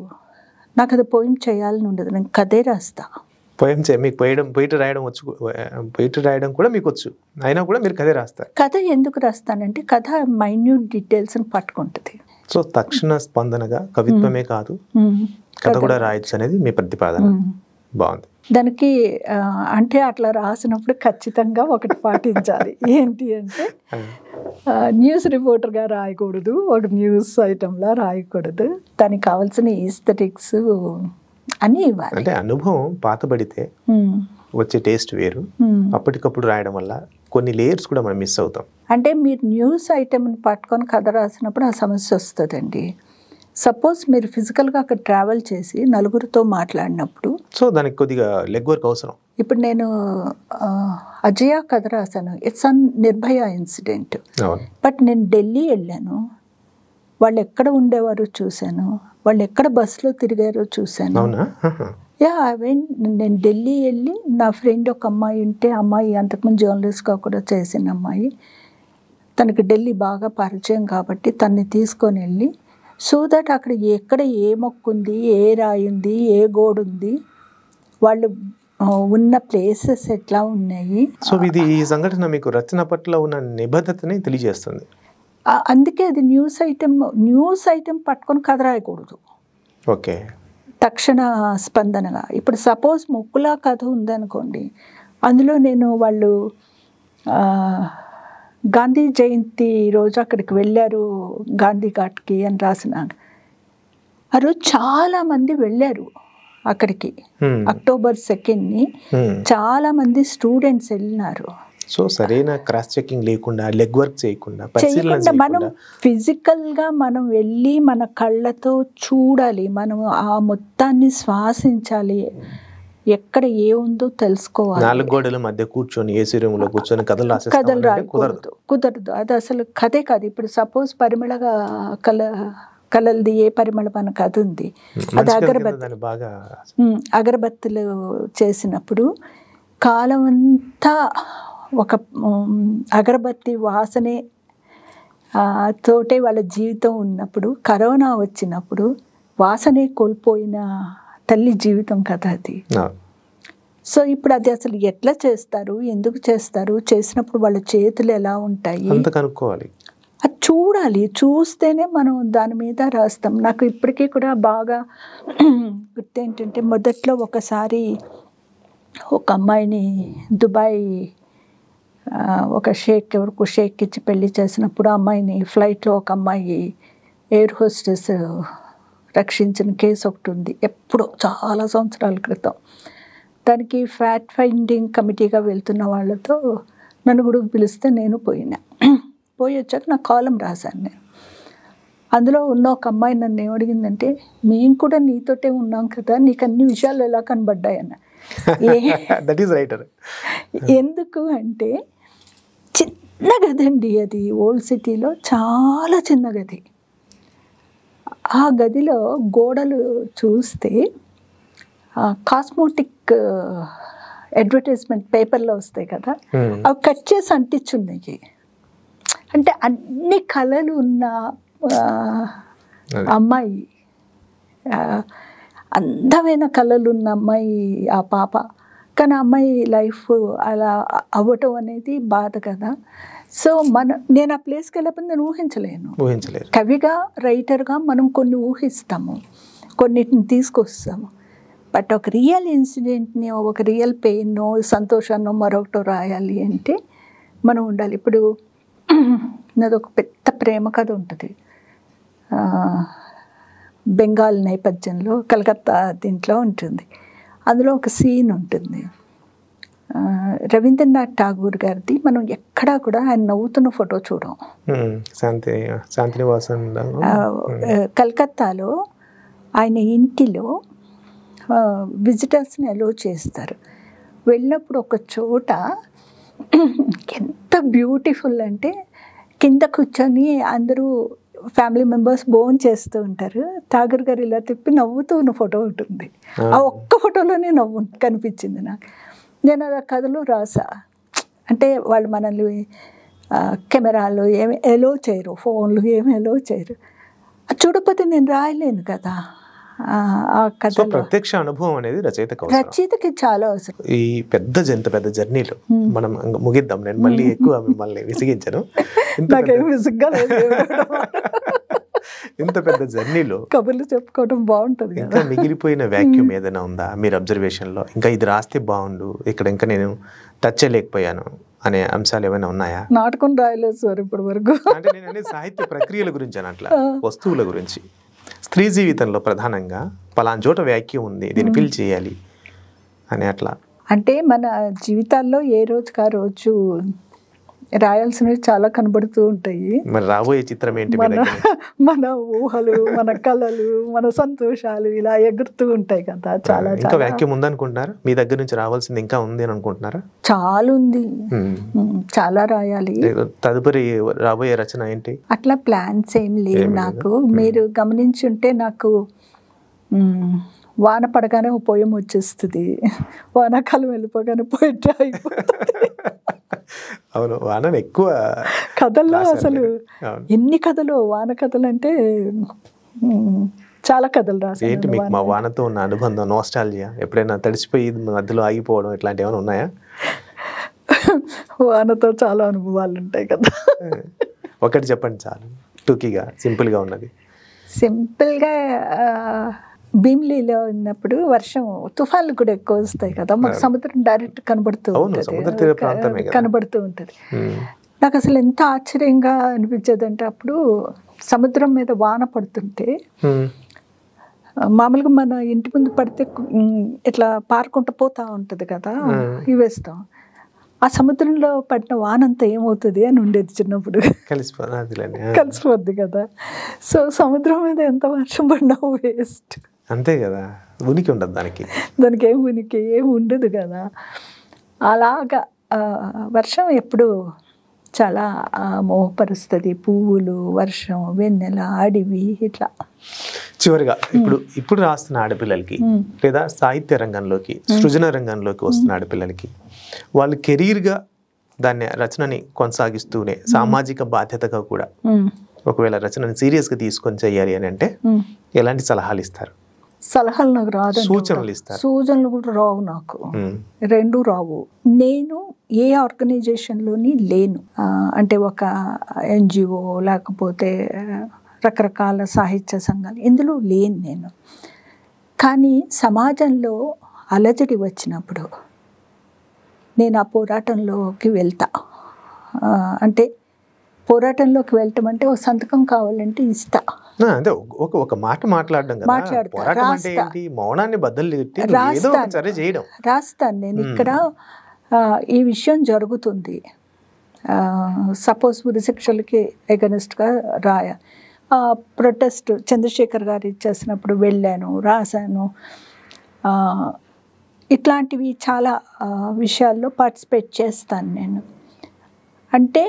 నాకు అది పోయిం చేయాలని ఉండదు, నేను కథే రాస్తా. మీకు పోయిటరీ రాయడం కూడా మీకు వచ్చు, అయినా కూడా మీరు కథే రాస్తారు. కథ ఎందుకు రాస్తానంటే కథ మైన్యూట్ డీటెయిల్స్ని పట్టుకుంటుంది. సో తక్షణ స్పందనగా కవిత్వమే కాదు కథ కూడా రాయొచ్చు అనేది మీ ప్రతిపాదన. బాగుంది. దానికి అంటే అట్లా రాసినప్పుడు ఖచ్చితంగా ఒకటి పాటించాలి. ఏంటి అంటే న్యూస్ రిపోర్టర్గా రాయకూడదు, ఒక న్యూస్ ఐటంలా రాయకూడదు, దానికి కావాల్సిన ఈస్థెటిక్స్ అని ఇవ్వాలి. అంటే అనుభవం పాతబడితే వచ్చే టేస్ట్ వేరు, అప్పటికప్పుడు రాయడం వల్ల కొన్ని లేయర్స్ కూడా మనం మిస్ అవుతాం. అంటే మీరు న్యూస్ ఐటమ్ని పట్టుకొని కథ రాసినప్పుడు ఆ సమస్య వస్తుందండి. సపోజ్ మీరు ఫిజికల్గా అక్కడ ట్రావెల్ చేసి నలుగురితో మాట్లాడినప్పుడు సో దానికి కొద్దిగా లెగ్ వర్క్ అవసరం. ఇప్పుడు నేను అజయ కథ రాశాను, it's an Nirbhaya incident. But నేను ఢిల్లీ వెళ్ళాను, వాళ్ళు ఎక్కడ ఉండేవారో చూశాను, వాళ్ళు ఎక్కడ బస్సులో తిరిగారో చూశాను. నేను ఢిల్లీ వెళ్ళి నా ఫ్రెండ్ ఒక అమ్మాయి ఉంటే, అమ్మాయి అంతకుముందు జర్నలిస్ట్గా కూడా చేసిన అమ్మాయి, తనకి ఢిల్లీ బాగా పరిచయం కాబట్టి తన్ని తీసుకొని వెళ్ళి సో దట్ అక్కడ ఎక్కడ ఏ మొక్క ఉంది, ఏ రాయి ఉంది, ఏ గోడు ఉంది, వాళ్ళు ఉన్న ప్లేసెస్ ఎట్లా ఉన్నాయి. సో ఇది ఈ సంఘటన మీకు రచన పట్ల ఉన్న నిబద్ధతని తెలియజేస్తుంది. అందుకే అది న్యూస్ ఐటెం పట్టుకొని కథ రాయకూడదు. ఓకే. తక్షణ స్పందనగా ఇప్పుడు సపోజ్ ముక్కులా కథ ఉందనుకోండి, అందులో నేను వాళ్ళు గాంధీ జయంతి రోజు అక్కడికి వెళ్ళారు గాంధీ ఘాట్కి అని రాసినాను. ఆ రోజు చాలామంది వెళ్ళారు అక్కడికి, అక్టోబర్ 2ని చాలామంది స్టూడెంట్స్ వెళ్ళినారు. సో సరైన క్రాస్ చెకింగ్ లేకుండా, లెగ్ వర్క్ చేయకుండా మనం ఫిజికల్గా మనం వెళ్ళి మన కళ్ళతో చూడాలి, మనం ఆ మొత్తాన్ని శ్వాసించాలి, ఎక్కడ ఏ ఉందో తెలుసుకోవాలి. 4 గోడల మధ్య కూర్చొని ఏసీ రూమ్ లో కూర్చొని కథలు కుదరదు. అది అసలు కథే కాదు. ఇప్పుడు సపోజ్ పరిమళ కలల్ది ఏ పరిమళం అన్న కథ ఉంది, అది అగరబత్తులు చేసినప్పుడు కాలం అంతా ఒక అగరబత్తి వాసనే తోటే వాళ్ళ జీవితం ఉన్నప్పుడు, కరోనా వచ్చినప్పుడు వాసనే కోల్పోయిన తల్లి జీవితం కదా అది. సో ఇప్పుడు అది అసలు ఎట్లా చేస్తారు, ఎందుకు చేస్తారు, చేసినప్పుడు వాళ్ళ చేతులు ఎలా ఉంటాయి కనుక్కోవాలి, అది చూడాలి. చూస్తేనే మనం దాని మీద రాస్తాం. నాకు ఇప్పటికీ కూడా బాగా గుర్తేంటంటే, మొదట్లో ఒకసారి ఒక అమ్మాయిని దుబాయ్ ఒక ఎవరికో షేక్ ఇచ్చి పెళ్లి చేసినప్పుడు ఆ అమ్మాయిని ఫ్లైట్లో ఒక అమ్మాయి ఎయిర్ హోస్టెస్ రక్షించిన కేసు ఒకటి ఉంది, ఎప్పుడో చాలా సంవత్సరాల క్రితం. దానికి ఫ్యాక్ట్ ఫైండింగ్ కమిటీగా వెళ్తున్న వాళ్ళతో నన్ను కూడా పిలిస్తే నేను పోయి వచ్చాక నా కాలం రాశాను నేను. అందులో ఉన్న ఒక అమ్మాయి నన్ను ఏమడిగిందంటే, మేము కూడా నీతోటే ఉన్నాం కదా, నీకు అన్ని విషయాలు ఎలా కనబడ్డాయన్న. ఎందుకు అంటే చిన్న గది అండి అది, ఓల్డ్ సిటీలో చాలా చిన్న గది. ఆ గదిలో గోడలు చూస్తే కాస్మోటిక్ అడ్వర్టైజ్మెంట్ పేపర్లో వస్తాయి కదా, అవి కట్ చేసి అంటించున్నాయి. అంటే అన్ని కళలు ఉన్న అమ్మాయి, అందమైన కళలు ఉన్న అమ్మాయి ఆ పాప. కానీ అమ్మాయి లైఫ్ అలా అవ్వటం అనేది బాధ కదా. సో నేను ఆ ప్లేస్కి వెళ్ళకపోతే నేను ఊహించలేను. కవిగా, రైటర్గా మనం కొన్ని ఊహిస్తాము, కొన్నిటిని తీసుకొస్తాము. బట్ ఒక రియల్ ఇన్సిడెంట్ని, ఒక రియల్ పెయిన్నో సంతోషాన్నో మరొకటో రాయాలి అంటే మనం ఉండాలి. ఇప్పుడు నాదొక పెద్ద ప్రేమ కథ ఉంటుంది, బెంగాల్ నేపథ్యంలో, కలకత్తా దీంట్లో ఉంటుంది. అందులో ఒక సీన్ ఉంటుంది, రవీంద్రనాథ్ ఠాగూర్ గారిది. మనం ఎక్కడా కూడా ఆయన నవ్వుతున్న ఫోటో చూడం. కలకత్తాలో ఆయన ఇంటిలో విజిటర్స్ని అలో చేస్తారు. వెళ్ళినప్పుడు ఒక చోట ఎంత బ్యూటిఫుల్ అంటే, కింద కూర్చొని అందరూ ఫ్యామిలీ మెంబర్స్ భోజనం చేస్తూ ఉంటారు. ఠాగూర్ గారు ఇలా తిప్పి నవ్వుతూ ఉన్న ఫోటో ఉంటుంది. ఆ ఒక్క ఫోటోలోనే నవ్వు కనిపించింది నాకు. నేను అది ఆ కథలో రాసా. అంటే వాళ్ళు మనల్ని కెమెరాలు ఏమి ఎలో చేయరు, ఫోన్లు ఏమి ఎలో చేయరు. చూడకపోతే నేను రాయలేను కదా. ఆ సో కథలో ప్రత్యక్ష అనుభవం అనేది రచయితకు అవసరం. రచయితకి చాలా అవసరం. ఈ పెద్ద జర్నీలో మనం ముగిద్దాం. నేను మళ్ళీ ఎక్కువ మిమ్మల్ని విసిగించను. నాకేం విసుగ్గా లేదు. ఇంత పెద్ద జర్నీలో కబుర్లు చెప్పుకోవడం బాగుంటుంది కదా. ఇంకా మిగిలిపోయిన వ్యాక్యూమ్ ఏదైనా ఉందా మీరు అబ్జర్వేషన్ లో? ఇంకా ఇది రాస్తే బాగుండు, ఇక్కడ ఇంకా నేను టచ్ చేయలేకపోయాను అనే అంశాలు ఏమైనా ఉన్నాయా? నాటకం రాయలేదు సార్ ఇప్పటి వరకు. అంటే నేను అనేది సాహిత్య ప్రక్రియల గురించి అని, అట్లా వస్తువుల గురించి. స్త్రీ జీవితంలో ప్రధానంగా పలానా చోట వ్యాక్యూమ్ ఉంది, దీన్ని ఫిల్ చేయాలి అని అట్లా. అంటే మన జీవితాల్లో ఏ రోజుకి ఆ రోజు రాయాల్సినవి చాలా కనబడుతూ ఉంటాయి. మరి రాబోయే చిత్రం ఏంటి? మన ఊహలు, మన కళలు, మన సంతోషాలు ఇలా ఎగురుతూ ఉంటాయి కదా. చాలా ఇంకా వ్యాక్యూమ్ ఉందనుకుంటున్నారా? మీ దగ్గర నుంచి రావాల్సింది ఇంకా ఉంది అని అనుకుంటున్నారా? చాలా ఉంది, చాలా రాయాలి. తదుపరి రాబోయే రచన ఏంటి? అట్లా ప్లాన్స్ ఏం లేవు నాకు. మీరు గమనించుంటే నాకు వాన పడగానే ఓ పోయం వచ్చేస్తుంది, వానాకాలం వెళ్ళిపోగానే పోయిట్రీ అయిపోతుంది. అవును, వానను ఎక్కువ కథల్లో అసలు ఎన్ని కథలు, వాన కథలు అంటే చాలా కథలు రాశాను. ఏంటి మీకు మా వానతో ఉన్న అనుబంధం, నోస్టాల్జియా? ఎప్పుడైనా తడిసిపోయి మధ్యలో ఆగిపోవడం ఇట్లాంటివి ఏమైనా ఉన్నాయా? వానతో చాలా అనుభవాలు ఉంటాయి కదా. ఒకటి చెప్పండి చాలు, టూకీగా, సింపుల్గా ఉన్నది. సింపుల్గా భీమిలీలో ఉన్నప్పుడు వర్షం, తుఫాన్లు కూడా ఎక్కువ వస్తాయి కదా. మాకు సముద్రం డైరెక్ట్ కనబడుతూ ఉంటుంది, కనబడుతూ ఉంటుంది. నాకు అసలు ఎంత ఆశ్చర్యంగా అనిపించేది అంటే, అప్పుడు సముద్రం మీద వాన పడుతుంటే మామూలుగా మన ఇంటి ముందు పడితే ఇట్లా పారుకుంటూ పోతా ఉంటుంది కదా, ఇవి వేస్తాం. ఆ సముద్రంలో పడిన వానంతా ఏమవుతుంది అని ఉండేది చిన్నప్పుడు. కలిసిపోద్ది కదా. సో సముద్రం మీద ఎంత వర్షం పడినా వేస్ట్, అంతే కదా. ఉనికి ఉండదు దానికి, దానికి ఏం ఉనికి ఏం ఉండదు కదా. అలాగా వర్షం ఎప్పుడు చాలా మోహపరుస్తుంది. పువ్వులు, వర్షం, వెన్నెల, అడవి, ఇట్లా. చివరిగా ఇప్పుడు రాస్తున్న ఆడపిల్లలకి, లేదా సాహిత్య రంగంలోకి, సృజన రంగంలోకి వస్తున్న ఆడపిల్లలకి, వాళ్ళు కెరీర్గా దాన్ని, రచనని కొనసాగిస్తూనే సామాజిక బాధ్యతగా కూడా ఒకవేళ రచనని సీరియస్గా తీసుకొని చెయ్యాలి అని అంటే ఎలాంటి సలహాలు ఇస్తారు? సలహాలు నాకు రాదు, సూచనలు ఇస్తారు. సూచనలు కూడా రావు నాకు, రెండు రావు. నేను ఏ ఆర్గనైజేషన్లోని లేను. అంటే ఒక ఎన్జిఓ లేకపోతే రకరకాల సాహిత్య సంఘాలు, ఇందులో లేను నేను. కానీ సమాజంలో అలజడి వచ్చినప్పుడు నేను ఆ పోరాటంలోకి వెళ్తా. అంటే పోరాటంలోకి వెళ్ళటం అంటే ఒక సంతకం కావాలంటే ఇస్తా. అంటే ఒక మాట మాట్లాడడం కదా. పోరాటం అంటే ఏంటి? మౌనాన్ని బద్దలు రాస్తాను నేను. ఇక్కడ ఈ విషయం జరుగుతుంది, సపోజ్ ఉరిశిక్షలకి ఎగనెస్ట్గా ప్రొటెస్ట్ చంద్రశేఖర్ గారు ఇచ్చేసినప్పుడు వెళ్ళాను, రాశాను. ఇట్లాంటివి చాలా విషయాల్లో పార్టిసిపేట్ చేస్తాను నేను. అంటే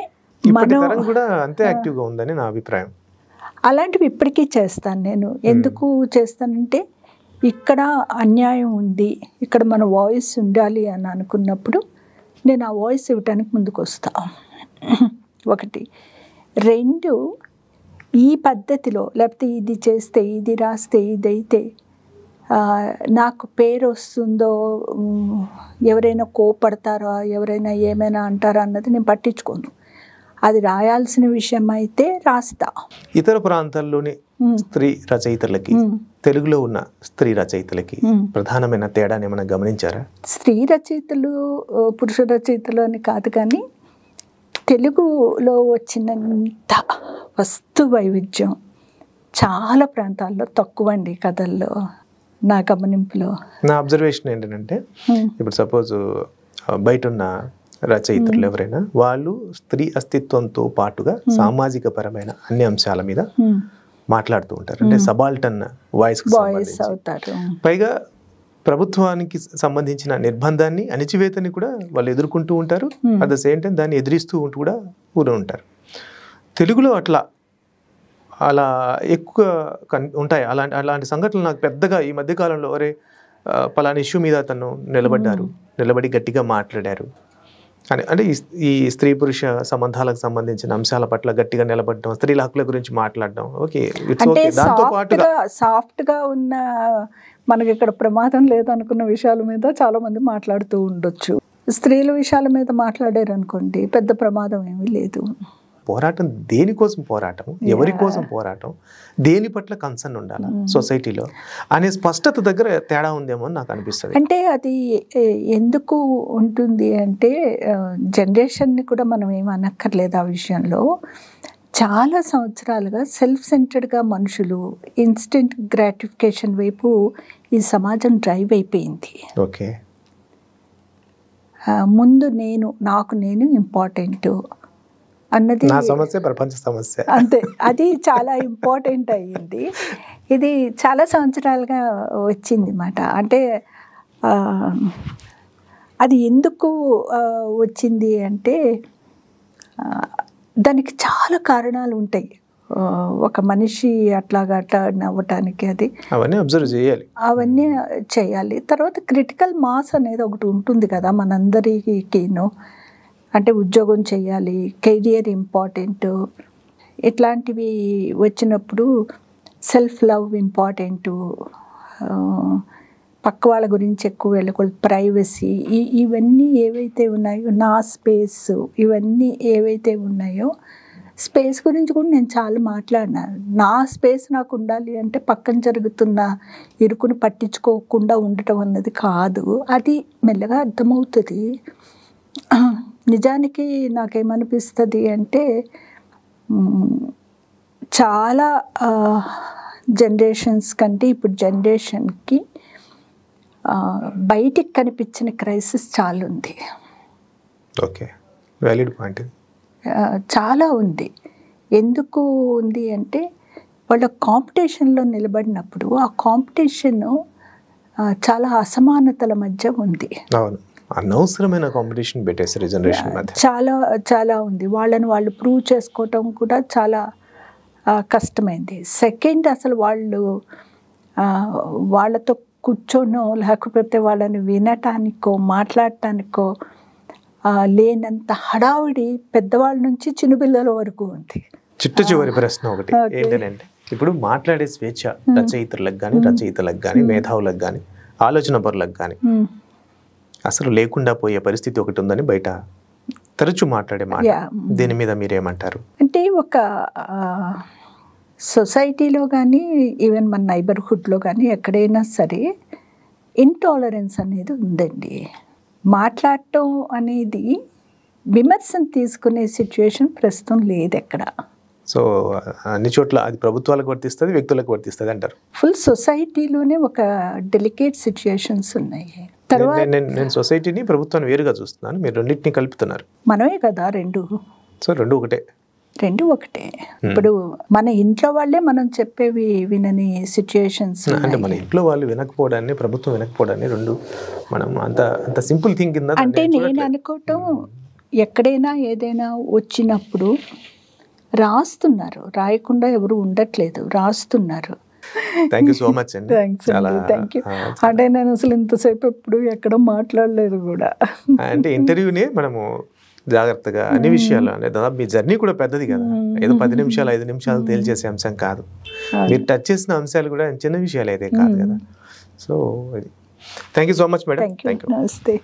మనం కూడా అంతే యాక్టివ్గా ఉందని నా అభిప్రాయం. అలాంటివి ఇప్పటికీ చేస్తాను నేను. ఎందుకు చేస్తానంటే, ఇక్కడ అన్యాయం ఉంది, ఇక్కడ మన వాయిస్ ఉండాలి అని అనుకున్నప్పుడు నేను ఆ వాయిస్ ఇవ్వటానికి ముందుకు వస్తా. ఒకటి. రెండు, ఈ పద్ధతిలో లేకపోతే ఇది చేస్తే, ఇది రాస్తే, ఇదైతే నాకు పేరు వస్తుందో, ఎవరైనా కోపడతారా, ఎవరైనా ఏమైనా అంటారా అన్నది నేను పట్టించుకోను. అది రాయాల్సిన విషయం అయితే రాస్తా. ఇతర ప్రాంతాల్లోని స్త్రీ రచయితలకి, తెలుగులో ఉన్న స్త్రీ రచయితలకి ప్రధానమైన తేడాని ఏమైనా గమనించారా? స్త్రీ రచయితలు పురుష రచయితలు అని కాదు, కానీ తెలుగులో వచ్చినంత వస్తు వైవిధ్యం చాలా ప్రాంతాల్లో తక్కువ అండి కథల్లో, నా గమనింపులో. నా అబ్జర్వేషన్ ఏంటంటే, ఇప్పుడు సపోజ్ బయట ఉన్న రచయితలు ఎవరైనా, వాళ్ళు స్త్రీ అస్తిత్వంతో పాటుగా సామాజిక పరమైన అన్ని అంశాల మీద మాట్లాడుతూ ఉంటారు. అంటే సబాల్టన్ వాయిస్ అవుతారు. పైగా ప్రభుత్వానికి సంబంధించిన నిర్బంధాన్ని, అణిచివేతని కూడా వాళ్ళు ఎదుర్కొంటూ ఉంటారు. అట్ ద సేమ్ టైం దాన్ని ఎదిరిస్తూ కూడా ఉంటారు. తెలుగులో అలా ఎక్కువ ఉంటాయి. అలాంటి సంఘటనలు నాకు పెద్దగా ఈ మధ్యకాలంలో, పలానా ఇష్యూ మీద తను నిలబడి గట్టిగా మాట్లాడారు, అంటే ఈ స్త్రీ పురుష సంబంధాలకు సంబంధించిన అంశాల పట్ల గట్టిగా నిలబడడం, స్త్రీల హక్కుల గురించి మాట్లాడడం, ఓకే ఇట్స్ అంటే ఓకే. దాంతో పాటుగా సాఫ్ట్గా ఉన్న మనకి ఇక్కడ ప్రమాదం లేదనుకున్న విషయాల మీద చాలా మంది మాట్లాడుతూ ఉండొచ్చు. స్త్రీల విషయాల మీద మాట్లాడారు అనుకోండి, పెద్ద ప్రమాదం ఏమీ లేదు. పోరాటం దేనికోసం పోరాటం, ఎవరి కోసం పోరాటం, దేని పట్ల కన్సర్న్ ఉండాలా సొసైటీలో అనే స్పష్టత దగ్గర తేడా ఉందేమో అని నాకు అనిపిస్తుంది. అంటే అది ఎందుకు ఉంటుంది అంటే జనరేషన్ని కూడా మనం ఏమనక్కర్లేదు ఆ విషయంలో. చాలా సంవత్సరాలుగా సెల్ఫ్ సెంటర్డ్గా మనుషులు ఇన్స్టెంట్ గ్రాటిఫికేషన్ వైపు ఈ సమాజం డ్రైవ్ అయిపోయింది. ఓకే, ముందు నాకు నేను ఇంపార్టెంట్ అన్నది నా సమస్య ప్రపంచ సమస్య అంతే, అది చాలా ఇంపార్టెంట్ అయ్యింది. ఇది చాలా సంవత్సరాలుగా వచ్చింది మాట. అంటే అది ఎందుకు వచ్చింది అంటే దానికి చాలా కారణాలు ఉంటాయి. ఒక మనిషి అట్లాగా టర్న్ అవ్వటానికి అవన్నీ అబ్జర్వ్ చేయాలి, అవన్నీ చేయాలి. తర్వాత క్రిటికల్ మాస్ అనేది ఒకటి ఉంటుంది కదా మనందరికీను. అంటే ఉద్యోగం చేయాలి, కెరియర్ ఇంపార్టెంట్, ఇట్లాంటివి వచ్చినప్పుడు సెల్ఫ్ లవ్ ఇంపార్టెంటు, పక్క వాళ్ళ గురించి ఎక్కువ వెళ్ళకూడదు, ప్రైవసీ, ఇవన్నీ ఏవైతే ఉన్నాయో, నా స్పేస్, ఇవన్నీ ఏవైతే ఉన్నాయో, స్పేస్ గురించి కూడా నేను చాలా మాట్లాడినాను. నా స్పేస్ నాకు ఉండాలి అంటే పక్కన జరుగుతున్న ఇరుకుని పట్టించుకోకుండా ఉండటం అన్నది కాదు. అది మెల్లగా అర్థమవుతుంది. నిజానికి నాకేమనిపిస్తుంది అంటే చాలా జనరేషన్స్ కంటే ఇప్పుడు జనరేషన్కి బయటికి కనిపించిన క్రైసిస్ చాలా ఉంది. Okay, valid point. చాలా ఉంది. ఎందుకు ఉంది అంటే వాళ్ళ కాంపిటీషన్లో నిలబడినప్పుడు ఆ కాంపిటీషన్ చాలా అసమానతల మధ్య ఉంది. అవును, అనవసరమైన కాంపిటీషన్ పెట్టేశారు జనరేషన్ మధ్య. చాలా చాలా ఉంది. వాళ్ళని వాళ్ళు ప్రూవ్ చేసుకోవటం కూడా చాలా కష్టమైంది. సెకండ్, అసలు వాళ్ళతో కూర్చోనో లేకపోతే వాళ్ళని వినటానికో మాట్లాడటానికో లేనంత హడావిడి పెద్దవాళ్ళ నుంచి చిన్నపిల్లల వరకు ఉంది. చివరి ప్రశ్న ఒకటి ఏంటంటే, ఇప్పుడు మాట్లాడే స్వేచ్ఛ రచయితలకు కానీ రచయితలకు కానీ మేధావులకు కానీ ఆలోచన పరులకు కానీ అసలు లేకుండా పోయే పరిస్థితి ఒకటి ఉందని బయట తరచూ మాట్లాడే మాట. దీని మీద మీరేమంటారు? అంటే ఒక సొసైటీలో కానీ ఈవెన్ మన నైబర్హుడ్లో కానీ ఎక్కడైనా సరే ఇంటాలరెన్స్ అనేది ఉందండి. మాట్లాడటం అనేది విమర్శను తీసుకునే సిచ్యువేషన్ ప్రస్తుతం లేదు ఎక్కడ. సో అన్ని చోట్ల అది ప్రభుత్వాలకు వర్తిస్తుంది, వ్యక్తులకు వర్తిస్తుంది అంటారు. ఫుల్ సొసైటీలోనే ఒక డెలికేట్ సిచ్యుయేషన్స్ ఉన్నాయి. తర్వాత నేను సొసైటీని ప్రభుత్వాన్ని వేరుగా చూస్తున్నాను, మీరు రెండింటిని కలుపుతున్నారు. మనమే కదా రెండు. సో రెండు ఒకటే. ఇప్పుడు మన ఇంట్లో వాళ్ళే మనం చెప్పేవి వినని సిచ్యుయేషన్స్. అంటే మన ఇంట్లో వాళ్ళు వినకపోవడాన్ని, ప్రభుత్వం వినకపోవడాన్ని రెండు మనం అంత సింపుల్ థింగ్ కింద. అంటే నేను అనుకోవటం ఎక్కడైనా ఏదైనా వచ్చినప్పుడు రాస్తున్నారు, రాయకుండా ఎవరు ఉండట్లేదు, రాస్తున్నారు. థ్యాంక్ యూ సో మచ్ అండి. Thank you. అంటే నేను అసలు ఇంతసేపు ఎప్పుడు ఎక్కడ మాట్లాడలేదు కూడా. అంటే ఇంటర్వ్యూనే మనము జాగ్రత్తగా అన్ని విషయాలు, అంటే దాదాపు మీ జర్నీ కూడా పెద్దది కదా, ఏదో 10 నిమిషాలు 5 నిమిషాలు తేల్చేసే అంశం కాదు. మీరు టచ్ చేసిన అంశాలు కూడా చిన్న విషయాలు అయితే కాదు కదా. So thank you so much madam. Thank you. నమస్తే.